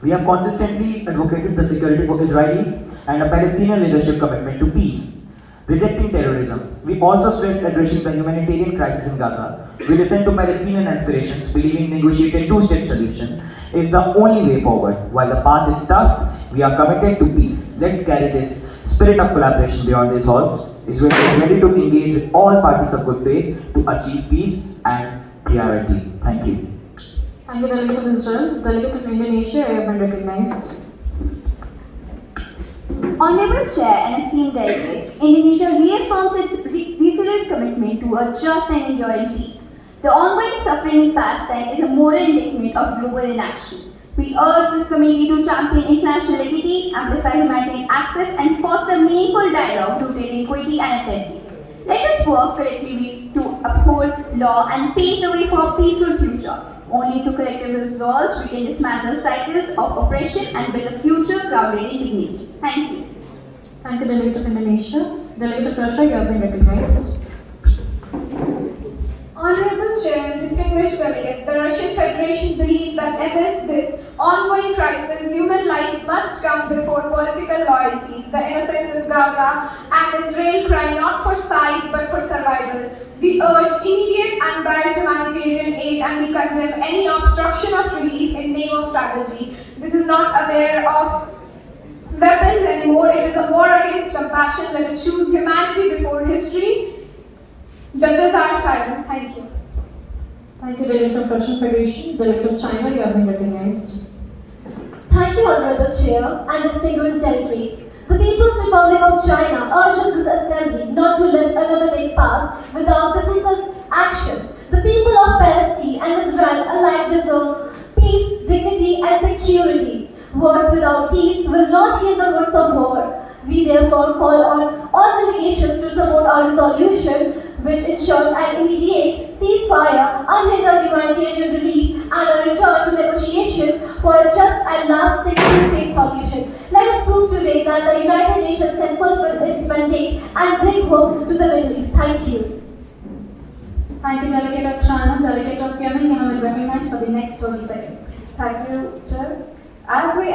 We have consistently advocated the security for Israelis and a Palestinian leadership commitment to peace, rejecting terrorism. We also stress addressing the humanitarian crisis in Gaza. We listen to Palestinian aspirations, believing negotiating two-state solution is the only way forward. While the path is tough, we are committed to peace. Let's carry this spirit of collaboration beyond these halls. Israel is ready to engage with all parties of good faith to achieve peace and clarity. Thank you. Thank you, Delegate of Israel. Delegate of Indonesia, you have been recognized. Honorable Chair and esteemed delegates, Indonesia reaffirms its resolute commitment to a just and enduring peace. The ongoing suffering in Palestine is a moral indictment of global inaction. We urge this committee to champion international equity, amplify humanitarian access, and foster meaningful dialogue rooted in equity and empathy. Let us work collectively to uphold law and pave the way for a peaceful future. Only through collective resolve we can dismantle cycles of oppression and build a future grounded in dignity. Thank you. Thank you, Delegate of Indonesia. Delegate of Russia, you have been recognized. Honorable Chair, distinguished delegates, the Russian Federation believes that amidst this ongoing crisis, human lives must come before political loyalties. The innocents in Gaza and Israel cry not for sides but for survival. We urge immediate and unbiased humanitarian aid, and we condemn any obstruction of relief in name of strategy. This is not a war of weapons anymore, it is a war against compassion. Let us choose humanity before history. Judges are silence. Thank you. Thank you, Delegate of Russian Federation. Delegate of China, you have been recognized. Thank you, Honorable Chair and distinguished delegates. The People's Republic of China urges this assembly not to let another day pass without decisive actions. The people of Palestine and Israel alike deserve peace, dignity, and security. Words without deeds will not heal the wounds of war. We therefore call on all delegations to support our resolution, which ensures an immediate ceasefire, unhindered humanitarian relief, and a return to negotiations for a just and lasting two-state solution. Let us prove today that the United Nations can fulfill its mandate and bring hope to the Middle East. Thank you. Thank you, Delegate of China. Delegate of Yemen, you have been recognized for the next 30 seconds. Thank you, Chair. As we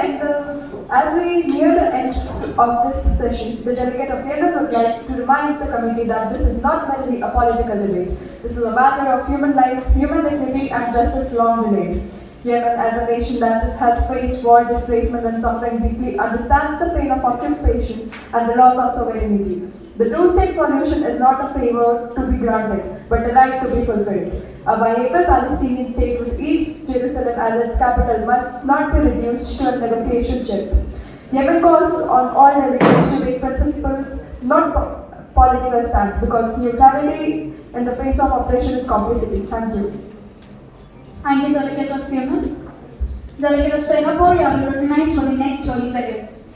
near the end of this session, the delegate of Yemen would like to remind the committee that this is not merely a political debate. This is a matter of human lives, human dignity, and justice long delayed. Yemen, as a nation that has faced war, displacement, and suffering deeply, understands the pain of occupation and the loss of sovereignty. The two-state solution is not a favor to be granted, but a right to be fulfilled. A viable Palestinian state with East Jerusalem as its capital must not be reduced to a negotiation chip. Yemen calls on all delegates to make principles, not political stand, because neutrality in the face of oppression is complicity. Thank you. Thank you, Delegate of Yemen. Delegate of Singapore, you are recognized for the next 20 seconds.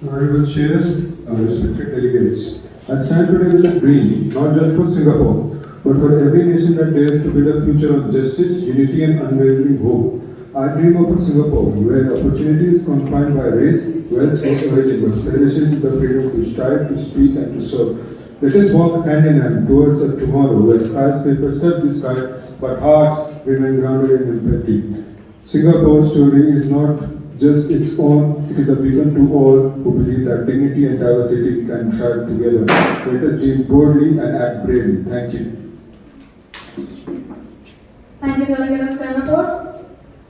Honorable Chairs, respected delegates, I stand today with a dream, not just for Singapore, but for every nation that dares to build a future of justice, unity, and unwavering hope. I dream of a Singapore where opportunity is confined by race, wealth, or origin, but perishes the freedom to strive, to speak, and to serve. Let us walk hand in hand towards a tomorrow where skyscrapers touch the sky, but hearts remain grounded in empathy. Singapore's story is not just its own, it is a beacon to all who believe that dignity and diversity can thrive together. Let us dream boldly and act bravely. Thank you. Thank you, Delegate of Singapore.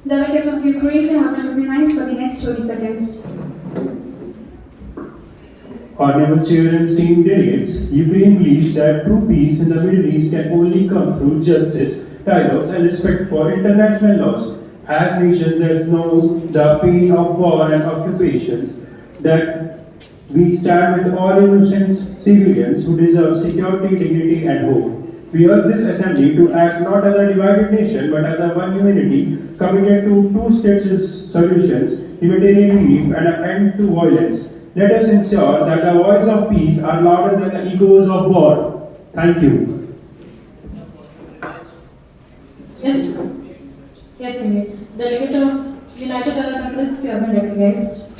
Delegate of Ukraine, you have to recognize for the next 30 seconds. Honorable Chair and esteemed delegates, Ukraine believes that true peace in the Middle East can only come through justice, dialogues, and respect for international laws. As nations that know the pain of war and occupation, that we stand with all innocent civilians who deserve security, dignity, and hope. We urge this assembly to act not as a divided nation, but as a one unity, committed to two-state solutions, humanitarian relief, and an end to violence. Let us ensure that the voice of peace are louder than the echoes of war. Thank you. Yes. Yes, indeed. Delegate of United Arab Emirates, you have been recognized.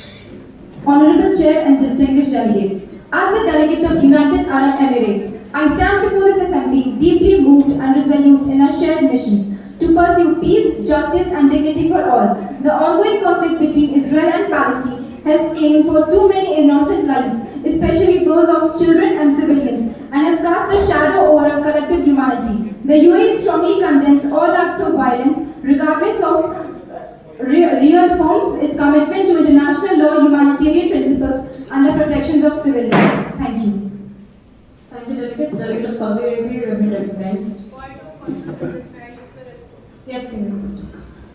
Honorable Chair and distinguished delegates, as the delegate of United Arab Emirates, I stand before this assembly deeply moved and resolute in our shared missions to pursue peace, justice, and dignity for all. The ongoing conflict between Israel and Palestine has claimed for too many innocent lives, especially those of children and civilians, and has cast a shadow over our collective humanity. The UAE strongly condemns all acts of violence, regardless of reaffirms its commitment to international law, humanitarian principles, and the protections of civilians. Thank you. Thank you, Delegate. Delegate of Saudi Arabia, you have been recognized. Yes, indeed.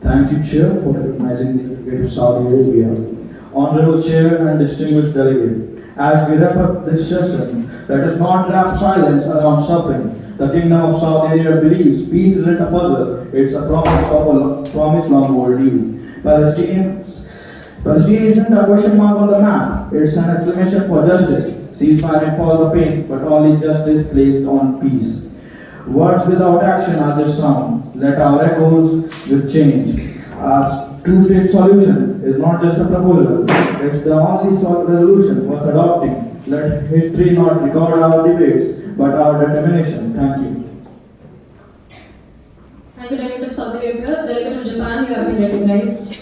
Thank you, Chair, for recognizing the delegate of Saudi Arabia. Honorable Chair and distinguished delegate, as we wrap up this session, let us not wrap silence around suffering. The Kingdom of Saudi Arabia believes peace isn't a puzzle, it's a promise long overdue. Palestine isn't a question mark on the map, it's an exclamation for justice. Ceasefire and for the pain, but only justice placed on peace. Words without action are just sound. Let our echoes with change. Our two-state solution is not just a proposal, it's the only resolution worth adopting. Let history not record our debates, but our determination. Thank you. Thank you, Delegate of Saudi Arabia. Delegate of Japan, you have been recognized.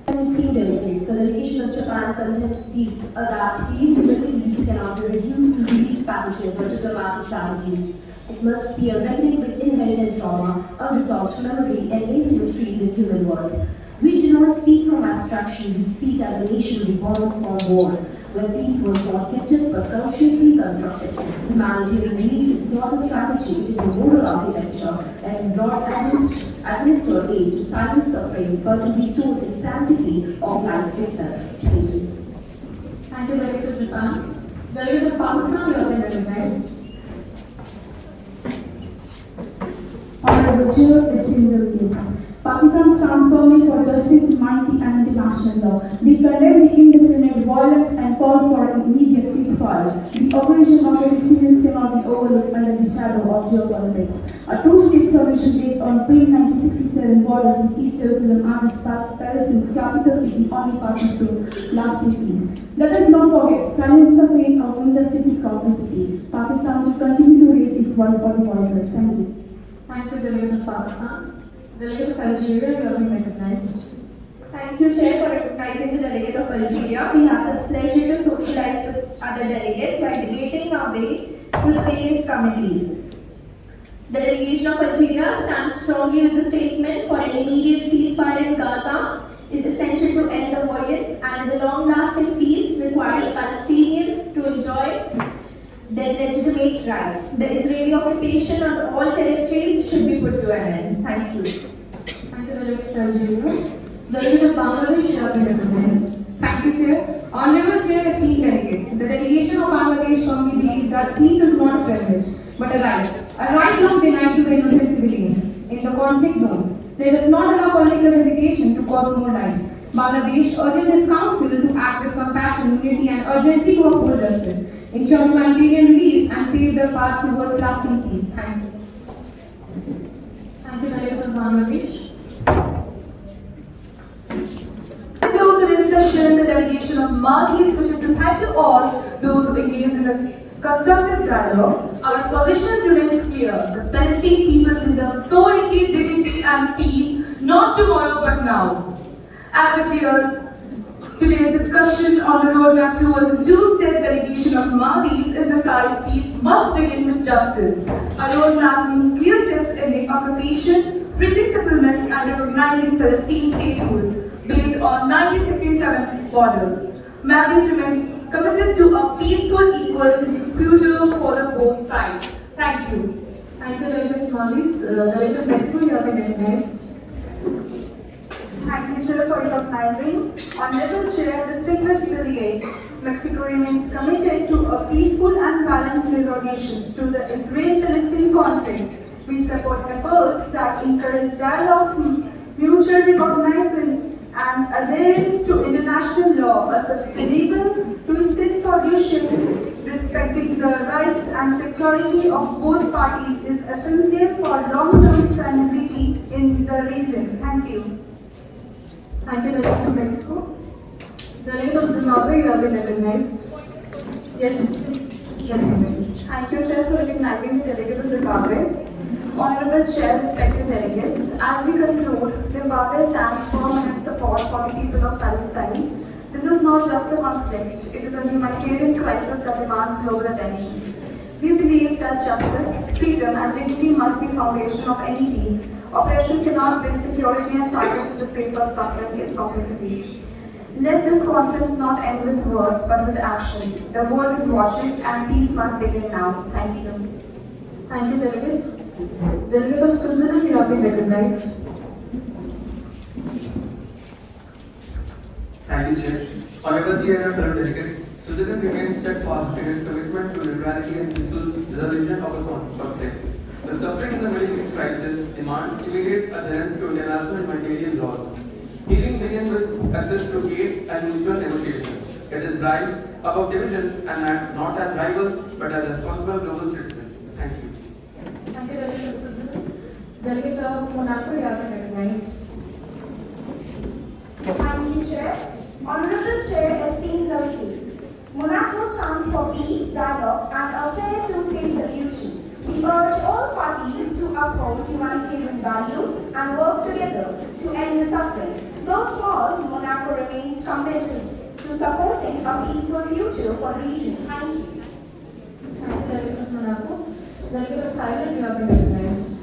Esteemed delegates, the delegation of Japan contends that healing the Middle East cannot be reduced to relief packages or diplomatic platitudes. It must be a reckoning with inherited trauma, unresolved memory, and asymmetries in human world. We do not speak from abstraction, we speak as a nation reborn from war, where peace was not gifted but consciously constructed. Humanitarian relief is not a strategy, it is a moral architecture that does not administer aid to silence suffering but to restore the sanctity of life itself. Thank you. Thank you, Delegate of Japan. Delegate of Pakistan, you have been recognized. Honorable Chair, esteemed delegates, Pakistan stands firmly for justice, humanity, and international law. We condemn the indiscriminate violence and call for an immediate ceasefire. The operation of Palestinians cannot be overlooked under the shadow of geopolitics. A two-state solution based on pre-1967 borders in East Jerusalem and Palestine's capital is the only path to lasting peace. Let us not forget, silence in the face of injustice is complicity. Pakistan will continue to raise its voice for the voiceless. Thank you. Thank you, Delegate of Pakistan. Delegate of Algeria, you have been recognized. Thank you, Chair, for recognizing the delegate of Algeria. We have the pleasure to socialize with other delegates by debating our way through the various committees. The delegation of Algeria stands strongly with the statement for an immediate ceasefire in Gaza is essential to end the violence and the long-lasting peace requires Palestinians to enjoy their legitimate right. The Israeli occupation on all territories should be put to an end. Thank you. Thank you, Delegate of Algeria. Delegate of Bangladesh, you have been recognized. Thank you, Chair. Honorable Chair, esteemed delegates, the delegation of Bangladesh firmly believes that peace is not a privilege, but a right long denied to the innocent civilians in the conflict zones. Let us not allow political hesitation to cause more lives. Bangladesh urges this Council to act with compassion, unity, and urgency to uphold justice, ensure humanitarian relief, and pave the path towards lasting peace. Thank you. Thank you, Delegate of Bangladesh. To today's session, the delegation of Maldives wishes to thank you all those who engaged in the constructive dialogue. Our position remains clear. The Palestinian people deserve sovereignty, dignity, and peace, not tomorrow but now. As it clear, today's discussion on the roadmap towards a two-step delegation of Maldives emphasized peace must begin with justice. A roadmap means clear steps ending occupation, freezing settlements, and recognizing Palestine statehood based on 1967 borders. Maldives remains committed to a peaceful, equal future for the both sides. Thank you. Thank you, Delegate Maldives. Delegate Mexico, you have been recognized. Thank you, Chair, for recognizing. Honorable Chair, distinguished delegates, Mexico remains committed to a peaceful and balanced resolutions to the Israel-Palestine conflict. We support efforts that encourage dialogues, mutual recognition, and adherence to international law. A sustainable two-state solution respecting the rights and security of both parties is essential for long-term stability in the region. Thank you. Thank you, Delegate of Mexico. Delegate of Zimbabwe, you have been recognized. Yes. Yes. Thank you, Chair, for recognizing the delegate of Zimbabwe. Honorable Chair, respected delegates, as we conclude, Zimbabwe stands firm in its support for the people of Palestine. This is not just a conflict, it is a humanitarian crisis that demands global attention. We believe that justice, freedom, and dignity must be foundation of any peace. Operation cannot bring security and silence in the face of suffering and complexity. Let this conference not end with words but with action. The world is watching and peace must begin now. Thank you. Thank you, Delegate. Delegate of Switzerland, you have been recognized. Thank you, Chair. Honorable Chair and fellow delegates, Switzerland remains steadfast in its commitment to neutrality and peaceful resolution of the conflict. The suffering in the Middle East crisis demands immediate adherence to international humanitarian laws. Healing begins with access to aid and mutual negotiations. It is rise above divisions and not as rivals but as responsible global citizens. Thank you. Thank you, Delegate of Switzerland. Delegate of Monaco, you have been recognized. Thank you, Chair. Honorable Chair, esteemed delegates, Monaco stands for peace, dialogue, and a fair two-state solution. We urge all parties to uphold humanitarian values and work together to end the suffering. Though small, Monaco remains committed to supporting a peaceful future for the region. Thank you. Thank you, Delegate of Monaco. Delegate of Thailand, you have been recognized.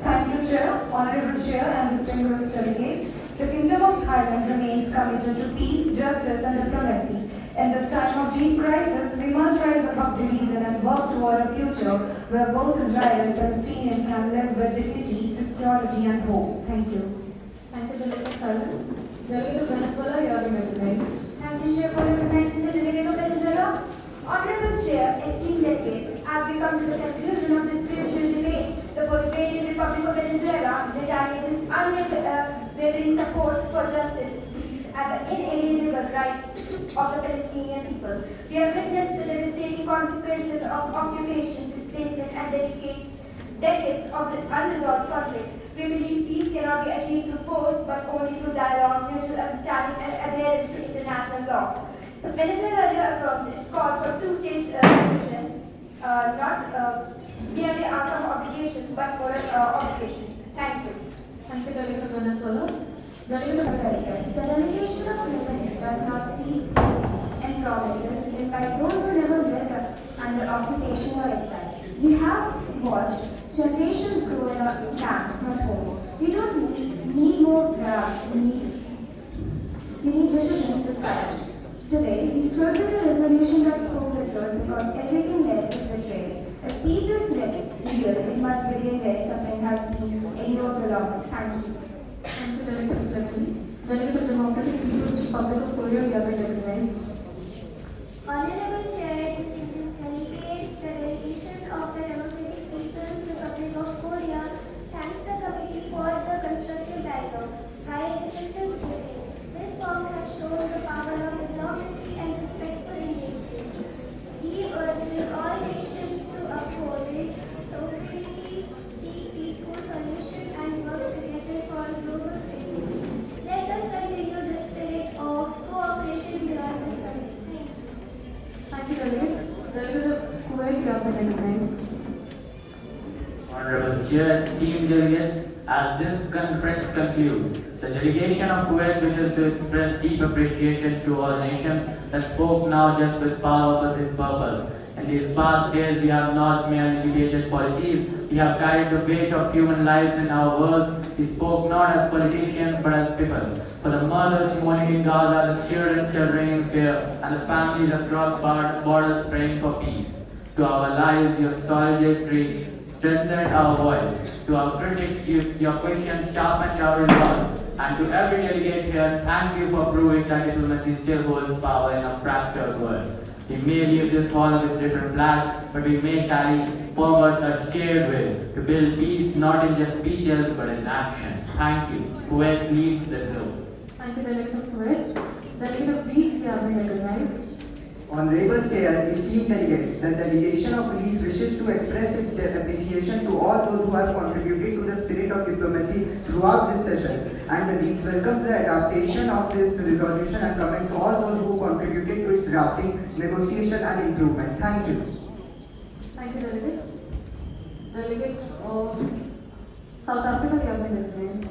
Thank you, Chair, Honorable Chair, and distinguished delegates. The Kingdom of Thailand remains committed to peace, justice, and diplomacy. In this time of deep crisis, we must rise above division and work toward a future where both Israel and Palestinian can live with dignity, security, and hope. Thank you. Thank you, Delegate of Thailand. Delegate of Venezuela, you have been recognized. Thank you, Chair, for recognizing the delegate of Venezuela. Honorable Chair, esteemed delegates, as we come to the conclusion of this crucial debate, the Bolivarian Republic of Venezuela retaliates its unwavering support for justice, peace, and the inalienable rights of the Palestinian people. We have witnessed the devastating consequences of occupation, displacement, and decades of unresolved conflict. We believe peace cannot be achieved through force, but only through dialogue, mutual understanding, and adherence to international law. Venezuela affirms its call for two-state solution, not merely out of obligation, but for obligation. Thank you. Thank you, Delegate of Venezuela. Delegate of Delegates. The delegation of America does not seek peace and promises given by those who never lived under occupation or exile. We have watched generations grow in our camps, not homes. We don't need more graphs. We need decisions with courage. Today, we stood with a resolution that spoke the truth because everything else is betrayal. If peace is real, it must begin where suffering has been ignored the longest. Thank you. Thank you, Delegate of Turkey. Delegate of Democratic People's Republic of Korea, you have been recognized. Honorable Chair, distinguished delegates, the delegation of the Democratic People's Republic of Korea thanks the committee for the constructive dialogue. While differences prevail, this form has shown the power of diplomacy and respectful engagement. He urges all nations to uphold sovereignty, seek peaceful solution, and work together for global stability. Let us continue the spirit of cooperation beyond the summit. Thank you, Delegate. Delegate of Kuwait, you have been recognized. Honorable Chair, esteemed delegates, As this conference concludes, the delegation of Kuwait wishes to express deep appreciation to all nations that spoke now just with power but with purpose. In these past days, we have not merely debated policies, we have carried the weight of human lives in our words. We spoke not as politicians but as people. For the mothers mourning in Gaza, the children sheltering in fear, and the families across borders praying for peace. To our lives, your solidarity strengthened our voice. To our critics, your questions sharpened our resolve. And to every delegate here, thank you for proving that diplomacy still holds power in a fractured world. We may leave this hall with different flags, but we may carry forward a shared will to build peace not in just speeches but in action. Thank you. Kuwait leads the zone. Thank you, Delegate of Kuwait. Delegate of Greece, you have been recognized. Honorable Chair, esteemed delegates, the delegation of Greece wishes to express its appreciation to all those who have contributed to the spirit of diplomacy throughout this session, and the Greece welcomes the adaptation of this resolution and commends all those who contributed to its drafting, negotiation and improvement. Thank you. Thank you, Delegate. Delegate of South Africa, you have been recognized.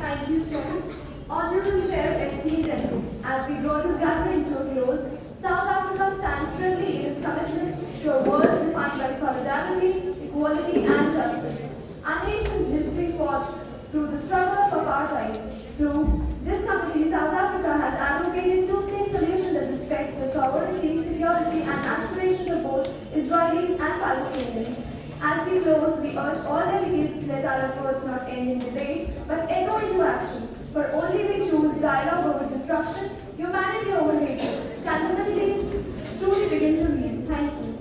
Thank you, Chair. Honorable Chair, esteemed delegates, as we draw this gathering to a close, South Africa stands firmly in its commitment to a world defined by solidarity, equality and justice. Our nation's history fought through the struggle of apartheid. Through this committee, South Africa has advocated two-state solution that respects the sovereignty, security and aspirations of both Israelis and Palestinians. As we close, we urge all delegates let our efforts not end in debate, but echo into action. For only we choose dialogue over destruction, humanity over hatred, can the Middle East truly begin to lead. Thank you.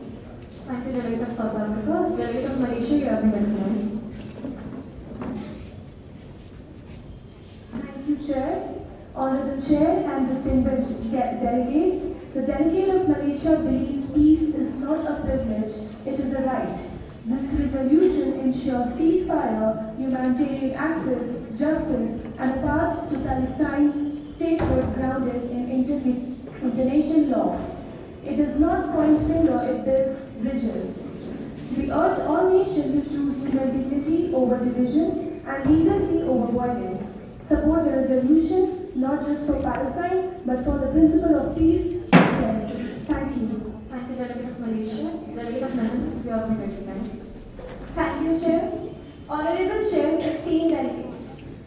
Thank you, Delegate of South Africa. Delegate of Malaysia, you have been recognized. Thank you, Chair. Honorable Chair and distinguished delegates, the delegate of Malaysia believes peace is not a privilege, it is a right. This resolution ensures ceasefire, humanitarian access, justice, and a path to Palestine statehood grounded in international law. It does not point finger, it builds bridges. We urge all nations to choose human dignity over division and legality over violence. Support the resolution, not just for Palestine, but for the principle of peace itself. Thank you. Thank you, Delegate of Malaysia. Delegate of Netherlands, you have been recognized. Thank you, Chair. Honorable Chair, esteemed delegates.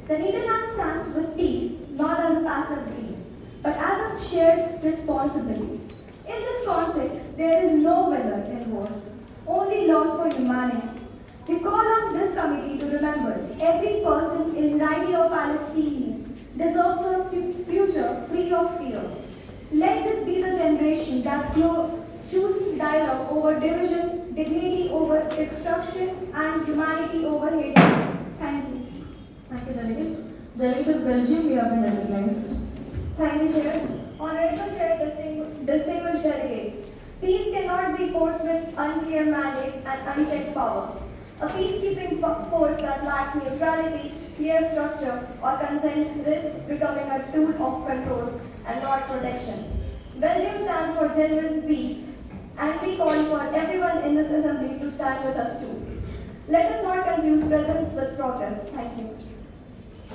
The Netherlands stands with peace, not as a passive dream, but as a shared responsibility. In this conflict, there is no winner involved, only loss for humanity. We call on this committee to remember every person, Israeli or Palestinian, deserves a future free of fear. Let this be the generation that chooses dialogue over division, dignity over destruction, and humanity over hatred. Thank you. Thank you, Delegate. Delegate of Belgium, you have been recognized. Thank you, Chair. Honorable Chair, distinguished delegates. Peace cannot be forced with unclear mandates and unchecked power. A peacekeeping force that lacks neutrality, clear structure, or consent risks becoming a tool of control and not protection. Belgium stands for genuine peace, and we call for everyone in this assembly to stand with us too. Let us not confuse presence with protest. Thank you.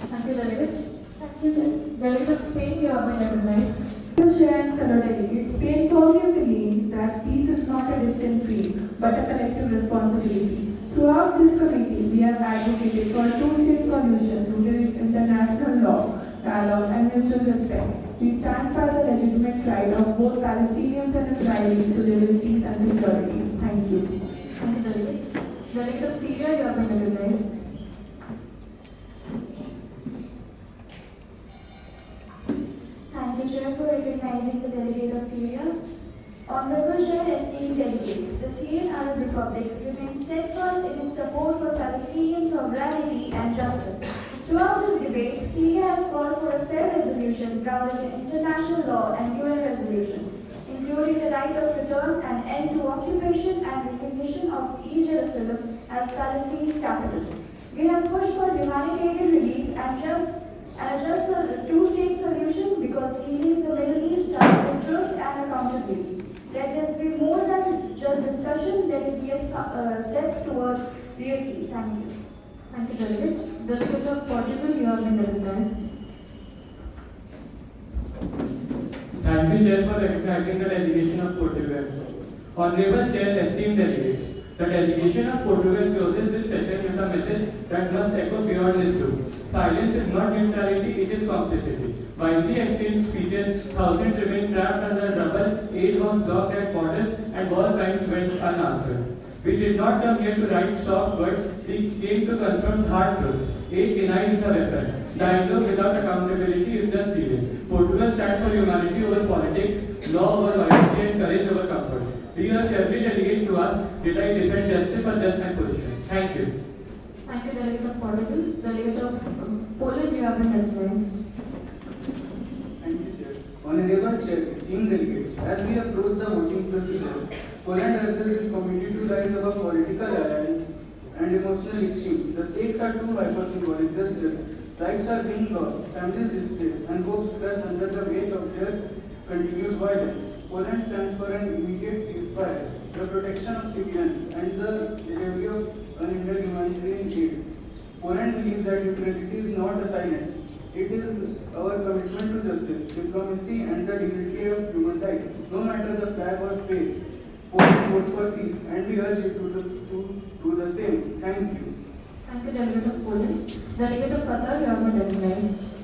Thank you, Delegate. Thank you, Chair. Delegate of Spain, you have been recognized. Chair and fellow delegates, Spain firmly believes that peace is not a distant dream, but a collective responsibility. Throughout this committee, we have advocated for a two-state solution rooted in international law, dialogue, and mutual respect. We stand by the legitimate right of both Palestinians and Israelis to live in peace and security. Thank you. Thank you, Delegate. Delegate of Syria, you have been recognized. Thank you, Chair, for recognizing the delegate of Syria. Honorable Chair, esteemed delegates, the Syrian Arab Republic remains steadfast in its support for Palestinian sovereignty and justice. Throughout this debate, Syria has called for a fair resolution grounded in international law and UN resolutions, including the right of return and end to occupation and recognition of East Jerusalem as Palestine's capital. We have pushed for humanitarian relief and just a two-state solution because healing the Middle East starts with truth and accountability. Let this be more than just discussion, let it be a step towards Real peace. Thank you. Thank you, Delegate. Delegate of Portugal, you have been recognized. Thank you, Chair, for recognizing the delegation of Portugal. Honorable Chair, esteemed delegates, the delegation of Portugal closes this session with a message that must echo beyond this room. Silence is not neutrality, it is complicity. While we exchanged speeches, thousands remained trapped under rubble, aid was blocked at borders, and war crimes went unanswered. We did not come here to write soft words, we came to confront hard truths. Aid denies a weapon. Dialogue without accountability is just delay. Portugal stands for humanity over politics, law over loyalty, and courage over comfort. We urge every delegate to ask, did I defend justice or just my position? Thank you. Thank you, Delegate of Portugal. Delegate of Poland, you have been recognized. Thank you, Chair. Honorable Chair, esteemed delegates, as we approach the voting procedure, Poland urges this committee to rise above political alliance and emotional extremes. The stakes are too high for symbolic justice. Lives are being lost, families displaced, and hopes crushed under the weight of their continuous violence. Poland stands for an immediate ceasefire, the protection of civilians, and the delivery of unhindered humanitarian aid. Poland believes that neutrality is not a silence. It is our commitment to justice, diplomacy, and the dignity of human life, no matter the flag or faith. Poland votes for peace, and we urge you to do the same. Thank you. Thank you, Delegate of Poland. Delegate of Qatar, you have been recognized.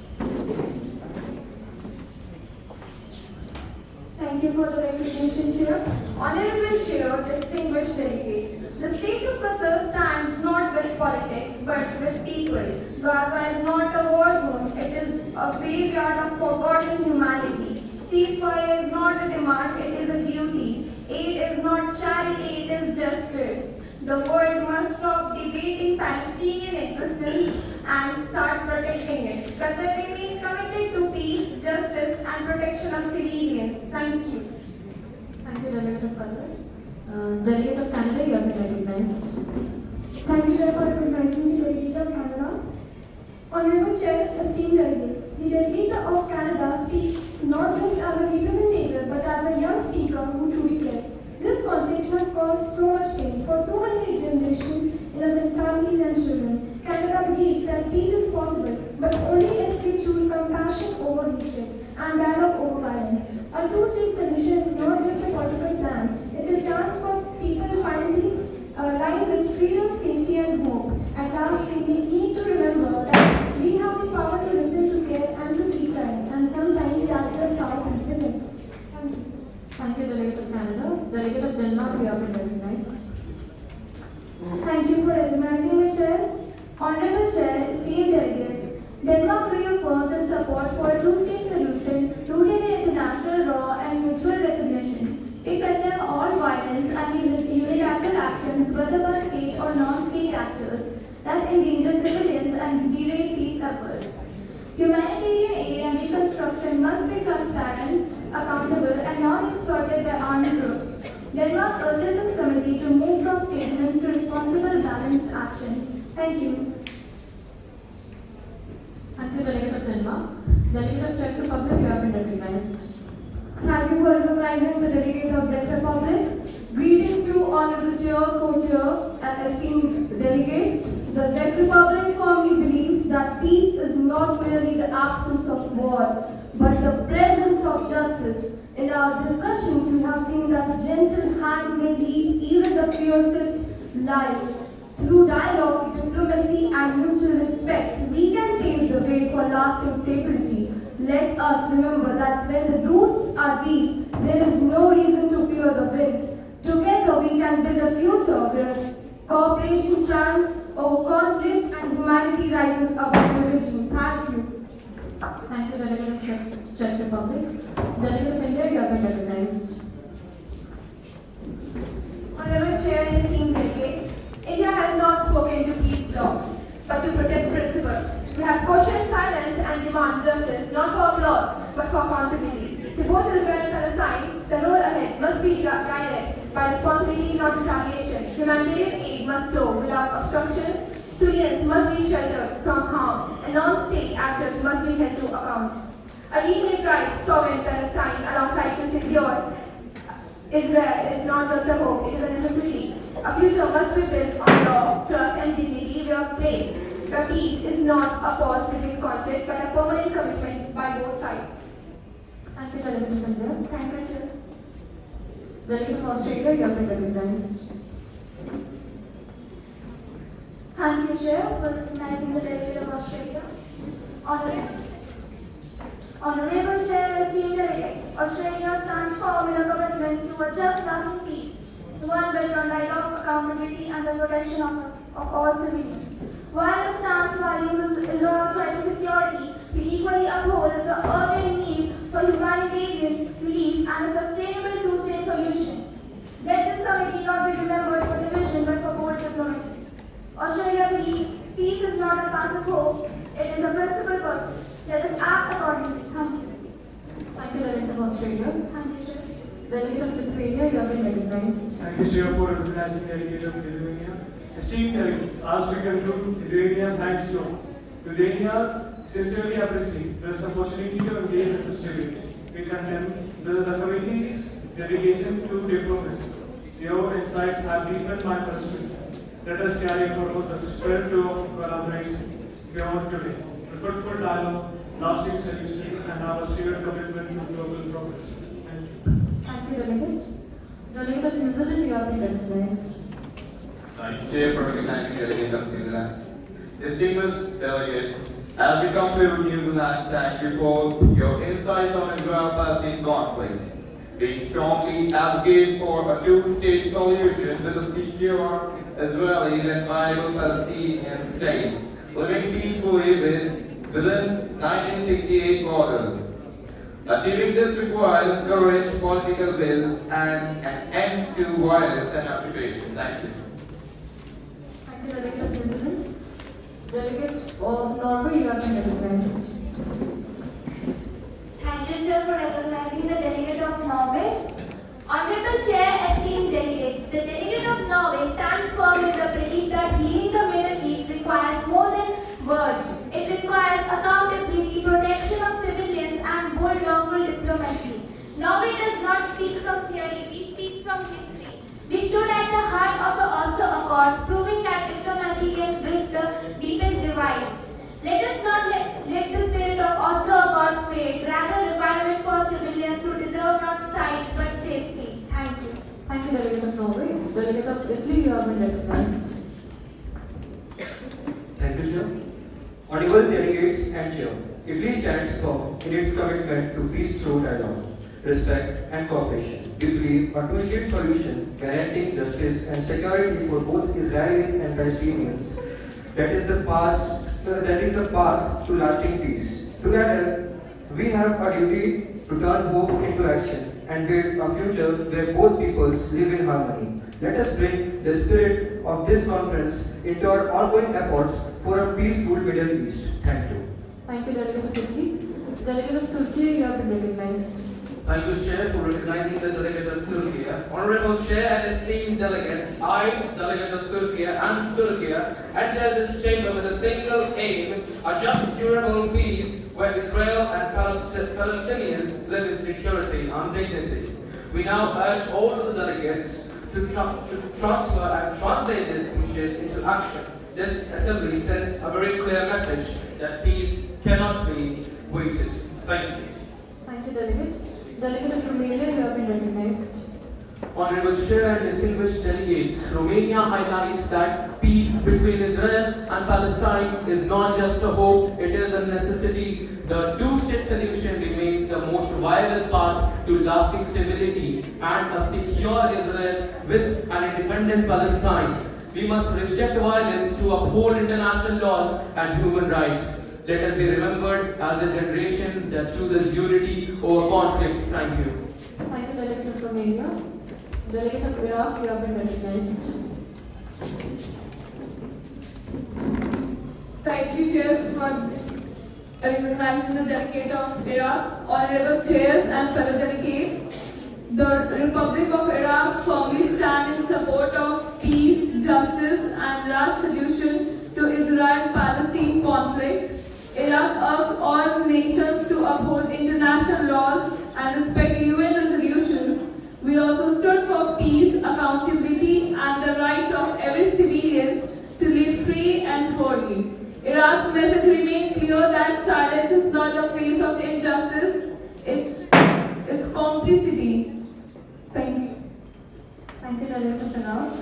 Thank you for the recognition, Chair. Honorable Chair, distinguished delegates, the state of Qatar stands not with politics but with people. Gaza is not a war zone, it is a graveyard of forgotten humanity. Ceasefire is not a demand, it is a duty. Aid is not charity, it is justice. The world must stop debating Palestinian existence and start protecting it. Qatar remains committed to peace, justice, and protection of civilians. Thank you. Thank you, Delegate of Qatar. Delegate of Canada, you have been recognized. Thank you, Chair, for recognizing the Delegate of Canada. Honorable Chair, esteemed delegates, the Delegate of Canada speaks not just as a representative but as a young speaker who truly cares. This conflict has caused so much pain for too many generations, innocent families and children. Canada believes that peace is possible, but only if we choose compassion over hatred and dialogue over violence. A two-state solution is not just a political plan, it's a chance for people finally line with freedom, safety and hope. At last, we need to remember that we have the power to listen, to care and to keep trying, and sometimes that's just how peace begins. Thank you. Thank you, Delegate of Canada. Delegate of Denmark, you have been recognized. Thank you for recognizing me, Chair. Honorable Chair, esteemed delegates, Denmark reaffirms its support for a two-state solution rooted in international law and mutual recognition. We condemn all violence and unilateral actions, whether by state or non-state actors, that endanger civilians and derail peace efforts. Humanitarian aid and reconstruction must be transparent, accountable, and not exploited by armed groups. Denmark urges this committee to move from statements to responsible, balanced actions. Thank you. Thank you, Delegate of Denmark. Delegate of Czech Republic, you have been recognized. Thank you for recognizing the Delegate of Czech Republic. Greetings to Honorable Chair, Co-Chair, and esteemed delegates. The Czech Republic firmly believes that peace is not merely the absence of war, but the presence of justice. In our discussions, we have seen that a gentle hand may lead even the fiercest life. Through dialogue, diplomacy, and mutual respect, we can pave the way for lasting stability. Let us remember that when the roots are deep, there is no reason to fear the wind. Together, we can build a future where cooperation triumphs over conflict and humanity rises above division. Thank you. Thank you, Delegate of Czech Republic. Delegate of India, you have been recognized. Honorable Chair and esteemed delegates, India has not spoken to keep laws, but to protect principles. We have questioned silence and demand justice, not for applause, but for accountability. To both Israel and Palestine, the road ahead must be guided by responsibility, not retaliation. Humanitarian aid must flow without obstruction. Civilians must be sheltered from harm, and non-state actors must be held to account. A demilitarized, sovereign Palestine alongside to secure Israel is not just a hope, it is a necessity. a future must be built on law, trust and dignity where placed. The peace is not a pause between conflict but a permanent commitment by both sides. Thank you, Delegate of India. Thank you, Chair. Delegate of Australia, you have been recognized. Thank you, Chair, for recognizing the delegate of Australia. Honorable Chair, esteemed delegates, Australia stands firm in a commitment to a just, lasting peace, the one built on dialogue, accountability, and the protection of all civilians. While the stance values Israel's right to security, we equally uphold the urgent need for humanitarian relief and a sustainable two-state solution. Let this committee not be remembered for division but for bold diplomacy. Australia believes peace is not a passive hope, it is a principled pursuit. Let us act accordingly. Thank you. Thank you, Delegate of Australia. Thank you, Chair. Delegate of Lithuania, you have been recognized. Thank you, Chair, for recognizing the delegate of Lithuania. Esteemed delegates, as we conclude, Lithuania thanks you. Lithuania sincerely appreciates this opportunity to engage in this debate. We condemn the committee's dedication to diplomacy. Your insights have deepened my perspective. Let us carry forward the spirit of collaboration beyond today. The fruitful dialogue, lasting solution, and our shared commitment to global progress. Thank you. Thank you, Delegate. Delegate of New Zealand, you have been recognized. Thank you, Chair, for recognizing the delegate of New Zealand. Distinguished delegate, as we conclude New Zealand, thank you for your insights on Israel-Palestine conflict. We strongly advocate for a two-state solution with a secure Israeli and viable Palestinian state, living peacefully within 1968 borders. Achieving this requires courage, political will, and an end to violence and occupation. Thank you. Thank you, Delegate of New Zealand. Delegate of Norway, you have been recognized. Thank you, Chair, for recognizing the delegate of Norway. Honorable Chair, esteemed delegates, the delegate of Norway stands firm with the belief that healing the Middle East requires more than words. It requires accountability, protection of civilians, and bold lawful diplomacy. Norway does not speak from theory, we speak from history. We stood at the heart of the Oslo Accords, proving that diplomacy can bridge the deepest divides. Let us not let the spirit of Oslo Accords fade, rather revive it for civilians who deserve not sides but safety. Thank you. Thank you, Delegate of Norway. Delegate of Italy, you have been recognized. Thank you, Chair. Honorable delegates and Chair, Italy stands firm in its commitment to peace through dialogue, respect and cooperation. We believe a two-state solution guaranteeing justice and security for both Israelis and Palestinians that is the path to lasting peace. Together, we have a duty to turn hope into action and build a future where both peoples live in harmony. Let us bring the spirit of this conference into our ongoing efforts for a peaceful Middle East. Thank you. Thank you, Delegate of Italy. Delegate of Turkey, you have been recognized. Thank you, Chair, for recognizing the delegate of Turkey. Honorable Chair and esteemed delegates, I, delegate of Turkey and Turkey, enter this chamber with a single aim, a just, durable peace where Israel and Palestinians live in security and dignity. We now urge all of the delegates to transfer and translate these speeches into action. This assembly sends a very clear message that peace cannot be waited. Thank you. Thank you, Delegate. Delegate of Romania, you have been recognized. Honorable Chair and distinguished delegates, Romania highlights that peace between Israel and Palestine is not just a hope, it is a necessity. The two-state solution remains the most viable path to lasting stability and a secure Israel with an independent Palestine. We must reject violence to uphold international laws and human rights. Let us be remembered as a generation that chooses unity over conflict. Thank you. Thank you, Delegate of Romania. Delegate of Iraq, you have been recognized. Thank you, Chairs, for recognizing the delegate of Iraq, honorable chairs and fellow delegates. The Republic of Iraq firmly stands in support of peace, justice, and just solution to Israel-Palestine conflict. Iraq urges all nations to uphold international laws and respect UN resolutions. We also stood for peace, accountability, and the right enough.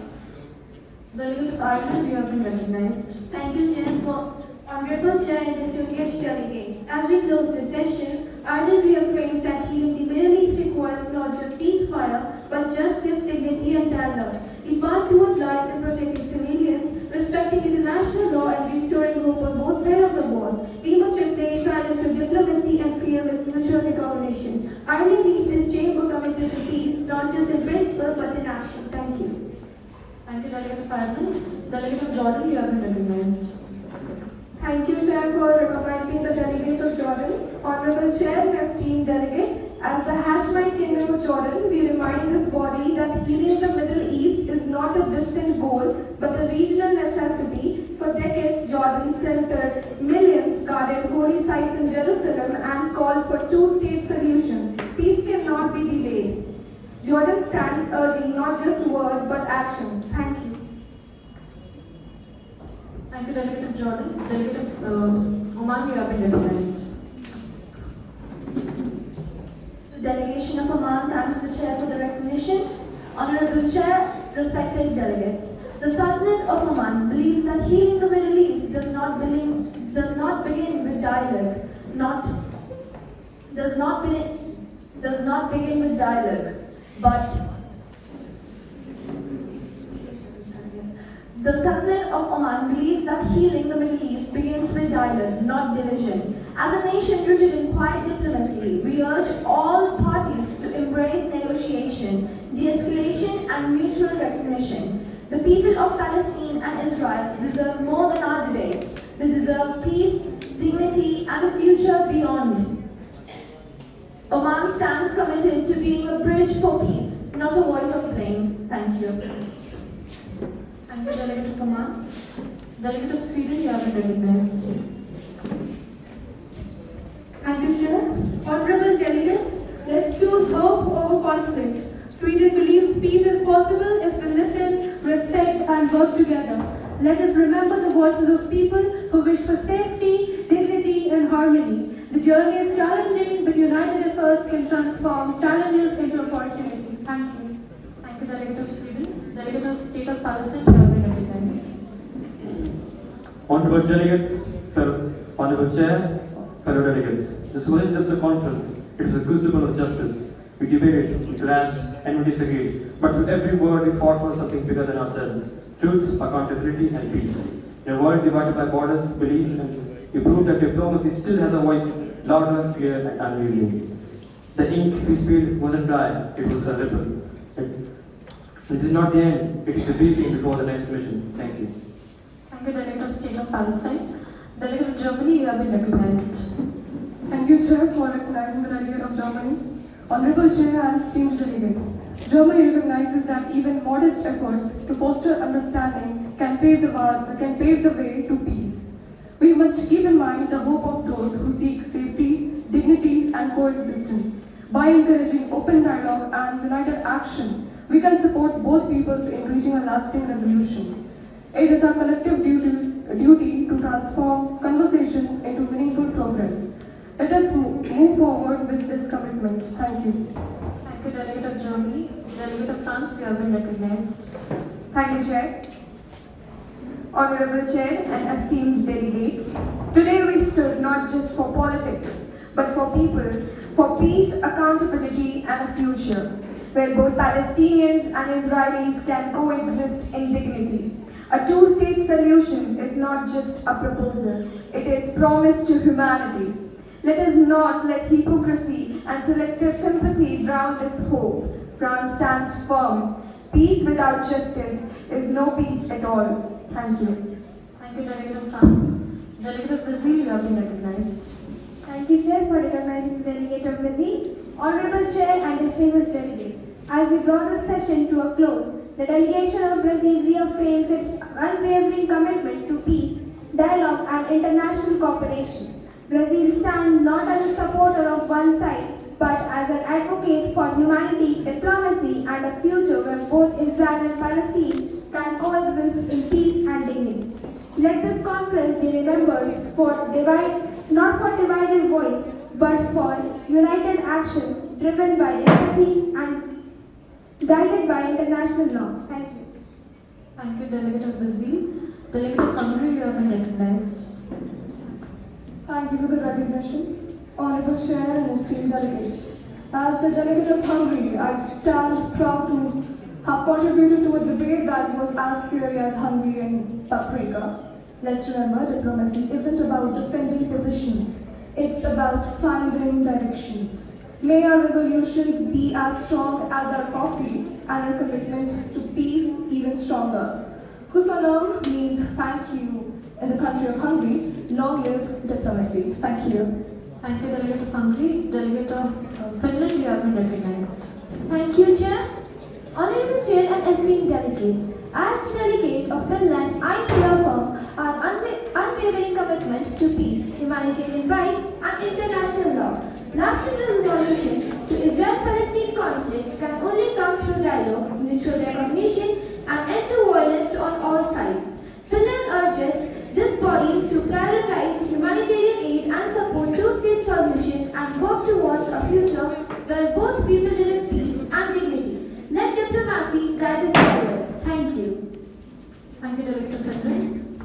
Delegate Ireland, you have been recognized. Thank you, Chair, for Honorable Chair and distinguished delegates. As we close this session, Ireland reaffirms that healing the Middle East requires not just ceasefire, but justice, dignity, and dialogue. The path toward lies in protecting civilians, respecting international law, and restoring hope on both sides of the war. We must replace silence with diplomacy and fear with mutual recognition. Ireland leaves this chamber committed to peace, not just in principle, but in action. Thank you. Thank you, Delegate Ireland. Delegate of Jordan, you have been recognized. Thank you, Chair, for recognizing the delegate of Jordan. Honorable Chair and esteemed delegate, as the Hashemite Kingdom of Jordan, we remind this body that healing the Middle East is not a distant goal, but a regional necessity. For decades, Jordan sheltered millions, guarded holy sites in Jerusalem, and called for two-state solution. Peace cannot be delayed. Jordan stands urging not just words, but actions. Thank you. Thank you, Delegate of Jordan. Delegate of Oman, you have been recognized. The delegation of Oman thanks the Chair for the recognition. Honorable Chair, respected delegates, the Sultanate of Oman believes that healing the Middle East does not begin with dialogue, but the Sultanate of Oman believes that healing the Middle East begins with dialogue, not division. As a nation rooted in quiet diplomacy, we urge all parties to embrace negotiation, de-escalation, and mutual recognition. The people of Palestine and Israel deserve more than our debates. They deserve peace, dignity, and a future beyond. Oman stands committed to being a bridge for peace, not a voice of blame. Thank you. Thank you, Delegate of Oman. Delegate of Sweden, you have been recognized. Thank you, Chair. Honorable delegates, let's choose hope over conflict. Sweden believes peace is possible if we listen, respect, and work together. Let us remember the voices of people who wish for safety, dignity, and harmony. The journey is challenging, but united efforts can transform challenges into opportunities. Thank you. Thank you, Delegate of Sweden. Delegate of State of Palestine, you have been recognized. Honorable delegates, Honorable Chair, fellow delegates, this wasn't just a conference, it was a crucible of justice. We debated, we clashed, and we disagreed, but with every word we fought for something bigger than ourselves: truth, accountability, and peace. In a world divided by borders, beliefs, and we proved that diplomacy still has a voice, louder, clear, and unwavering. The ink we spilled wasn't dry, it was a ripple. This is not the end, it is the briefing before the next mission. Thank you. Thank you, Delegate of State of Palestine. Delegate of Germany, you have been recognized. Thank you, Chair, for recognizing the Delegate of Germany. Honorable Chair and esteemed delegates, Germany recognizes that even modest efforts to foster understanding can pave the way to peace. We must keep in mind the hope of those who seek safety, dignity, and coexistence. By encouraging open dialogue and united action, we can support both peoples in reaching a lasting resolution. It is our collective duty to transform conversations into meaningful progress. Let us move forward with this commitment. Thank you. Thank you, Delegate of Germany. Delegate of France, you have been recognized. Thank you, Chair. Honorable Chair and esteemed delegates, today we stood not just for politics, but for people, for peace, accountability, and a future where both Palestinians and Israelis can coexist in dignity. A two-state solution is not just a proposal, it is promise to humanity. Let us not let hypocrisy and selective sympathy drown this hope. France stands firm. Peace without justice is no peace at all. Thank you. Thank you, Delegate of France. Delegate of Brazil, you have been recognized. Thank you, Chair, for recognizing the Delegate of Brazil. Honorable Chair and distinguished delegates, as we draw this session to a close, the delegation of Brazil reaffirms its unwavering commitment to peace, dialogue, and international cooperation. Brazil stands not as a supporter of one side, but as an advocate for humanity, diplomacy, and a future where both Israel and Palestine can coexist in peace and dignity. Let this conference be remembered not for divided voice, but for united actions driven by empathy and guided by international law. Thank you. Thank you, Delegate of Brazil. Delegate of Hungary, you have been recognized. Thank you for the recognition. Honorable Chair and esteemed delegates. As the delegate of Hungary, I stand proud to have contributed to a debate that was as fiery as Hungarian paprika. Let's remember, diplomacy isn't about defending positions. It's about finding directions. May our resolutions be as strong as our coffee and our commitment to peace even stronger. Kusalam means thank you in the country of Hungary. Long live diplomacy. Thank you. Thank you, Delegate of Hungary. Delegate of Finland, you have been recognized. Thank you, Chair. Honorable Chair and esteemed delegates, as the delegate of Finland, I reaffirm our unwavering commitment to peace, humanitarian rights, and international law. Last year's resolution to Israel-Palestine conflict can only come through dialogue, mutual recognition, and end to violence on all sides. Finland urges this body to prioritize humanitarian aid and support two-state solution and work towards a future where both people live in peace and dignity. Let diplomacy guide us forward. Thank you. Thank you, Delegate of Finland.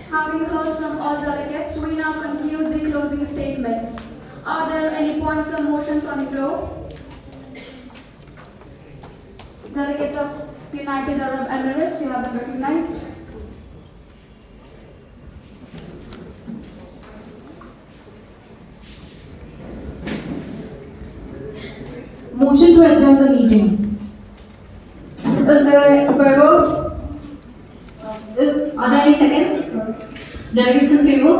Having heard from all delegates, we now conclude the closing statements. Are there any points or motions on the floor? Delegate of United Arab Emirates, you have been recognized. Motion to adjourn the meeting. Is there a favor? Are there any seconds? Delegates in favor?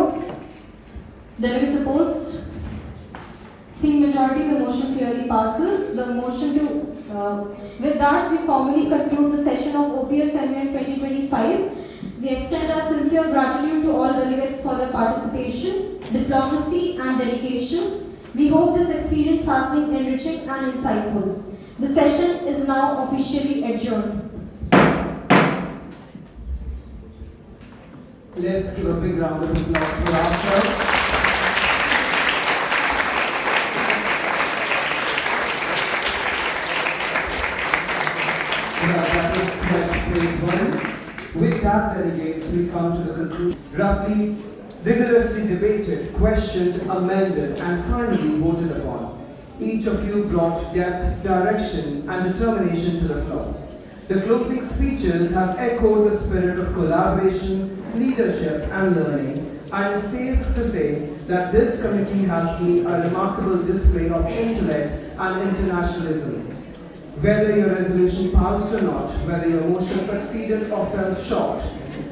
Delegates opposed? Seeing majority, the motion clearly passes. The motion to, with that, we formally conclude the session of OPS MUN 2025. We extend our sincere gratitude to all delegates for their participation, diplomacy, and dedication. We hope this experience has been enriching and insightful. The session is now officially adjourned. Let's give a big round of applause for ourselves. That was quite praiseworthy. With that, delegates, we come to the conclusion. Roughly, rigorously debated, questioned, amended, and finally voted upon. Each of you brought depth, direction, and determination to the floor. The closing speeches have echoed the spirit of collaboration, leadership, and learning, and it's safe to say that this committee has been a remarkable display of intellect and internationalism. Whether your resolution passed or not, whether your motion succeeded or fell short,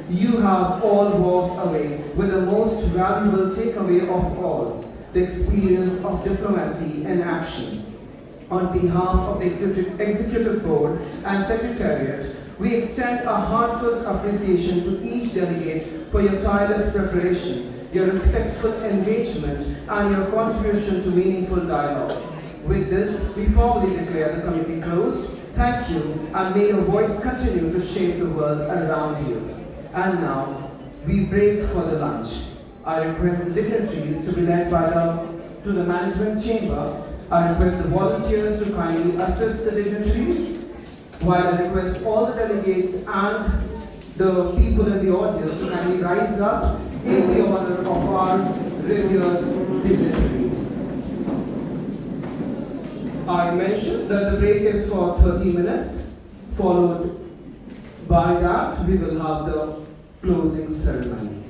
you have all walked away with the most valuable takeaway of all, the experience of diplomacy in action. On behalf of the Executive Board and Secretariat, we extend a heartfelt appreciation to each delegate for your tireless preparation, your respectful engagement, and your contribution to meaningful dialogue. With this, we formally declare the committee closed. Thank you, and may your voice continue to shape the world around you. And now, we break for the lunch. I request the dignitaries to be led to the management chamber. I request the volunteers to kindly assist the dignitaries, while I request all the delegates and the people in the audience to kindly rise up in the honor of our revered dignitaries. I mentioned that the break is for 30 minutes, followed by that we will have the closing ceremony.